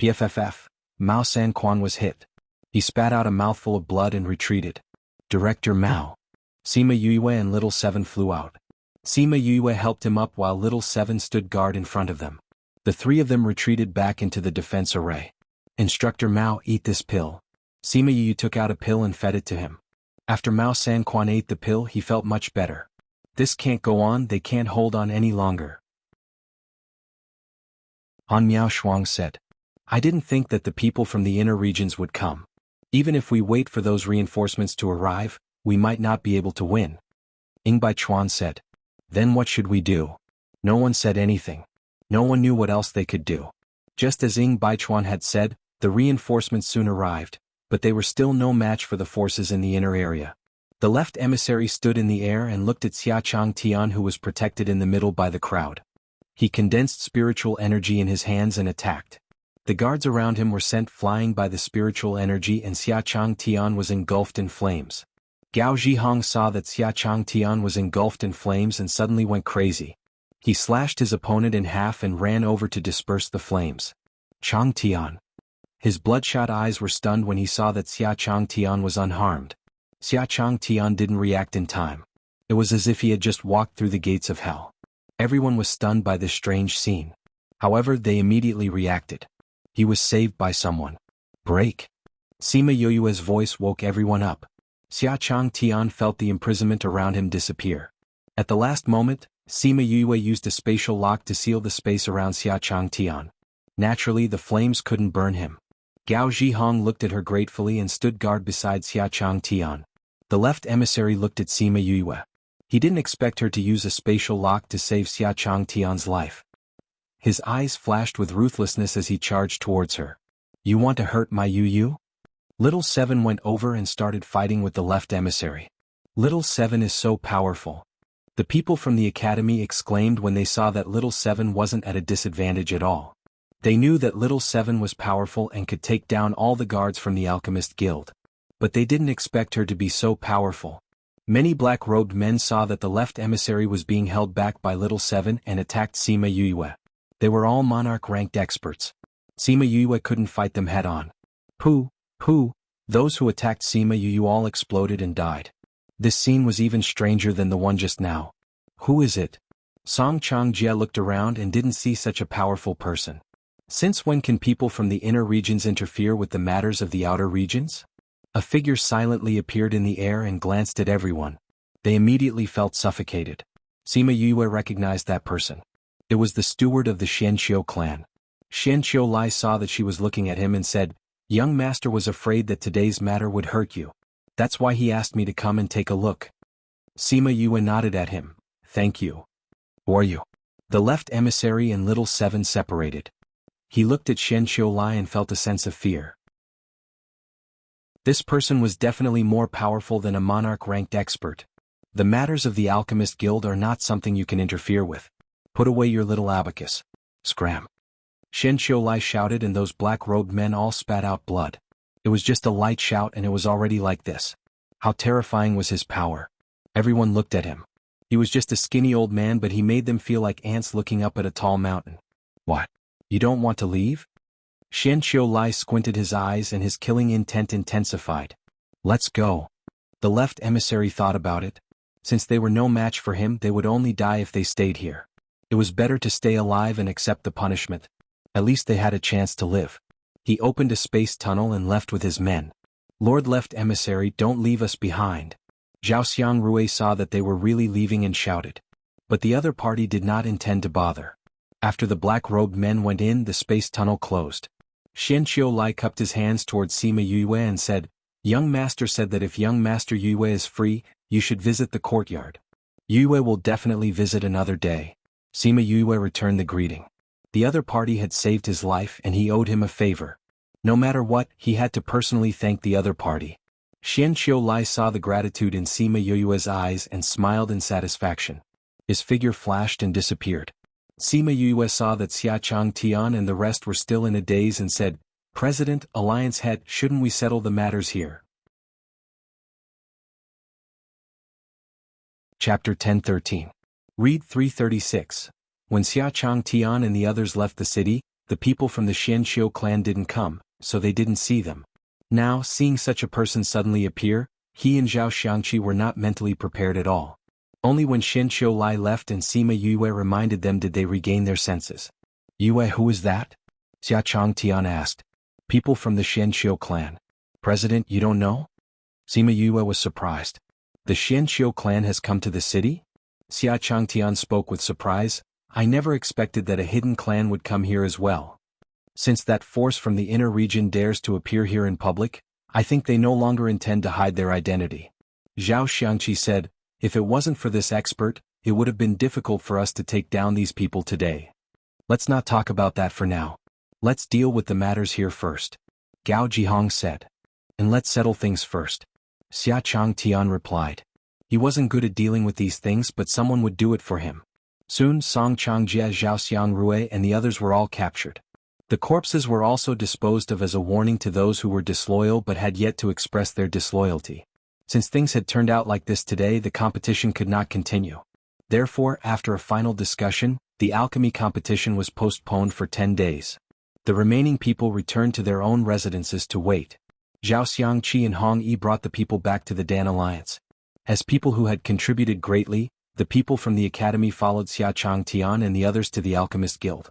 PFFF. Mao San Quan was hit. He spat out a mouthful of blood and retreated. Director Mao. Sima Yue and Little Seven flew out. Sima Yue helped him up while Little Seven stood guard in front of them. The three of them retreated back into the defense array. Instructor Mao, eat this pill. Sima Yue took out a pill and fed it to him. After Mao San Quan ate the pill, he felt much better. This can't go on, they can't hold on any longer. Han Miao Shuang said. I didn't think that the people from the inner regions would come. Even if we wait for those reinforcements to arrive, we might not be able to win. Ying Baichuan said. Then what should we do? No one said anything. No one knew what else they could do. Just as Ying Baichuan had said, the reinforcements soon arrived, but they were still no match for the forces in the inner area. The left emissary stood in the air and looked at Xia Chang Tian, who was protected in the middle by the crowd. He condensed spiritual energy in his hands and attacked. The guards around him were sent flying by the spiritual energy, and Xia Chang Tian was engulfed in flames. Gao Zhihong saw that Xia Chang Tian was engulfed in flames and suddenly went crazy. He slashed his opponent in half and ran over to disperse the flames. Chang Tian. His bloodshot eyes were stunned when he saw that Xia Chang Tian was unharmed. Xia Chang Tian didn't react in time. It was as if he had just walked through the gates of hell. Everyone was stunned by this strange scene. However, they immediately reacted. He was saved by someone. Break. Sima Yoyue's voice woke everyone up. Xia Chang Tian felt the imprisonment around him disappear. At the last moment, Sima Yue used a spatial lock to seal the space around Xia Chang Tian. Naturally, the flames couldn't burn him. Gao Zhihong looked at her gratefully and stood guard beside Xia Chang Tian. The left emissary looked at Sima Yue. He didn't expect her to use a spatial lock to save Xia Chang Tian's life. His eyes flashed with ruthlessness as he charged towards her. You want to hurt my Yu? Little Seven went over and started fighting with the left emissary. Little Seven is so powerful. The people from the academy exclaimed when they saw that Little Seven wasn't at a disadvantage at all. They knew that Little Seven was powerful and could take down all the guards from the Alchemist Guild. But they didn't expect her to be so powerful. Many black-robed men saw that the left emissary was being held back by Little Seven and attacked Sima Yue. They were all monarch-ranked experts. Sima Yue couldn't fight them head-on. Pooh. Those who attacked Sima Yue all exploded and died. This scene was even stranger than the one just now. Who is it? Song Changjie looked around and didn't see such a powerful person. Since when can people from the inner regions interfere with the matters of the outer regions? A figure silently appeared in the air and glanced at everyone. They immediately felt suffocated. Sima Yue recognized that person. It was the steward of the Xianqiu clan. Xianqiu Lai saw that she was looking at him and said, Young master was afraid that today's matter would hurt you. That's why he asked me to come and take a look. Sima Yue nodded at him. Thank you. Who are you? The left emissary and Little Seven separated. He looked at Xianqiu Lai and felt a sense of fear. This person was definitely more powerful than a monarch-ranked expert. The matters of the Alchemist Guild are not something you can interfere with. Put away your little abacus. Scram. Xianqiu Lai shouted, and those black-robed men all spat out blood. It was just a light shout and it was already like this. How terrifying was his power. Everyone looked at him. He was just a skinny old man, but he made them feel like ants looking up at a tall mountain. What? You don't want to leave? Xianqiu Lai squinted his eyes and his killing intent intensified. Let's go. The left emissary thought about it. Since they were no match for him, they would only die if they stayed here. It was better to stay alive and accept the punishment. At least they had a chance to live. He opened a space tunnel and left with his men. Lord Left Emissary, don't leave us behind. Zhao Xiang Rui saw that they were really leaving and shouted. But the other party did not intend to bother. After the black-robed men went in, the space tunnel closed. Xianqiu Lai cupped his hands towards Sima Yue and said, Young Master said that if Young Master Yue is free, you should visit the courtyard. Yue will definitely visit another day. Sima Yue returned the greeting. The other party had saved his life and he owed him a favor. No matter what, he had to personally thank the other party. Xianqiu Lai saw the gratitude in Sima Yue's eyes and smiled in satisfaction. His figure flashed and disappeared. Sima Yue saw that Xia Chang Tian and the rest were still in a daze and said, President, Alliance Head, shouldn't we settle the matters here? Chapter 10:13. Read 336. When Xia Chang Tian and the others left the city, the people from the Xianqiu clan didn't come, so they didn't see them. Now, seeing such a person suddenly appear, he and Zhao Xiangqi were not mentally prepared at all. Only when Xianqiu Lai left and Sima Yue reminded them did they regain their senses. Yue, who is that? Xia Chang Tian asked. People from the Xianqiu clan. President, you don't know? Sima Yue was surprised. The Xianqiu clan has come to the city? Xia Chang Tian spoke with surprise. I never expected that a hidden clan would come here as well. Since that force from the inner region dares to appear here in public, I think they no longer intend to hide their identity. Zhao Xiangqi said, if it wasn't for this expert, it would have been difficult for us to take down these people today. Let's not talk about that for now. Let's deal with the matters here first. Gao Jihong said. And let's settle things first. Xia Chang Tian replied. He wasn't good at dealing with these things, but someone would do it for him. Soon Song Changjia, Zhao Xiangrui and the others were all captured. The corpses were also disposed of as a warning to those who were disloyal but had yet to express their disloyalty. Since things had turned out like this today, the competition could not continue. Therefore, after a final discussion, the alchemy competition was postponed for 10 days. The remaining people returned to their own residences to wait. Zhao Xiangqi and Hong Yi brought the people back to the Dan Alliance. As people who had contributed greatly, the people from the academy followed Xia Chang Tian and the others to the Alchemist Guild.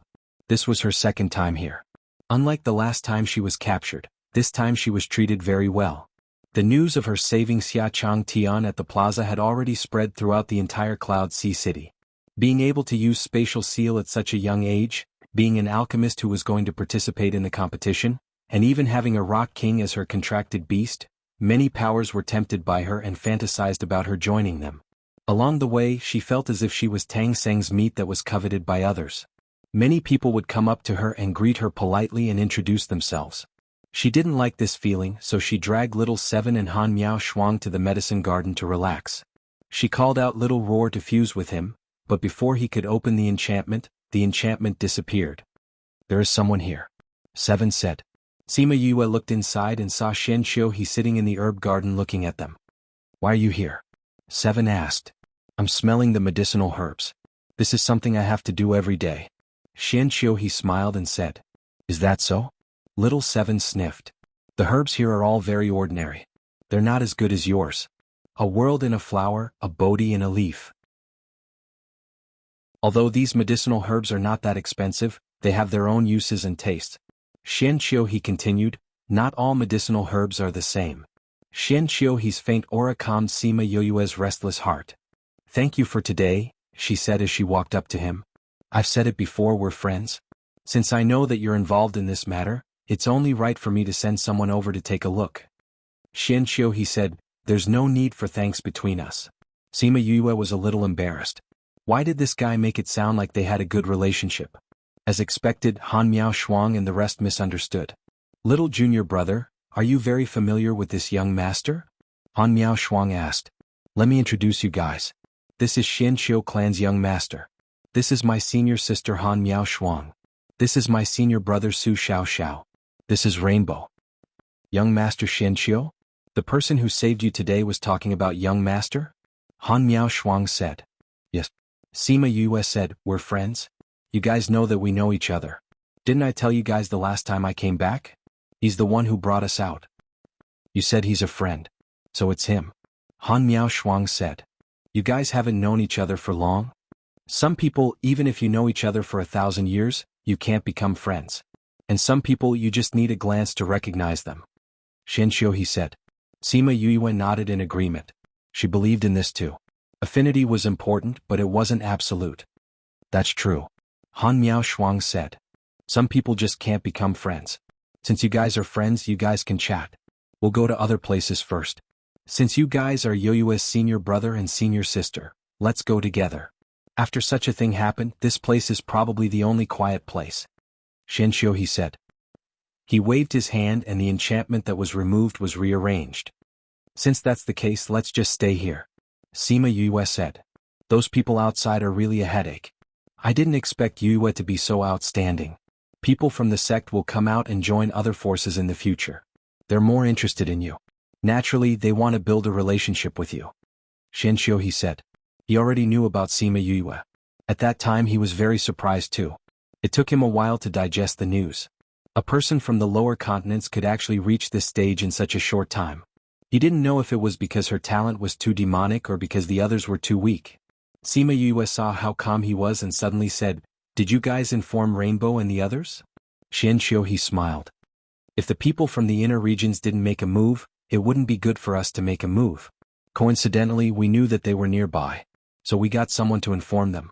This was her second time here. Unlike the last time she was captured, this time she was treated very well. The news of her saving Xia Chang Tian at the plaza had already spread throughout the entire Cloud Sea City. Being able to use spatial seal at such a young age, being an alchemist who was going to participate in the competition, and even having a rock king as her contracted beast, many powers were tempted by her and fantasized about her joining them. Along the way, she felt as if she was Tang Seng's meat that was coveted by others. Many people would come up to her and greet her politely and introduce themselves. She didn't like this feeling, so she dragged Little Seven and Han Miao Shuang to the medicine garden to relax. She called out Little Roar to fuse with him, but before he could open the enchantment disappeared. There is someone here. Seven said. Sima Yue looked inside and saw Xianqiu He sitting in the herb garden looking at them. Why are you here? Seven asked. I'm smelling the medicinal herbs. This is something I have to do every day. Xianqiu He smiled and said. Is that so? Little Seven sniffed. The herbs here are all very ordinary. They're not as good as yours. A world in a flower, a bodhi in a leaf. Although these medicinal herbs are not that expensive, they have their own uses and tastes. Xianqiu He continued, not all medicinal herbs are the same. Xianqiu He's faint aura calmed Sima Yue's restless heart. Thank you for today, she said as she walked up to him. I've said it before, we're friends. Since I know that you're involved in this matter, it's only right for me to send someone over to take a look. Xianqiu He said, there's no need for thanks between us. Sima Yue was a little embarrassed. Why did this guy make it sound like they had a good relationship? As expected, Han Miao Shuang and the rest misunderstood. Little junior brother, are you very familiar with this young master? Han Miao Shuang asked. Let me introduce you guys. This is Xianqiu clan's young master. This is my senior sister Han Miao Shuang. This is my senior brother Su Xiao Xiao. This is Rainbow. Young Master Xianqiu? The person who saved you today was talking about young master? Han Miao Shuang said. Yes. Sima Yue said, we're friends? You guys know that we know each other. Didn't I tell you guys the last time I came back? He's the one who brought us out. You said he's a friend. So it's him. Han Miao Shuang said. You guys haven't known each other for long? Some people, even if you know each other for 1,000 years, you can't become friends. And some people you just need a glance to recognize them. Xianqiu He said. Sima Yue nodded in agreement. She believed in this too. Affinity was important, but it wasn't absolute. That's true. Han Miao Shuang said. Some people just can't become friends. Since you guys are friends, you guys can chat. We'll go to other places first. Since you guys are Yue's senior brother and senior sister, let's go together. After such a thing happened, this place is probably the only quiet place. Xianqiu He said. He waved his hand and the enchantment that was removed was rearranged. Since that's the case, let's just stay here. Sima Yue said. Those people outside are really a headache. I didn't expect Yue to be so outstanding. People from the sect will come out and join other forces in the future. They're more interested in you. Naturally, they want to build a relationship with you. Xianxiu, he said. He already knew about Sima Yue. At that time he was very surprised too. It took him a while to digest the news. A person from the lower continents could actually reach this stage in such a short time. He didn't know if it was because her talent was too demonic or because the others were too weak. Sima Yue saw how calm he was and suddenly said, "Did you guys inform Rainbow and the others?" Xianxiu, he smiled. If the people from the inner regions didn't make a move, it wouldn't be good for us to make a move. Coincidentally, we knew that they were nearby. So we got someone to inform them.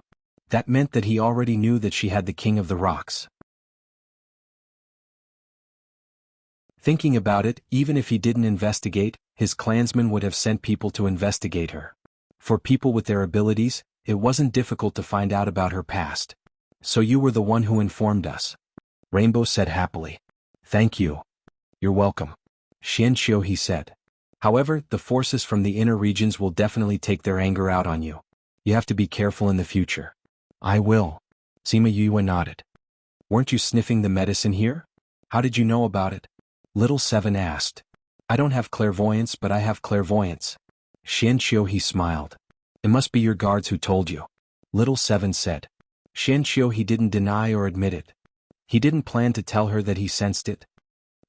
That meant that he already knew that she had the King of the Rocks. Thinking about it, even if he didn't investigate, his clansmen would have sent people to investigate her. For people with their abilities, it wasn't difficult to find out about her past. So you were the one who informed us. Rainbow said happily. Thank you. You're welcome. Xianxiu, he said. However, the forces from the inner regions will definitely take their anger out on you. You have to be careful in the future. I will. Sima Yue nodded. Weren't you sniffing the medicine here? How did you know about it? Little Seven asked. I don't have clairvoyance, but I have clairvoyance. Xianxiu, he smiled. It must be your guards who told you. Little Seven said. Xianxiu, he didn't deny or admit it. He didn't plan to tell her that he sensed it.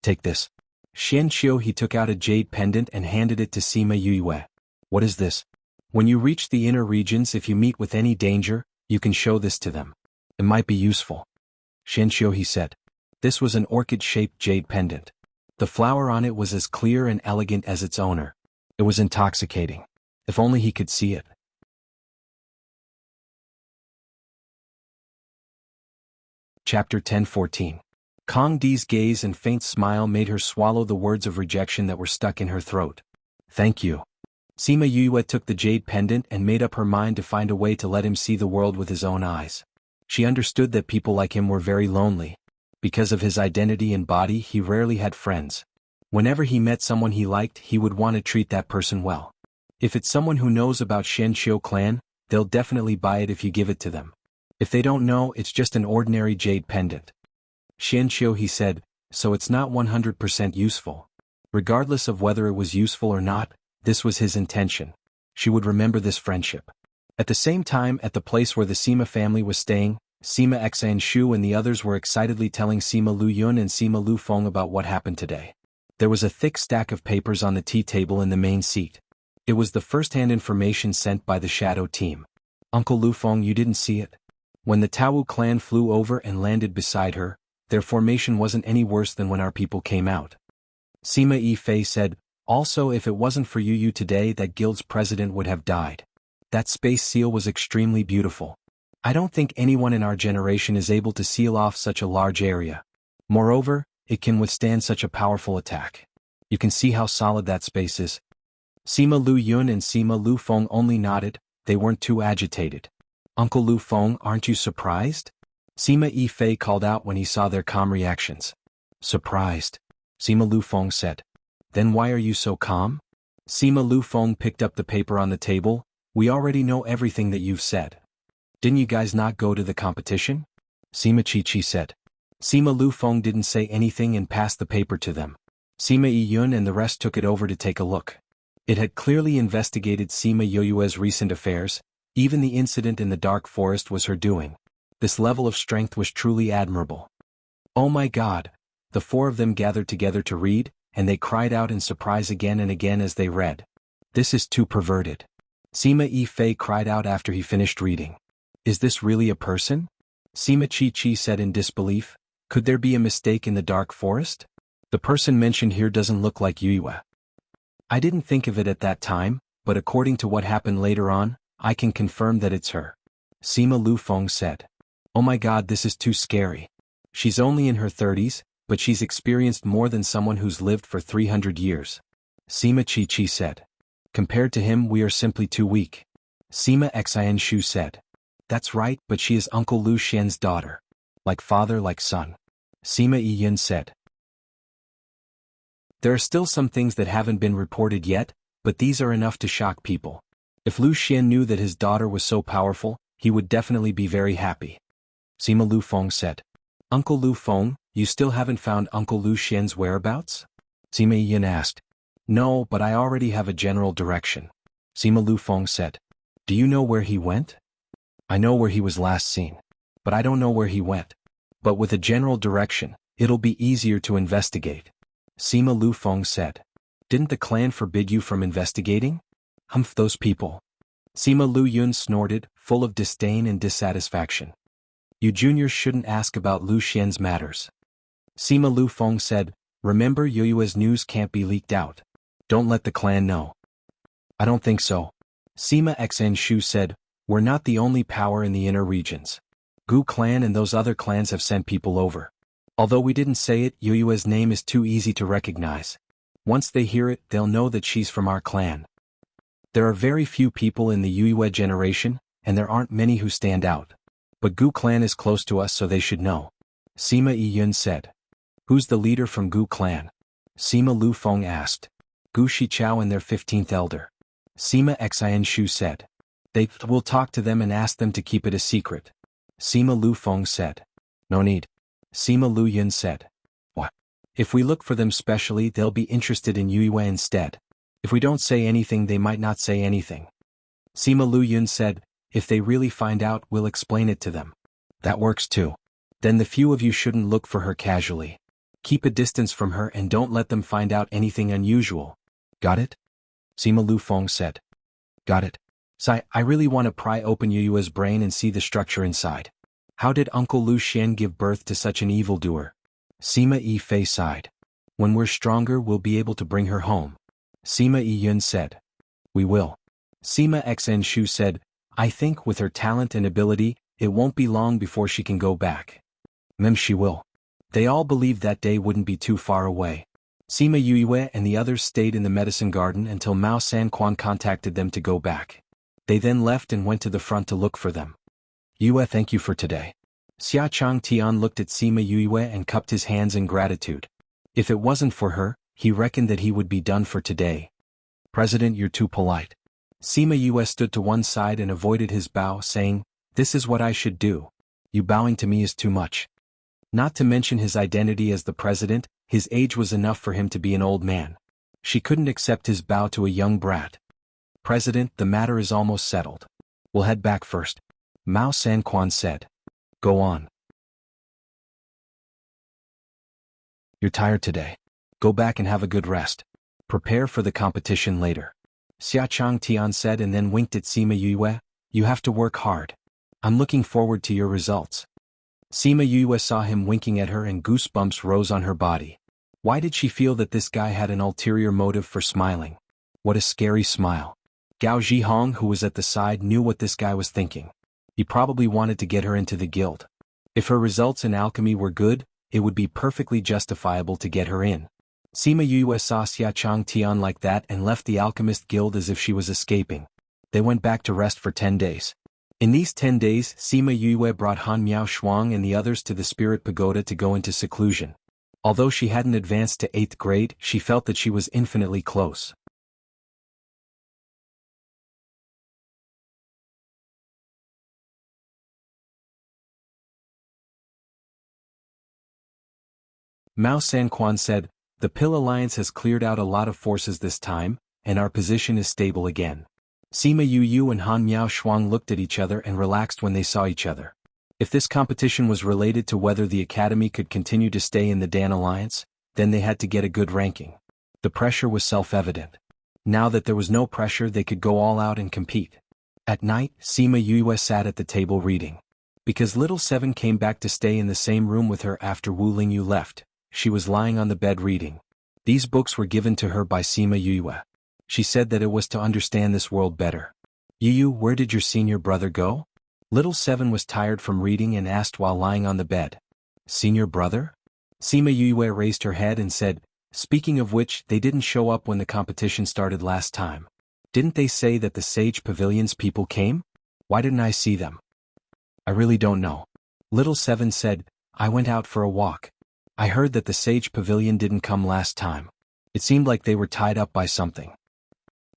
Take this. Xianxiu, he took out a jade pendant and handed it to Sima Yue. What is this? When you reach the inner regions, if you meet with any danger, you can show this to them. It might be useful. Xianxiu, he said. This was an orchid-shaped jade pendant. The flower on it was as clear and elegant as its owner. It was intoxicating. If only he could see it. Chapter 10:14. Kong Di's gaze and faint smile made her swallow the words of rejection that were stuck in her throat. Thank you. Sima Yue took the jade pendant and made up her mind to find a way to let him see the world with his own eyes. She understood that people like him were very lonely. Because of his identity and body, he rarely had friends. Whenever he met someone he liked, he would want to treat that person well. If it's someone who knows about Xianxiu clan, they'll definitely buy it if you give it to them. If they don't know, it's just an ordinary jade pendant. Xianxiu, he said, so it's not 100% useful. Regardless of whether it was useful or not, this was his intention. She would remember this friendship. At the same time, at the place where the Sima family was staying, Sima Xanshu and the others were excitedly telling Sima Lu Yun and Sima Lu Feng about what happened today. There was a thick stack of papers on the tea table in the main seat. It was the first-hand information sent by the shadow team. Uncle Lu Feng, you didn't see it? When the Tao clan flew over and landed beside her, their formation wasn't any worse than when our people came out. Sima Yi Fei said, also if it wasn't for you today, that guild's president would have died. That space seal was extremely beautiful. I don't think anyone in our generation is able to seal off such a large area. Moreover, it can withstand such a powerful attack. You can see how solid that space is. Sima Lu Yun and Sima Lu Feng only nodded, they weren't too agitated. Uncle Lu Feng, aren't you surprised? Sima Yi Fei called out when he saw their calm reactions. Surprised? Sima Lu Feng said. Then why are you so calm? Sima Lu Feng picked up the paper on the table. We already know everything that you've said. Didn't you guys not go to the competition? Sima Chi said. Sima Lu Feng didn't say anything and passed the paper to them. Sima Yi Yun and the rest took it over to take a look. It had clearly investigated Sima Yue's recent affairs. Even the incident in the dark forest was her doing. This level of strength was truly admirable. Oh my God! The four of them gathered together to read, and they cried out in surprise again and again as they read. This is too perverted. Sima Yi Fei cried out after he finished reading. Is this really a person? Sima Chi said in disbelief. Could there be a mistake in the dark forest? The person mentioned here doesn't look like Yue. I didn't think of it at that time, but according to what happened later on, I can confirm that it's her. Sima Lu Feng said. Oh my God, this is too scary. She's only in her 30s, but she's experienced more than someone who's lived for 300 years. Sima Chi said. Compared to him, we are simply too weak. Sima Xianshu said. That's right, but she is Uncle Lu Xian's daughter. Like father, like son. Sima Yi Yun said. There are still some things that haven't been reported yet, but these are enough to shock people. If Lu Xian knew that his daughter was so powerful, he would definitely be very happy. Sima Lu Feng said. Uncle Lu Feng, you still haven't found Uncle Lu Xian's whereabouts? Sima Yin asked. No, but I already have a general direction. Sima Lu Feng said. Do you know where he went? I know where he was last seen. But I don't know where he went. But with a general direction, it'll be easier to investigate. Sima Lu Feng said. Didn't the clan forbid you from investigating? Humph, those people. Sima Lu Yun snorted, full of disdain and dissatisfaction. You juniors shouldn't ask about Lu Xian's matters. Sima Lu Feng said, remember Yoyue's news can't be leaked out. Don't let the clan know. I don't think so. Sima Xn Shu said, we're not the only power in the inner regions. Gu clan and those other clans have sent people over. Although we didn't say it, Yoyue's name is too easy to recognize. Once they hear it, they'll know that she's from our clan. There are very few people in the Yoyue generation, and there aren't many who stand out. But Gu clan is close to us, so they should know. Sima Yun said. Who's the leader from Gu clan? Sima Lu Feng asked. Gu Shichao and their 15th elder. Sima Xin Shu said. They will talk to them and ask them to keep it a secret. Sima Lu Feng said. No need. Sima Lu Yun said. What? If we look for them specially, they'll be interested in Yoyue instead. If we don't say anything, they might not say anything. Sima Lu Yun said, if they really find out, we'll explain it to them. That works too. Then the few of you shouldn't look for her casually. Keep a distance from her and don't let them find out anything unusual. Got it? Sima Lu Feng said. Got it. Sai, I really want to pry open Yoyue's brain and see the structure inside. How did Uncle Lu Xian give birth to such an evildoer? Sima Yi Fei sighed. When we're stronger, we'll be able to bring her home. Sima Yi Yun said. We will. Sima Xn Shu said, I think with her talent and ability, it won't be long before she can go back. She will. They all believed that day wouldn't be too far away. Sima Yoyue and the others stayed in the medicine garden until Mao Sanquan contacted them to go back. They then left and went to the front to look for them. Yue, thank you for today. Xia Chang Tian looked at Sima Yoyue and cupped his hands in gratitude. If it wasn't for her, he reckoned that he would be done for today. President, you're too polite. Sima Yue stood to one side and avoided his bow, saying, this is what I should do. You bowing to me is too much. Not to mention his identity as the president, his age was enough for him to be an old man. She couldn't accept his bow to a young brat. President, the matter is almost settled. We'll head back first. Mao Sanquan said. Go on. You're tired today. Go back and have a good rest. Prepare for the competition later. Xia Chang Tian said and then winked at Sima Yoyue. You have to work hard. I'm looking forward to your results. Sima Yoyue saw him winking at her and goosebumps rose on her body. Why did she feel that this guy had an ulterior motive for smiling? What a scary smile. Gao Zhihong, who was at the side, knew what this guy was thinking. He probably wanted to get her into the guild. If her results in alchemy were good, it would be perfectly justifiable to get her in. Sima Yoyue saw Xia Chang Tian like that and left the Alchemist Guild as if she was escaping. They went back to rest for 10 days. In these 10 days, Sima Yoyue brought Han Miao Shuang and the others to the Spirit Pagoda to go into seclusion. Although she hadn't advanced to 8th grade, she felt that she was infinitely close. Mao Sanquan said, the Pill Alliance has cleared out a lot of forces this time, and our position is stable again. Sima Yu and Han Miao Shuang looked at each other and relaxed when they saw each other. If this competition was related to whether the academy could continue to stay in the Dan Alliance, then they had to get a good ranking. The pressure was self-evident. Now that there was no pressure, they could go all out and compete. At night, Sima Yue sat at the table reading. Because Little Seven came back to stay in the same room with her after Wu Lingyu left, she was lying on the bed reading. These books were given to her by Sima Yue. She said that it was to understand this world better. Yu, where did your senior brother go? Little Seven was tired from reading and asked while lying on the bed. Senior brother? Sima Yue raised her head and said, speaking of which, they didn't show up when the competition started last time. Didn't they say that the Sage Pavilion's people came? Why didn't I see them? I really don't know. Little Seven said, I went out for a walk. I heard that the Sage Pavilion didn't come last time. It seemed like they were tied up by something.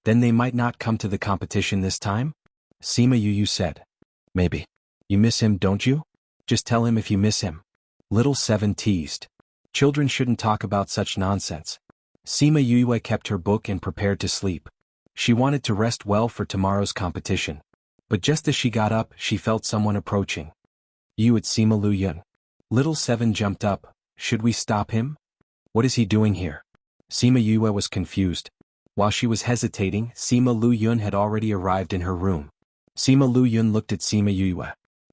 Then they might not come to the competition this time? Sima Yu said. Maybe. You miss him, don't you? Just tell him if you miss him. Little Seven teased. Children shouldn't talk about such nonsense. Sima Yue kept her book and prepared to sleep. She wanted to rest well for tomorrow's competition. But just as she got up, she felt someone approaching. You, it's Sima Lu Yun. Little Seven jumped up. Should we stop him? What is he doing here? Sima Yue was confused. While she was hesitating, Sima Lu Yun had already arrived in her room. Sima Lu Yun looked at Sima Yue.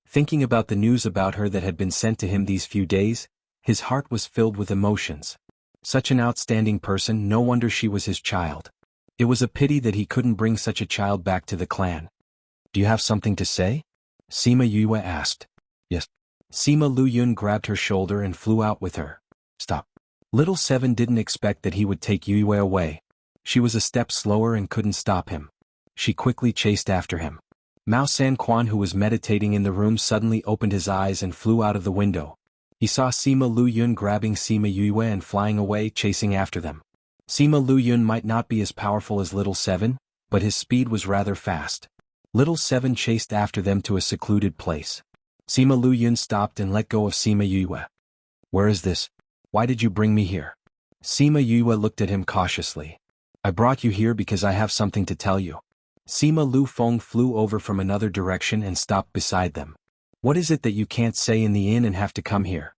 Thinking about the news about her that had been sent to him these few days, his heart was filled with emotions. Such an outstanding person, no wonder she was his child. It was a pity that he couldn't bring such a child back to the clan. Do you have something to say? Sima Yue asked. Yes. Sima Lu Yun grabbed her shoulder and flew out with her. Stop. Little Seven didn't expect that he would take Yue away. She was a step slower and couldn't stop him. She quickly chased after him. Mao San Quan, who was meditating in the room, suddenly opened his eyes and flew out of the window. He saw Sima Lu Yun grabbing Sima Yue and flying away, chasing after them. Sima Lu Yun might not be as powerful as Little Seven, but his speed was rather fast. Little Seven chased after them to a secluded place. Sima Lu Yun stopped and let go of Sima Yue. Where is this? Why did you bring me here? Sima Yue looked at him cautiously. I brought you here because I have something to tell you. Sima Lu Feng flew over from another direction and stopped beside them. What is it that you can't say in the inn and have to come here?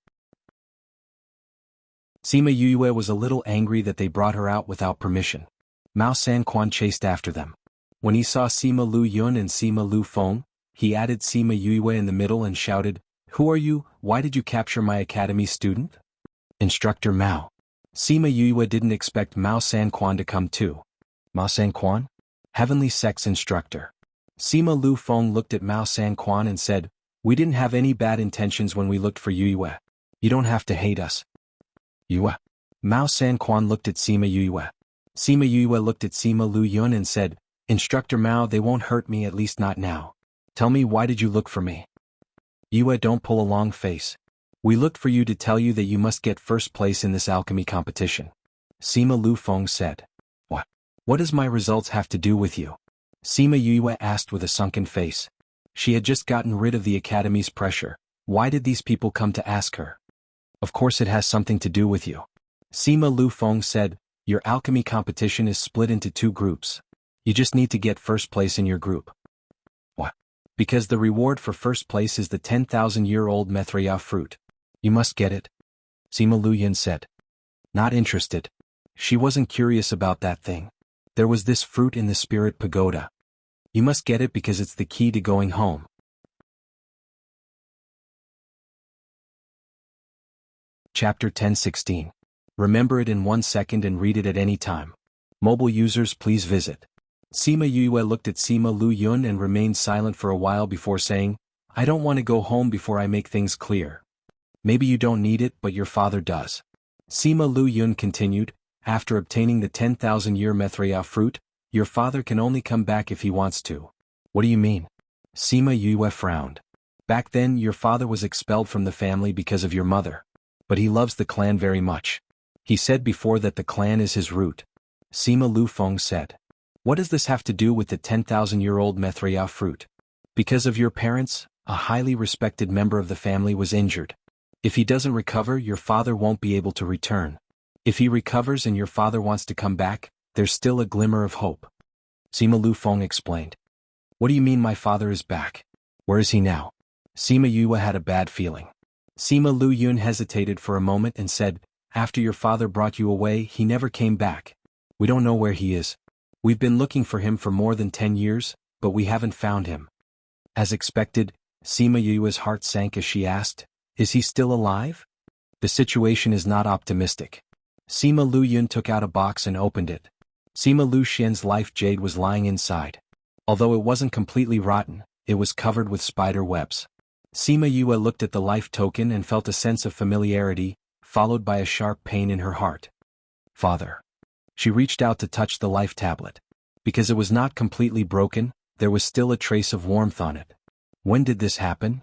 Sima Yue was a little angry that they brought her out without permission. Mao San Quan chased after them. When he saw Sima Lu Yun and Sima Lu Feng, he added Sima Yue in the middle and shouted, Who are you? Why did you capture my academy student? Instructor Mao. Sima Yue didn't expect Mao San Quan to come too. Mao San Quan? Heavenly Sex Instructor. Sima Lu Feng looked at Mao San Quan and said, We didn't have any bad intentions when we looked for Yue. You don't have to hate us. Yue. Mao San Quan looked at Sima Yue. Sima Yue looked at Sima Lu Yun and said, Instructor Mao, they won't hurt me, at least not now. Tell me, why did you look for me? Yue, don't pull a long face. We looked for you to tell you that you must get first place in this alchemy competition. Sima Lu Feng said. What? What does my results have to do with you? Sima Yue asked with a sunken face. She had just gotten rid of the academy's pressure. Why did these people come to ask her? Of course it has something to do with you. Sima Lu Feng said, Your alchemy competition is split into 2 groups. You just need to get first place in your group. What? Because the reward for first place is the 10,000-year-old Methria fruit. You must get it. Sima Lu Yun said. Not interested. She wasn't curious about that thing. There was this fruit in the spirit pagoda. You must get it because it's the key to going home. Chapter 10:16. Remember it in 1 second and read it at any time. Mobile users, please visit. Sima Yue looked at Sima Lu Yun and remained silent for a while before saying, I don't want to go home before I make things clear. Maybe you don't need it, but your father does. Sima Lu Yun continued, After obtaining the 10,000-year Methria fruit, your father can only come back if he wants to. What do you mean? Sima Yue frowned. Back then, your father was expelled from the family because of your mother. But he loves the clan very much. He said before that the clan is his root. Sima Lu Feng said. What does this have to do with the 10,000-year-old Methria fruit? Because of your parents, a highly respected member of the family was injured. If he doesn't recover, your father won't be able to return. If he recovers and your father wants to come back, there's still a glimmer of hope. Sima Lu Feng explained. What do you mean my father is back? Where is he now? Sima Yue had a bad feeling. Sima Lu Yun hesitated for a moment and said, After your father brought you away, he never came back. We don't know where he is. We've been looking for him for more than 10 years, but we haven't found him. As expected, Sima Yue's heart sank as she asked, Is he still alive? The situation is not optimistic. Sima Lu Yun took out a box and opened it. Sima Lu Xian's life jade was lying inside. Although it wasn't completely rotten, it was covered with spider webs. Sima Yue looked at the life token and felt a sense of familiarity, followed by a sharp pain in her heart. Father. She reached out to touch the life tablet. Because it was not completely broken, there was still a trace of warmth on it. When did this happen?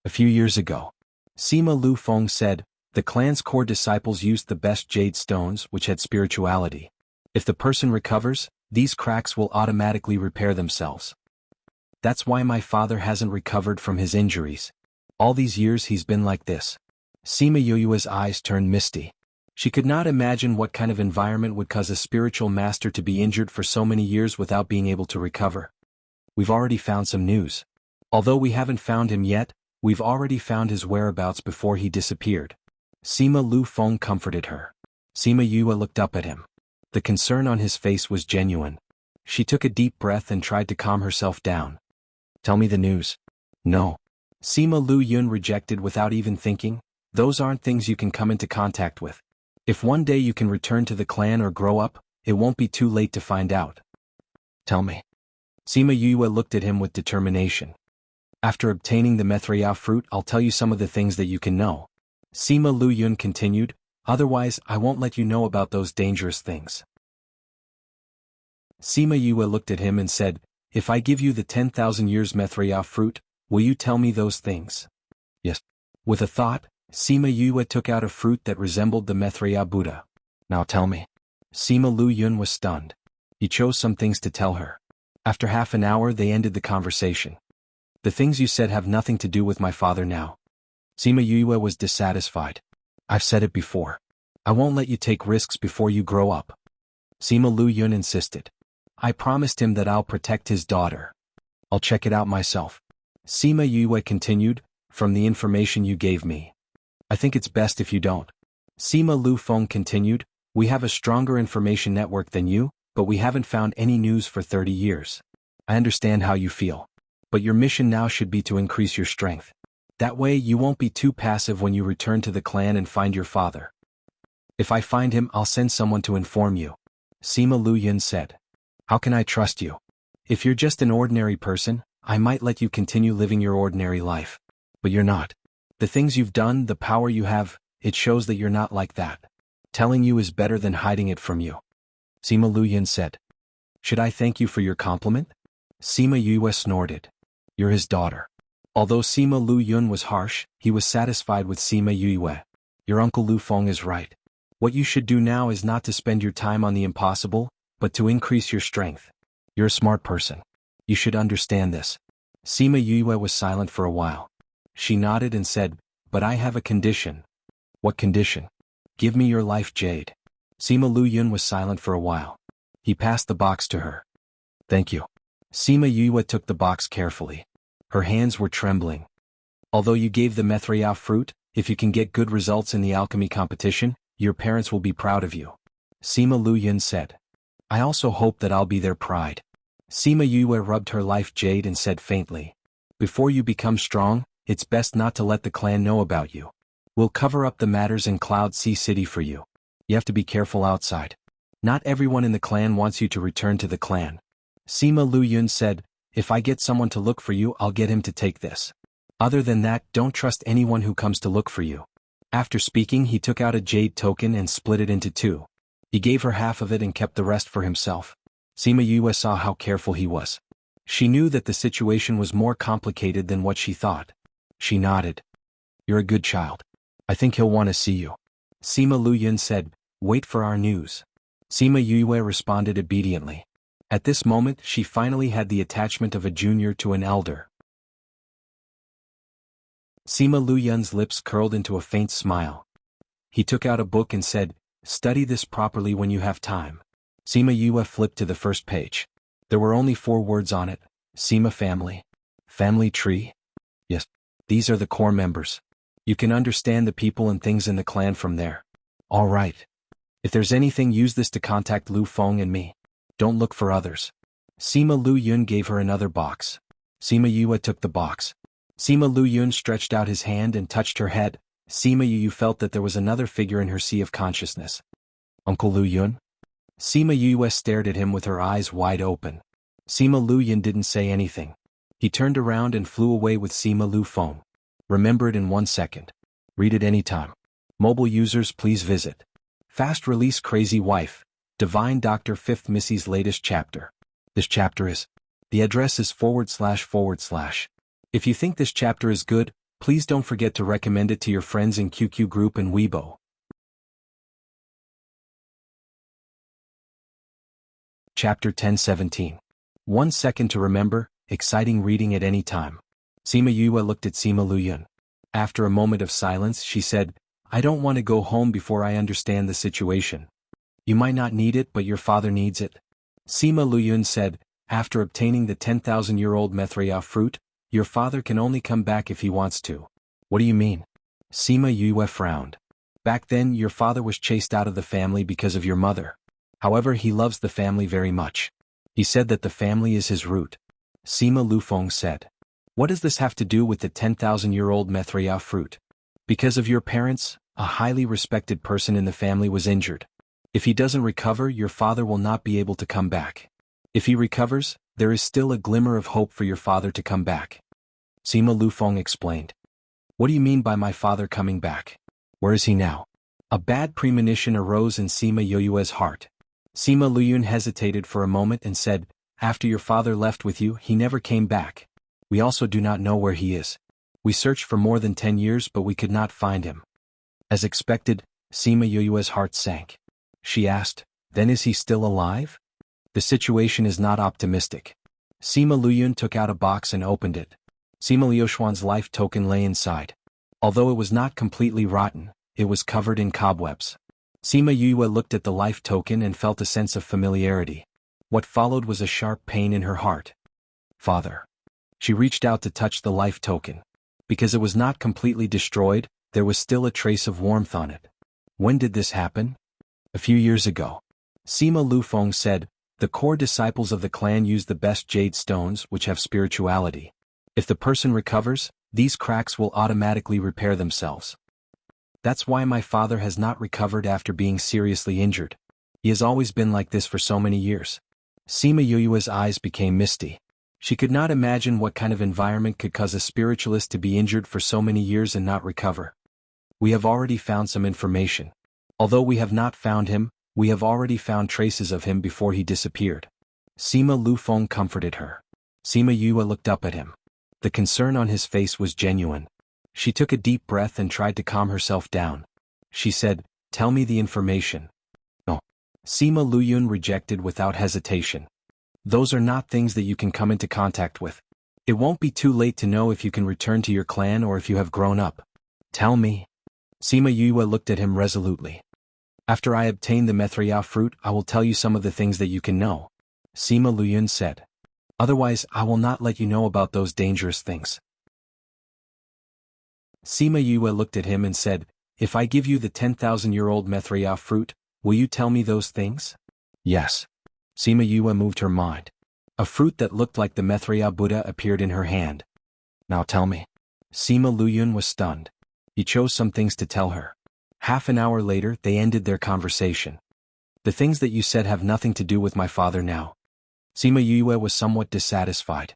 A few years ago. Sima Lu Feng said, The clan's core disciples used the best jade stones which had spirituality. If the person recovers, these cracks will automatically repair themselves. That's why my father hasn't recovered from his injuries. All these years he's been like this. Sima Yue's eyes turned misty. She could not imagine what kind of environment would cause a spiritual master to be injured for so many years without being able to recover. We've already found some news. Although we haven't found him yet, we've already found his whereabouts before he disappeared. Sima Lu Feng comforted her. Sima Yue looked up at him. The concern on his face was genuine. She took a deep breath and tried to calm herself down. Tell me the news. No. Sima Lu Yun rejected without even thinking. Those aren't things you can come into contact with. If one day you can return to the clan or grow up, it won't be too late to find out. Tell me. Sima Yue looked at him with determination. After obtaining the Methriao fruit, I'll tell you some of the things that you can know. Sima Lu Yun continued, otherwise I won't let you know about those dangerous things. Sima Yue looked at him and said, if I give you the 10,000 years Methriao fruit, will you tell me those things? Yes. With a thought, Sima Yue took out a fruit that resembled the Methriao Buddha. Now tell me. Sima Lu Yun was stunned. He chose some things to tell her. After half an hour they ended the conversation. The things you said have nothing to do with my father now. Sima Yue was dissatisfied. I've said it before. I won't let you take risks before you grow up. Sima Lu Yun insisted. I promised him that I'll protect his daughter. I'll check it out myself. Sima Yue continued, from the information you gave me. I think it's best if you don't. Sima Lu Feng continued, we have a stronger information network than you, but we haven't found any news for 30 years. I understand how you feel. But your mission now should be to increase your strength. That way you won't be too passive when you return to the clan and find your father. If I find him, I'll send someone to inform you. Sima Lu Yun said. How can I trust you? If you're just an ordinary person, I might let you continue living your ordinary life. But you're not. The things you've done, the power you have, it shows that you're not like that. Telling you is better than hiding it from you. Sima Lu Yun said. Should I thank you for your compliment? Sima Yue snorted. You're his daughter. Although Sima Lu Yun was harsh, he was satisfied with Sima Yue. Your uncle Lu Feng is right. What you should do now is not to spend your time on the impossible, but to increase your strength. You're a smart person. You should understand this. Sima Yue was silent for a while. She nodded and said, but I have a condition. What condition? Give me your life jade. Sima Lu Yun was silent for a while. He passed the box to her. Thank you. Sima Yue took the box carefully. Her hands were trembling. Although you gave the Methriao fruit, if you can get good results in the alchemy competition, your parents will be proud of you. Sima Lu Yun said. I also hope that I'll be their pride. Sima Yue rubbed her life jade and said faintly. Before you become strong, it's best not to let the clan know about you. We'll cover up the matters in Cloud Sea City for you. You have to be careful outside. Not everyone in the clan wants you to return to the clan. Sima Lu Yun said, if I get someone to look for you, I'll get him to take this. Other than that, don't trust anyone who comes to look for you. After speaking, he took out a jade token and split it into two. He gave her half of it and kept the rest for himself. Sima Yue saw how careful he was. She knew that the situation was more complicated than what she thought. She nodded. You're a good child. I think he'll want to see you. Sima Lu Yun said, wait for our news. Sima Yue responded obediently. At this moment, she finally had the attachment of a junior to an elder. Sima Lu Yun's lips curled into a faint smile. He took out a book and said, study this properly when you have time. Sima Yue flipped to the first page. There were only 4 words on it. Sima family. Family tree? Yes. These are the core members. You can understand the people and things in the clan from there. All right. If there's anything, use this to contact Lu Feng and me. Don't look for others. Sima Lu Yun gave her another box. Sima Yue took the box. Sima Lu Yun stretched out his hand and touched her head. Sima Yue felt that there was another figure in her sea of consciousness. Uncle Lu Yun? Sima Yue stared at him with her eyes wide open. Sima Lu Yun didn't say anything. He turned around and flew away with Sima Lu Feng. Remember it in 1 second. Read it anytime. Mobile users, please visit. Fast release Crazy Wife. Divine Doctor 5th Missy's latest chapter. This chapter is. The address is //. If you think this chapter is good, please don't forget to recommend it to your friends in QQ group and Weibo. Chapter 1017. 1 second to remember, exciting reading at any time. Sima Yue looked at Sima Lu Yun. After a moment of silence, she said, I don't want to go home before I understand the situation. You might not need it, but your father needs it. Sima Luyun said, after obtaining the 10,000-year-old Methria fruit, your father can only come back if he wants to. What do you mean? Sima Yue frowned. Back then your father was chased out of the family because of your mother. However, he loves the family very much. He said that the family is his root. Sima Lufeng said. What does this have to do with the 10,000-year-old Methria fruit? Because of your parents, a highly respected person in the family was injured. If he doesn't recover, your father will not be able to come back. If he recovers, there is still a glimmer of hope for your father to come back. Sima Lufeng explained. What do you mean by my father coming back? Where is he now? A bad premonition arose in Sima Yoyue's heart. Sima Luyun hesitated for a moment and said, after your father left with you, he never came back. We also do not know where he is. We searched for more than 10 years but we could not find him. As expected, Sima Yoyue's heart sank. She asked, then is he still alive? The situation is not optimistic. Sima Luyun took out a box and opened it. Sima Liuxuan's life token lay inside. Although it was not completely rotten, it was covered in cobwebs. Sima Yue looked at the life token and felt a sense of familiarity. What followed was a sharp pain in her heart. Father. She reached out to touch the life token. Because it was not completely destroyed, there was still a trace of warmth on it. When did this happen? A few years ago. Sima Lufeng said, the core disciples of the clan use the best jade stones which have spirituality. If the person recovers, these cracks will automatically repair themselves. That's why my father has not recovered after being seriously injured. He has always been like this for so many years. Sima Yue's eyes became misty. She could not imagine what kind of environment could cause a spiritualist to be injured for so many years and not recover. We have already found some information. Although we have not found him, we have already found traces of him before he disappeared. Sima Lufeng comforted her. Sima Yue looked up at him. The concern on his face was genuine. She took a deep breath and tried to calm herself down. She said, tell me the information. No. Sima Luyun rejected without hesitation. Those are not things that you can come into contact with. It won't be too late to know if you can return to your clan or if you have grown up. Tell me. Sima Yue looked at him resolutely. After I obtain the Methria fruit, I will tell you some of the things that you can know. Sima Luyun said. Otherwise, I will not let you know about those dangerous things. Sima Yue looked at him and said, if I give you the 10,000-year-old Methria fruit, will you tell me those things? Yes. Sima Yue moved her mind. A fruit that looked like the Methria Buddha appeared in her hand. Now tell me. Sima Luyun was stunned. He chose some things to tell her. Half an hour later, they ended their conversation. The things that you said have nothing to do with my father now. Sima Yue was somewhat dissatisfied.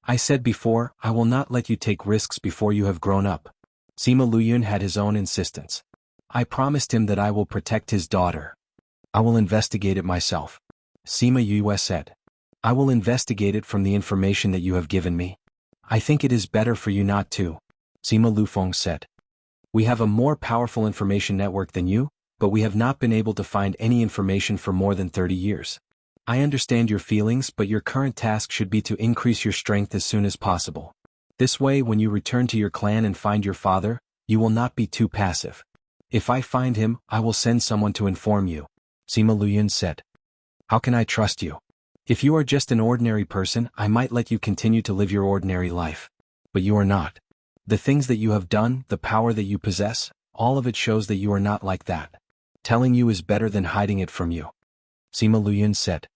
I said before, I will not let you take risks before you have grown up. Sima Luyun had his own insistence. I promised him that I will protect his daughter. I will investigate it myself. Sima Yue said. I will investigate it from the information that you have given me. I think it is better for you not to. Sima Lufeng said. We have a more powerful information network than you, but we have not been able to find any information for more than 30 years. I understand your feelings, but your current task should be to increase your strength as soon as possible. This way, when you return to your clan and find your father, you will not be too passive. If I find him, I will send someone to inform you. Sima Luyun said. How can I trust you? If you are just an ordinary person, I might let you continue to live your ordinary life. But you are not. The things that you have done, the power that you possess, all of it shows that you are not like that. Telling you is better than hiding it from you. Sima Luyun said.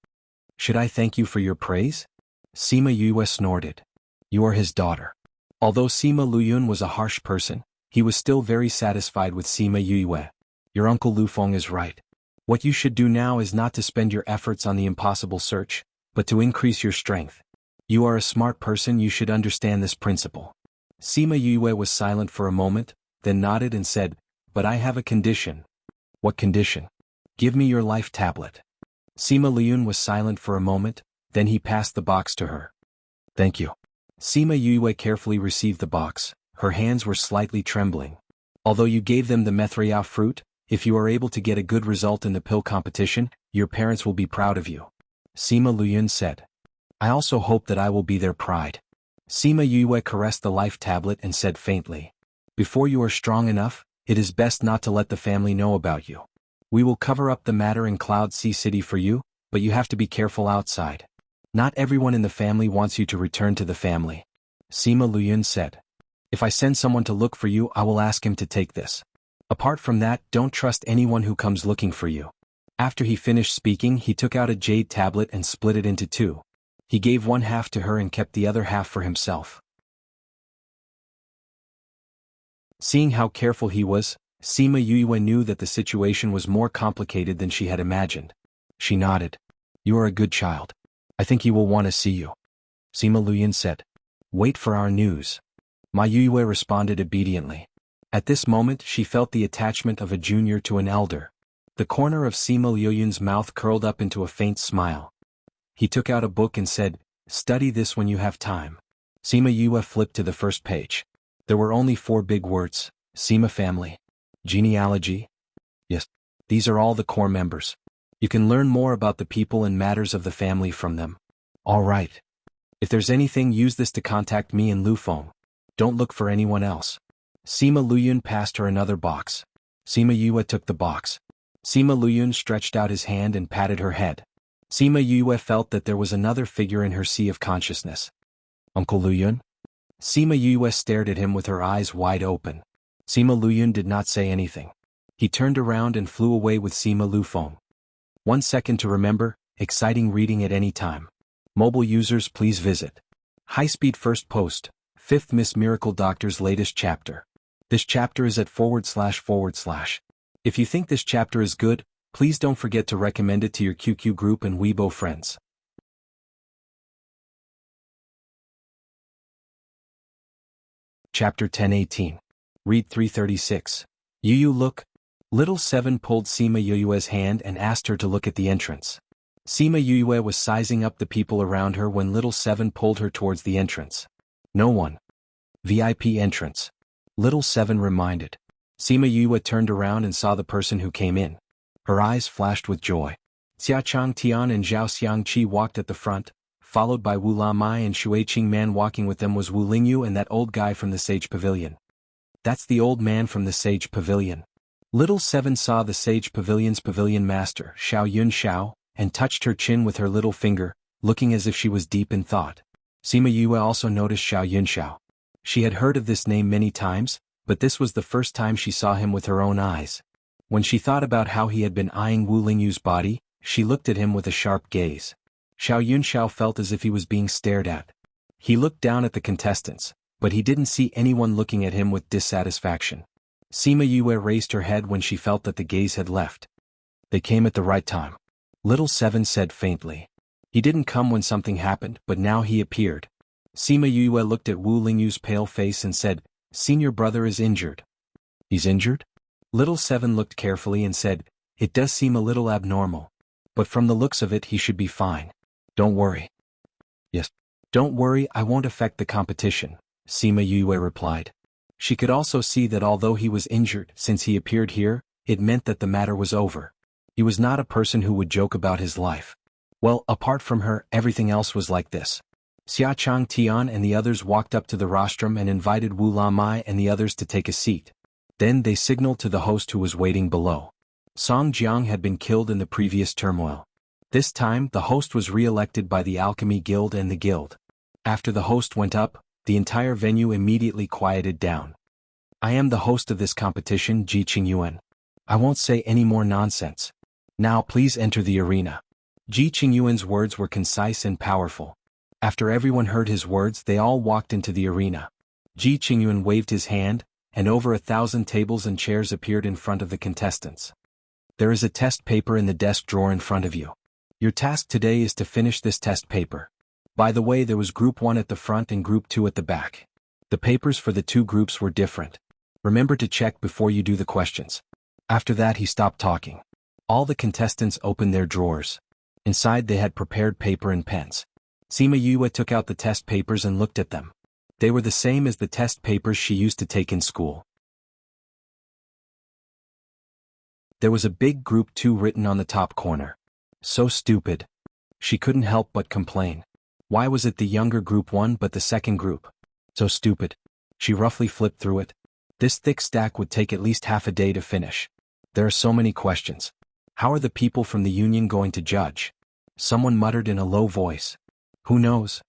Should I thank you for your praise? Sima Yue snorted. You are his daughter. Although Sima Luyun was a harsh person, he was still very satisfied with Sima Yue. Your uncle Lufeng is right. What you should do now is not to spend your efforts on the impossible search, but to increase your strength. You are a smart person, you should understand this principle. Sima Yue was silent for a moment, then nodded and said, but I have a condition. What condition? Give me your life tablet. Sima Luyun was silent for a moment, then he passed the box to her. Thank you. Sima Yue carefully received the box. Her hands were slightly trembling. Although you gave them the Methria fruit, if you are able to get a good result in the pill competition, your parents will be proud of you. Sima Luyun said. I also hope that I will be their pride. Sima Yue caressed the life tablet and said faintly. Before you are strong enough, it is best not to let the family know about you. We will cover up the matter in Cloud Sea City for you, but you have to be careful outside. Not everyone in the family wants you to return to the family. Sima Luyun said. If I send someone to look for you, I will ask him to take this. Apart from that, don't trust anyone who comes looking for you. After he finished speaking, he took out a jade tablet and split it into two. He gave one half to her and kept the other half for himself. Seeing how careful he was, Sima Yue knew that the situation was more complicated than she had imagined. She nodded. You are a good child. I think he will want to see you. Sima Luyun said. Wait for our news. Ma Yue responded obediently. At this moment she felt the attachment of a junior to an elder. The corner of Sima Luyun's mouth curled up into a faint smile. He took out a book and said, Study this when you have time. Sima Yue flipped to the first page. There were only 4 big words. Sima family. Genealogy. Yes. These are all the core members. You can learn more about the people and matters of the family from them. All right. If there's anything, use this to contact me and Lu Feng. Don't look for anyone else. Sima Luyun passed her another box. Sima Yue took the box. Sima Luyun stretched out his hand and patted her head. Sima Yue felt that there was another figure in her sea of consciousness. Uncle Luyun? Sima Yue stared at him with her eyes wide open. Sima Luyun did not say anything. He turned around and flew away with Sima Lu Feng. 1 second to remember, exciting reading at any time. Mobile users please visit. High-speed first post, 5th Miss Miracle Doctor's latest chapter. This chapter is at //. If you think this chapter is good, please don't forget to recommend it to your QQ group and Weibo friends. Chapter 10:18. Read 336. Yu look. Little Seven pulled Sima Yue's hand and asked her to look at the entrance. Sima Yue was sizing up the people around her when Little Seven pulled her towards the entrance. No one. VIP entrance. Little Seven reminded. Sima Yue turned around and saw the person who came in. Her eyes flashed with joy. Xiaochang Tian and Zhao Xiangqi walked at the front, followed by Wu La Mai and Shuiqing Man. Walking with them was Wu Lingyu and that old guy from the Sage Pavilion. That's the old man from the Sage Pavilion. Little Seven saw the Sage Pavilion's pavilion master, Xiao Yun Xiao, and touched her chin with her little finger, looking as if she was deep in thought. Sima Yue also noticed Xiao Yun Xiao. She had heard of this name many times, but this was the first time she saw him with her own eyes. When she thought about how he had been eyeing Wu Lingyu's body, she looked at him with a sharp gaze. Xiao Yun Xiao felt as if he was being stared at. He looked down at the contestants, but he didn't see anyone looking at him with dissatisfaction. Sima Yue raised her head when she felt that the gaze had left. They came at the right time. Little Seven said faintly. He didn't come when something happened, but now he appeared. Sima Yue looked at Wu Lingyu's pale face and said, Senior brother is injured. He's injured? Little Seven looked carefully and said, It does seem a little abnormal. But from the looks of it he should be fine. Don't worry. Yes. Don't worry, I won't affect the competition, Sima Yue replied. She could also see that although he was injured since he appeared here, it meant that the matter was over. He was not a person who would joke about his life. Well, apart from her, everything else was like this. Xiaochang Tian and the others walked up to the rostrum and invited Wu La Mai and the others to take a seat. Then they signaled to the host who was waiting below. Song Jiang had been killed in the previous turmoil. This time, the host was re-elected by the Alchemy Guild and the Guild. After the host went up, the entire venue immediately quieted down. I am the host of this competition, Ji Qingyuan. I won't say any more nonsense. Now please enter the arena. Ji Qingyuan's words were concise and powerful. After everyone heard his words, they all walked into the arena. Ji Qingyuan waved his hand, and over 1,000 tables and chairs appeared in front of the contestants. There is a test paper in the desk drawer in front of you. Your task today is to finish this test paper. By the way, there was Group 1 at the front and Group 2 at the back. The papers for the 2 groups were different. Remember to check before you do the questions. After that he stopped talking. All the contestants opened their drawers. Inside they had prepared paper and pens. Sima Yue took out the test papers and looked at them. They were the same as the test papers she used to take in school. There was a big Group 2 written on the top corner. So stupid. She couldn't help but complain. Why was it the younger Group 1 but the second group? So stupid. She roughly flipped through it. This thick stack would take at least half a day to finish. There are so many questions. How are the people from the union going to judge? Someone muttered in a low voice. Who knows?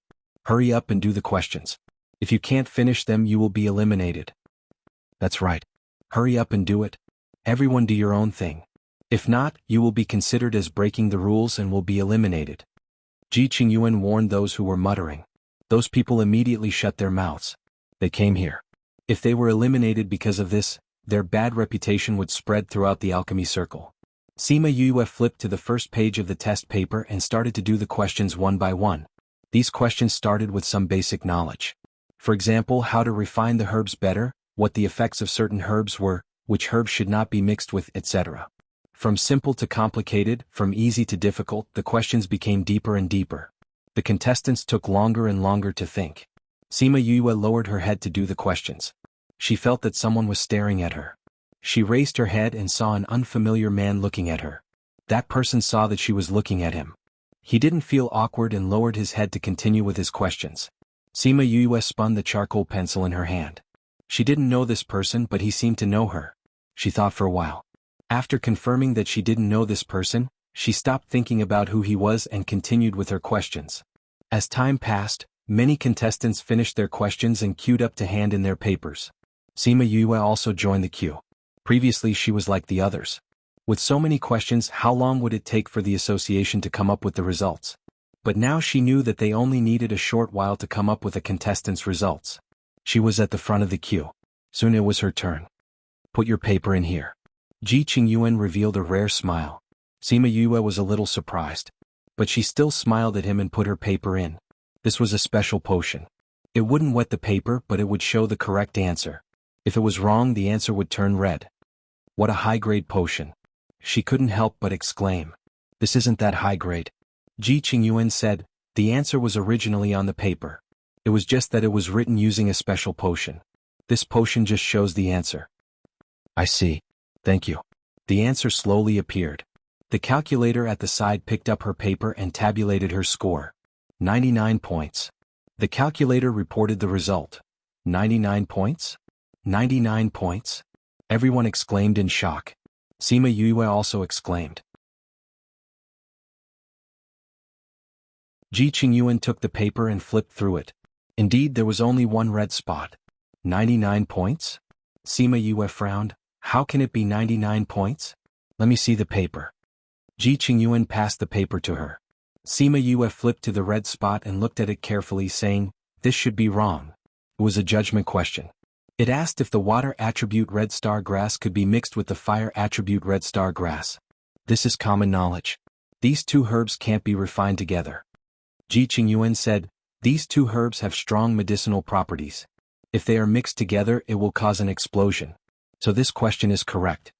Hurry up and do the questions. If you can't finish them, you will be eliminated. That's right. Hurry up and do it. Everyone do your own thing. If not, you will be considered as breaking the rules and will be eliminated. Ji Qingyuan warned those who were muttering. Those people immediately shut their mouths. They came here. If they were eliminated because of this, their bad reputation would spread throughout the alchemy circle. Sima Yue flipped to the first page of the test paper and started to do the questions one by one. These questions started with some basic knowledge. For example, how to refine the herbs better, what the effects of certain herbs were, which herbs should not be mixed with, etc. From simple to complicated, from easy to difficult, the questions became deeper and deeper. The contestants took longer and longer to think. Sima Yue lowered her head to do the questions. She felt that someone was staring at her. She raised her head and saw an unfamiliar man looking at her. That person saw that she was looking at him. He didn't feel awkward and lowered his head to continue with his questions. Sima Yue spun the charcoal pencil in her hand. She didn't know this person, but he seemed to know her. She thought for a while. After confirming that she didn't know this person, she stopped thinking about who he was and continued with her questions. As time passed, many contestants finished their questions and queued up to hand in their papers. Sima Yue also joined the queue. Previously she was like the others. With so many questions, how long would it take for the association to come up with the results? But now she knew that they only needed a short while to come up with a contestant's results. She was at the front of the queue. Soon it was her turn. Put your paper in here. Ji Qingyuan revealed a rare smile. Sima Yue was a little surprised. But she still smiled at him and put her paper in. This was a special potion. It wouldn't wet the paper, but it would show the correct answer. If it was wrong, the answer would turn red. What a high-grade potion. She couldn't help but exclaim. This isn't that high-grade. Ji Qingyuan said, the answer was originally on the paper. It was just that it was written using a special potion. This potion just shows the answer. I see. Thank you. The answer slowly appeared. The calculator at the side picked up her paper and tabulated her score. 99 points. The calculator reported the result. 99 points? 99 points? Everyone exclaimed in shock. Sima Yue also exclaimed. Ji Qingyuan took the paper and flipped through it. Indeed, there was only one red spot. 99 points? Sima Yue frowned. How can it be 99 points? Let me see the paper. Ji Qingyuan passed the paper to her. Sima Yue flipped to the red spot and looked at it carefully, saying, this should be wrong. It was a judgment question. It asked if the water attribute red star grass could be mixed with the fire attribute red star grass. This is common knowledge. These two herbs can't be refined together. Ji Qingyuan said, these two herbs have strong medicinal properties. If they are mixed together, it will cause an explosion. So this question is correct.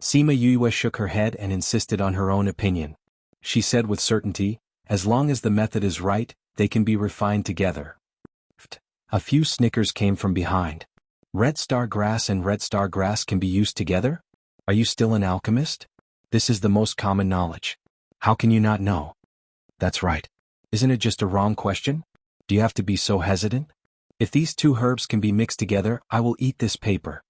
Sima Yue shook her head and insisted on her own opinion. She said with certainty, as long as the method is right, they can be refined together. A few snickers came from behind. Red star grass and red star grass can be used together? Are you still an alchemist? This is the most common knowledge. How can you not know? That's right. Isn't it just a wrong question? Do you have to be so hesitant? If these two herbs can be mixed together, I will eat this paper.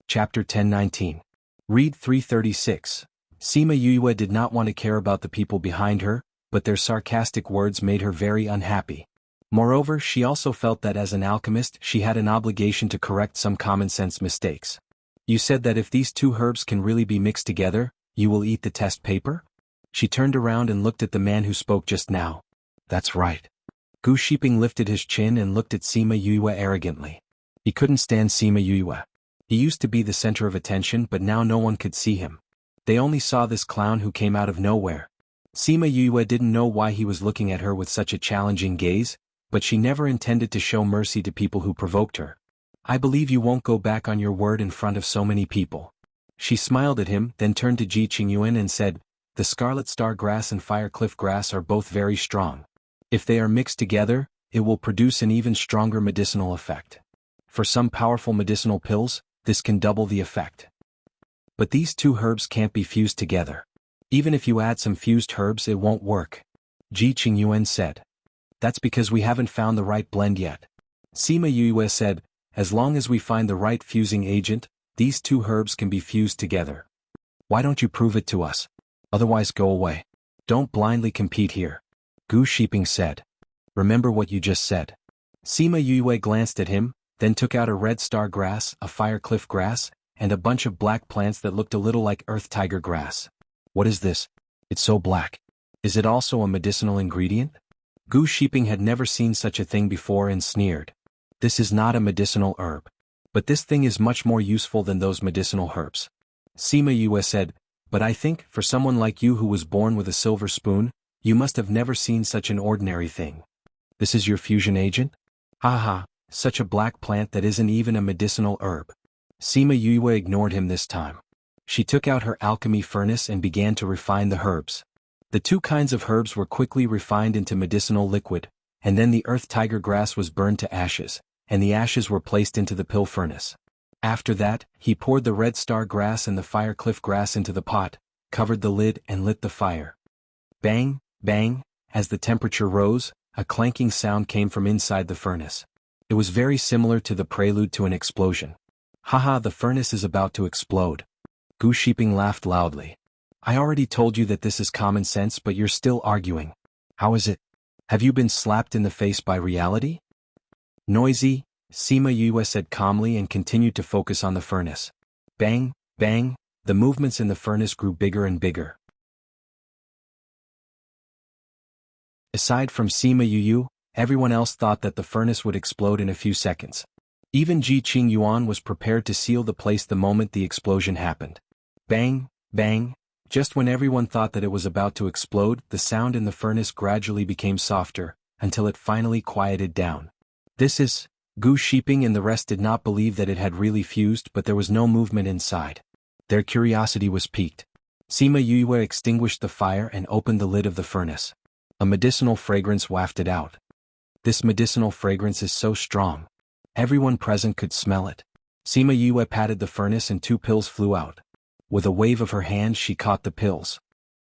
Chapter 1019. Read 336. Sima Yue did not want to care about the people behind her, but their sarcastic words made her very unhappy. Moreover, she also felt that as an alchemist she had an obligation to correct some common-sense mistakes. You said that if these two herbs can really be mixed together, you will eat the test paper? She turned around and looked at the man who spoke just now. That's right. Gu Shiping lifted his chin and looked at Sima Yue arrogantly. He couldn't stand Sima Yue. He used to be the center of attention, but now no one could see him. They only saw this clown who came out of nowhere. Sima Yue didn't know why he was looking at her with such a challenging gaze, but she never intended to show mercy to people who provoked her. I believe you won't go back on your word in front of so many people. She smiled at him, then turned to Ji Qingyuan and said, the scarlet star grass and fire cliff grass are both very strong. If they are mixed together, it will produce an even stronger medicinal effect. For some powerful medicinal pills, this can double the effect. But these two herbs can't be fused together. Even if you add some fused herbs, it won't work. Ji Qingyuan said. That's because we haven't found the right blend yet. Sima Yue said, as long as we find the right fusing agent, these two herbs can be fused together. Why don't you prove it to us? Otherwise go away. Don't blindly compete here. Gu Shiping said. Remember what you just said. Sima Yue glanced at him, then took out a red star grass, a fire cliff grass, and a bunch of black plants that looked a little like earth tiger grass. What is this? It's so black. Is it also a medicinal ingredient? Gu Shiping had never seen such a thing before and sneered. This is not a medicinal herb. But this thing is much more useful than those medicinal herbs. Sima Yue said, but I think, for someone like you who was born with a silver spoon, you must have never seen such an ordinary thing. This is your fusion agent? Haha, such a black plant that isn't even a medicinal herb. Sima Yue ignored him this time. She took out her alchemy furnace and began to refine the herbs. The two kinds of herbs were quickly refined into medicinal liquid, and then the earth tiger grass was burned to ashes, and the ashes were placed into the pill furnace. After that, he poured the red star grass and the fire cliff grass into the pot, covered the lid and lit the fire. Bang, bang, as the temperature rose, a clanking sound came from inside the furnace. It was very similar to the prelude to an explosion. Haha, the furnace is about to explode. Gu Shiping laughed loudly. I already told you that this is common sense, but you're still arguing. How is it? Have you been slapped in the face by reality? Noisy, Sima Yue said calmly and continued to focus on the furnace. Bang, bang, the movements in the furnace grew bigger and bigger. Aside from Sima Yue, everyone else thought that the furnace would explode in a few seconds. Even Ji Qingyuan was prepared to seal the place the moment the explosion happened. Bang, bang, just when everyone thought that it was about to explode, the sound in the furnace gradually became softer, until it finally quieted down. This is... Gu Shiping and the rest did not believe that it had really fused, but there was no movement inside. Their curiosity was piqued. Sima Yue extinguished the fire and opened the lid of the furnace. A medicinal fragrance wafted out. This medicinal fragrance is so strong. Everyone present could smell it. Sima Yue patted the furnace and two pills flew out. With a wave of her hand she caught the pills.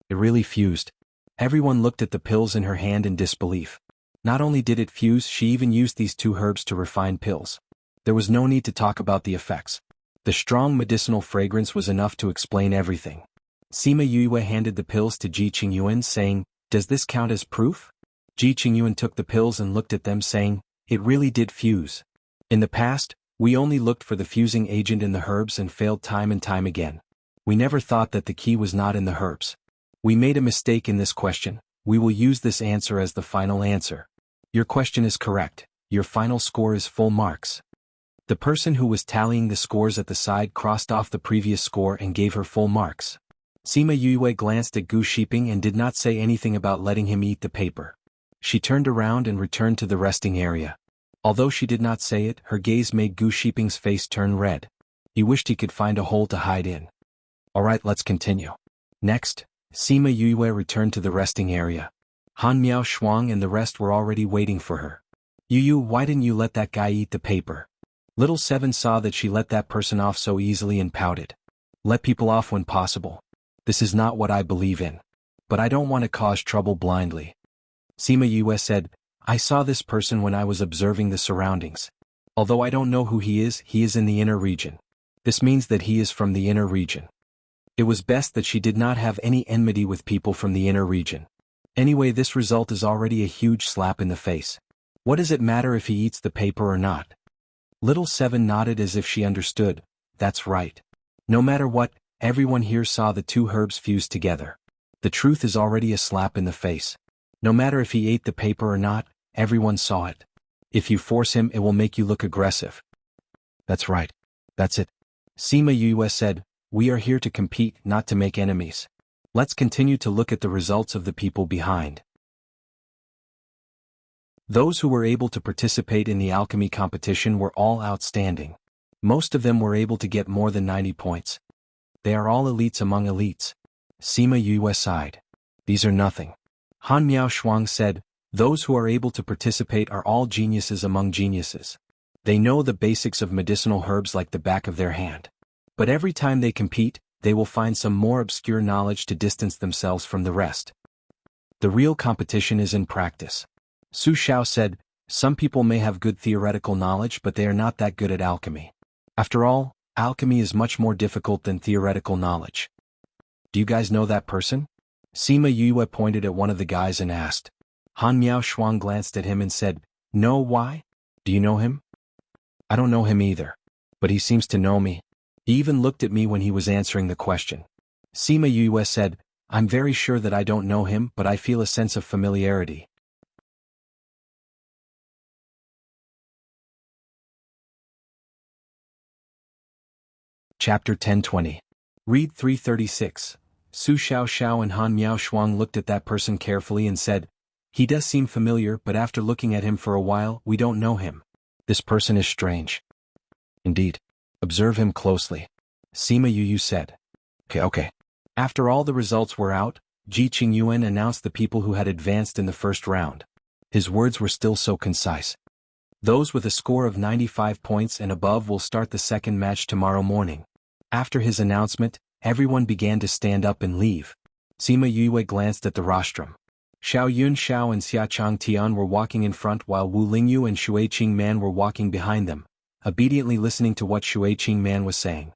It really fused. Everyone looked at the pills in her hand in disbelief. Not only did it fuse, she even used these two herbs to refine pills. There was no need to talk about the effects. The strong medicinal fragrance was enough to explain everything. Sima Yue handed the pills to Ji Qingyuan saying, does this count as proof? Ji Qingyuan took the pills and looked at them saying, it really did fuse. In the past, we only looked for the fusing agent in the herbs and failed time and time again. We never thought that the key was not in the herbs. We made a mistake in this question. We will use this answer as the final answer. Your question is correct. Your final score is full marks. The person who was tallying the scores at the side crossed off the previous score and gave her full marks. Sima Yue glanced at Gu Shiping and did not say anything about letting him eat the paper. She turned around and returned to the resting area. Although she did not say it, her gaze made Gu Shiping's face turn red. He wished he could find a hole to hide in. Alright, let's continue. Next, Sima Yue returned to the resting area. Han Miao Shuang and the rest were already waiting for her. Yu, why didn't you let that guy eat the paper? Little Seven saw that she let that person off so easily and pouted. Let people off when possible. This is not what I believe in. But I don't want to cause trouble blindly. Sima Yue said, I saw this person when I was observing the surroundings. Although I don't know who he is in the inner region. This means that he is from the inner region. It was best that she did not have any enmity with people from the inner region. Anyway, this result is already a huge slap in the face. What does it matter if he eats the paper or not? Little Seven nodded as if she understood. That's right. No matter what, everyone here saw the two herbs fuse together. The truth is already a slap in the face. No matter if he ate the paper or not, everyone saw it. If you force him, it will make you look aggressive. That's right. That's it. Sima Yue said, we are here to compete, not to make enemies. Let's continue to look at the results of the people behind. Those who were able to participate in the alchemy competition were all outstanding. Most of them were able to get more than 90 points. They are all elites among elites. Sima Yue sighed. These are nothing. Han Miao Shuang said, those who are able to participate are all geniuses among geniuses. They know the basics of medicinal herbs like the back of their hand. But every time they compete, they will find some more obscure knowledge to distance themselves from the rest. The real competition is in practice. Su Xiao said, some people may have good theoretical knowledge but they are not that good at alchemy. After all, alchemy is much more difficult than theoretical knowledge. Do you guys know that person? Sima Yue pointed at one of the guys and asked. Han Miao Shuang glanced at him and said, no, why? Do you know him? I don't know him either. But he seems to know me. He even looked at me when he was answering the question. Sima Yue said, I'm very sure that I don't know him but I feel a sense of familiarity. Chapter 1020. Read 336. Su Xiao and Han Miao Shuang looked at that person carefully and said, he does seem familiar but after looking at him for a while, we don't know him. This person is strange. Indeed. Observe him closely. Sima Yu said. Okay. After all the results were out, Ji Qingyuan announced the people who had advanced in the first round. His words were still so concise. Those with a score of 95 points and above will start the second match tomorrow morning. After his announcement, everyone began to stand up and leave. Sima Yue glanced at the rostrum. Xiao Yun Xiao and Xiachang Tian were walking in front while Wu Lingyu and Shui Qingman were walking behind them, obediently listening to what Shui Qingman was saying.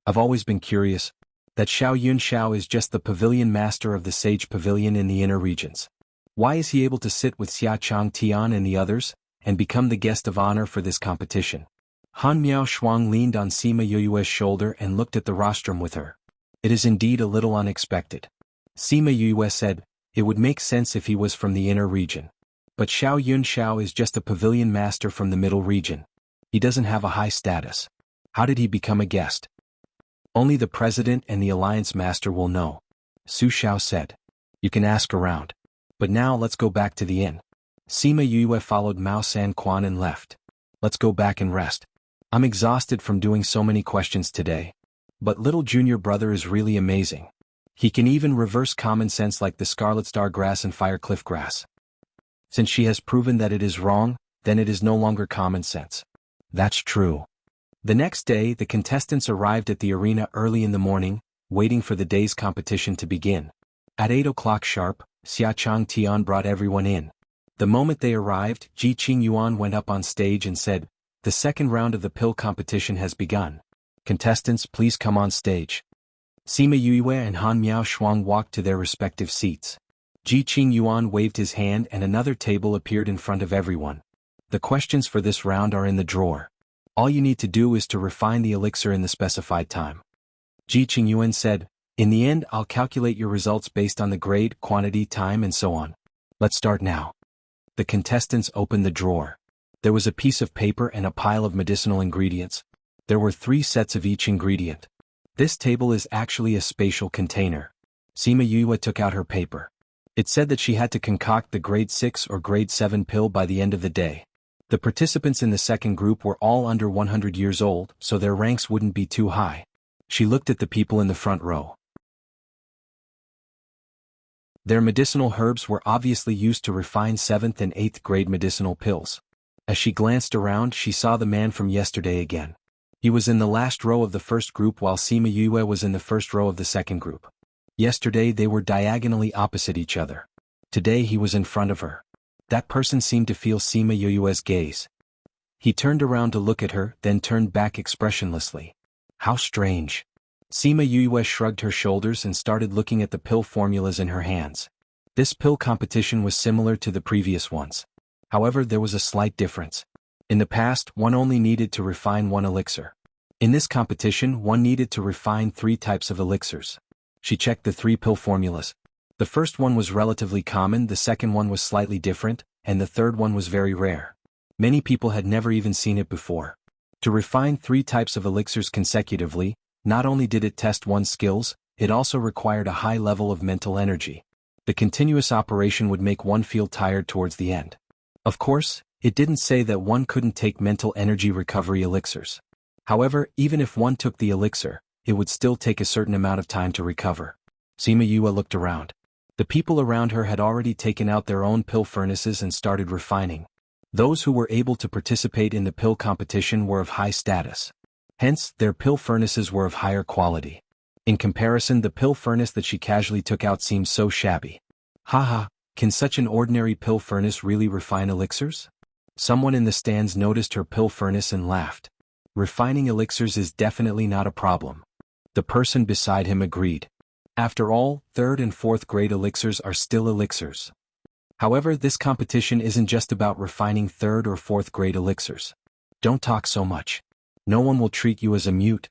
I've always been curious. That Xiao Yun Xiao is just the pavilion master of the Sage Pavilion in the inner regions. Why is he able to sit with Xiachang Tian and the others, and become the guest of honor for this competition? Han Miao Shuang leaned on Sima Yue's shoulder and looked at the rostrum with her. It is indeed a little unexpected. Sima Yue said, it would make sense if he was from the inner region. But Xiao Yun Xiao is just a pavilion master from the middle region. He doesn't have a high status. How did he become a guest? Only the president and the alliance master will know. Su Xiao said. You can ask around. But now let's go back to the inn. Sima Yue followed Mao San Quan and left. Let's go back and rest. I'm exhausted from doing so many questions today. But little junior brother is really amazing. He can even reverse common sense like the scarlet star grass and firecliff grass. Since she has proven that it is wrong, then it is no longer common sense. That's true. The next day, the contestants arrived at the arena early in the morning, waiting for the day's competition to begin. At 8 o'clock sharp, Xiachang Tian brought everyone in. The moment they arrived, Ji Qingyuan went up on stage and said, the second round of the pill competition has begun. Contestants, please come on stage. Sima Yue and Han Miao Shuang walked to their respective seats. Ji Qingyuan waved his hand and another table appeared in front of everyone. The questions for this round are in the drawer. All you need to do is to refine the elixir in the specified time. Ji Qingyuan said, in the end I'll calculate your results based on the grade, quantity, time and so on. Let's start now. The contestants opened the drawer. There was a piece of paper and a pile of medicinal ingredients. There were 3 sets of each ingredient. This table is actually a spatial container. Sima Yue took out her paper. It said that she had to concoct the grade 6 or grade 7 pill by the end of the day. The participants in the second group were all under 100 years old, so their ranks wouldn't be too high. She looked at the people in the front row. Their medicinal herbs were obviously used to refine 7th and 8th grade medicinal pills. As she glanced around, she saw the man from yesterday again. He was in the last row of the first group while Sima Yue was in the first row of the second group. Yesterday they were diagonally opposite each other. Today he was in front of her. That person seemed to feel Sima Yue's gaze. He turned around to look at her, then turned back expressionlessly. How strange. Sima Yue shrugged her shoulders and started looking at the pill formulas in her hands. This pill competition was similar to the previous ones. However, there was a slight difference. In the past, one only needed to refine 1 elixir. In this competition, one needed to refine 3 types of elixirs. She checked the 3 pill formulas. The first one was relatively common, the second one was slightly different, and the third one was very rare. Many people had never even seen it before. To refine 3 types of elixirs consecutively, not only did it test one's skills, it also required a high level of mental energy. The continuous operation would make one feel tired towards the end. Of course, it didn't say that one couldn't take mental energy recovery elixirs. However, even if one took the elixir, it would still take a certain amount of time to recover. Sima Yue looked around. The people around her had already taken out their own pill furnaces and started refining. Those who were able to participate in the pill competition were of high status. Hence, their pill furnaces were of higher quality. In comparison, the pill furnace that she casually took out seemed so shabby. Haha, Can such an ordinary pill furnace really refine elixirs? Someone in the stands noticed her pill furnace and laughed. Refining elixirs is definitely not a problem. The person beside him agreed. After all, 3rd and 4th grade elixirs are still elixirs. However, this competition isn't just about refining 3rd or 4th grade elixirs. Don't talk so much. No one will treat you as a mute.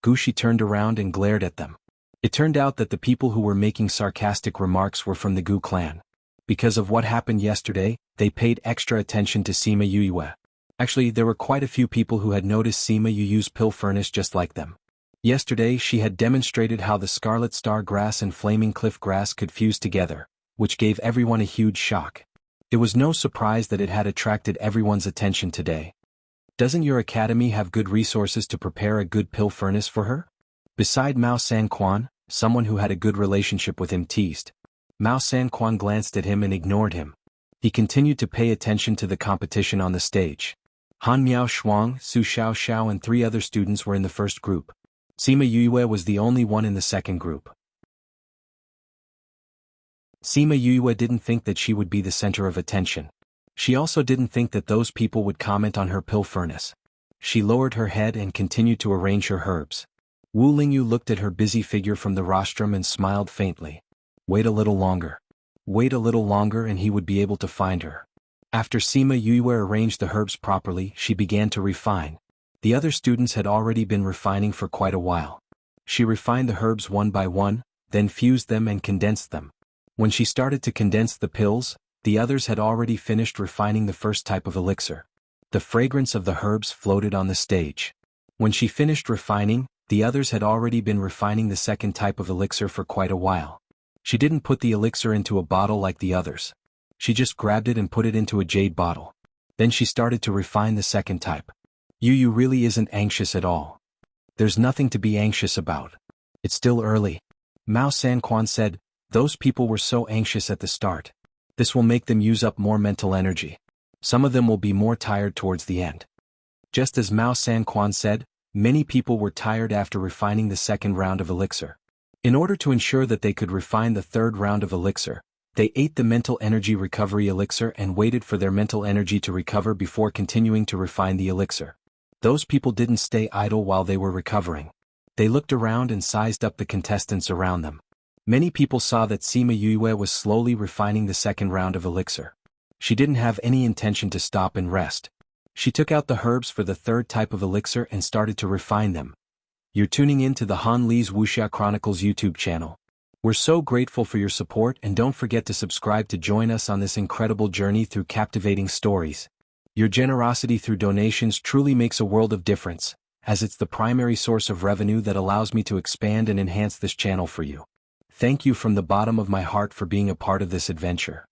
Gushi turned around and glared at them. It turned out that the people who were making sarcastic remarks were from the Gu clan. Because of what happened yesterday, they paid extra attention to Sima Yuyue. Actually, there were quite a few people who had noticed Sima Yuyu's pill furnace just like them. Yesterday she had demonstrated how the scarlet star grass and flaming cliff grass could fuse together, which gave everyone a huge shock. It was no surprise that it had attracted everyone's attention today. Doesn't your academy have good resources to prepare a good pill furnace for her? Beside Mao Sanquan, someone who had a good relationship with him teased. Mao Sanquan glanced at him and ignored him. He continued to pay attention to the competition on the stage. Han Miao Shuang, Su Xiao Xiao and 3 other students were in the first group. Sima Yuyue was the only one in the second group. Sima Yuyue didn't think that she would be the center of attention. She also didn't think that those people would comment on her pill furnace. She lowered her head and continued to arrange her herbs. Wu Lingyu looked at her busy figure from the rostrum and smiled faintly. Wait a little longer. Wait a little longer and he would be able to find her. After Sima Yuyue arranged the herbs properly, she began to refine. The other students had already been refining for quite a while. She refined the herbs one by one, then fused them and condensed them. When she started to condense the pills, the others had already finished refining the first type of elixir. The fragrance of the herbs floated on the stage. When she finished refining, the others had already been refining the second type of elixir for quite a while. She didn't put the elixir into a bottle like the others. She just grabbed it and put it into a jade bottle. Then she started to refine the second type. Yu really isn't anxious at all. There's nothing to be anxious about. It's still early. Mao Sanquan said, those people were so anxious at the start. This will make them use up more mental energy. Some of them will be more tired towards the end. Just as Mao Sanquan said, many people were tired after refining the second round of elixir. In order to ensure that they could refine the third round of elixir, they ate the mental energy recovery elixir and waited for their mental energy to recover before continuing to refine the elixir. Those people didn't stay idle while they were recovering. They looked around and sized up the contestants around them. Many people saw that Sima Yuyue was slowly refining the second round of elixir. She didn't have any intention to stop and rest. She took out the herbs for the third type of elixir and started to refine them. You're tuning in to the Han Li's Wuxia Chronicles YouTube channel. We're so grateful for your support and don't forget to subscribe to join us on this incredible journey through captivating stories. Your generosity through donations truly makes a world of difference, as it's the primary source of revenue that allows me to expand and enhance this channel for you. Thank you from the bottom of my heart for being a part of this adventure.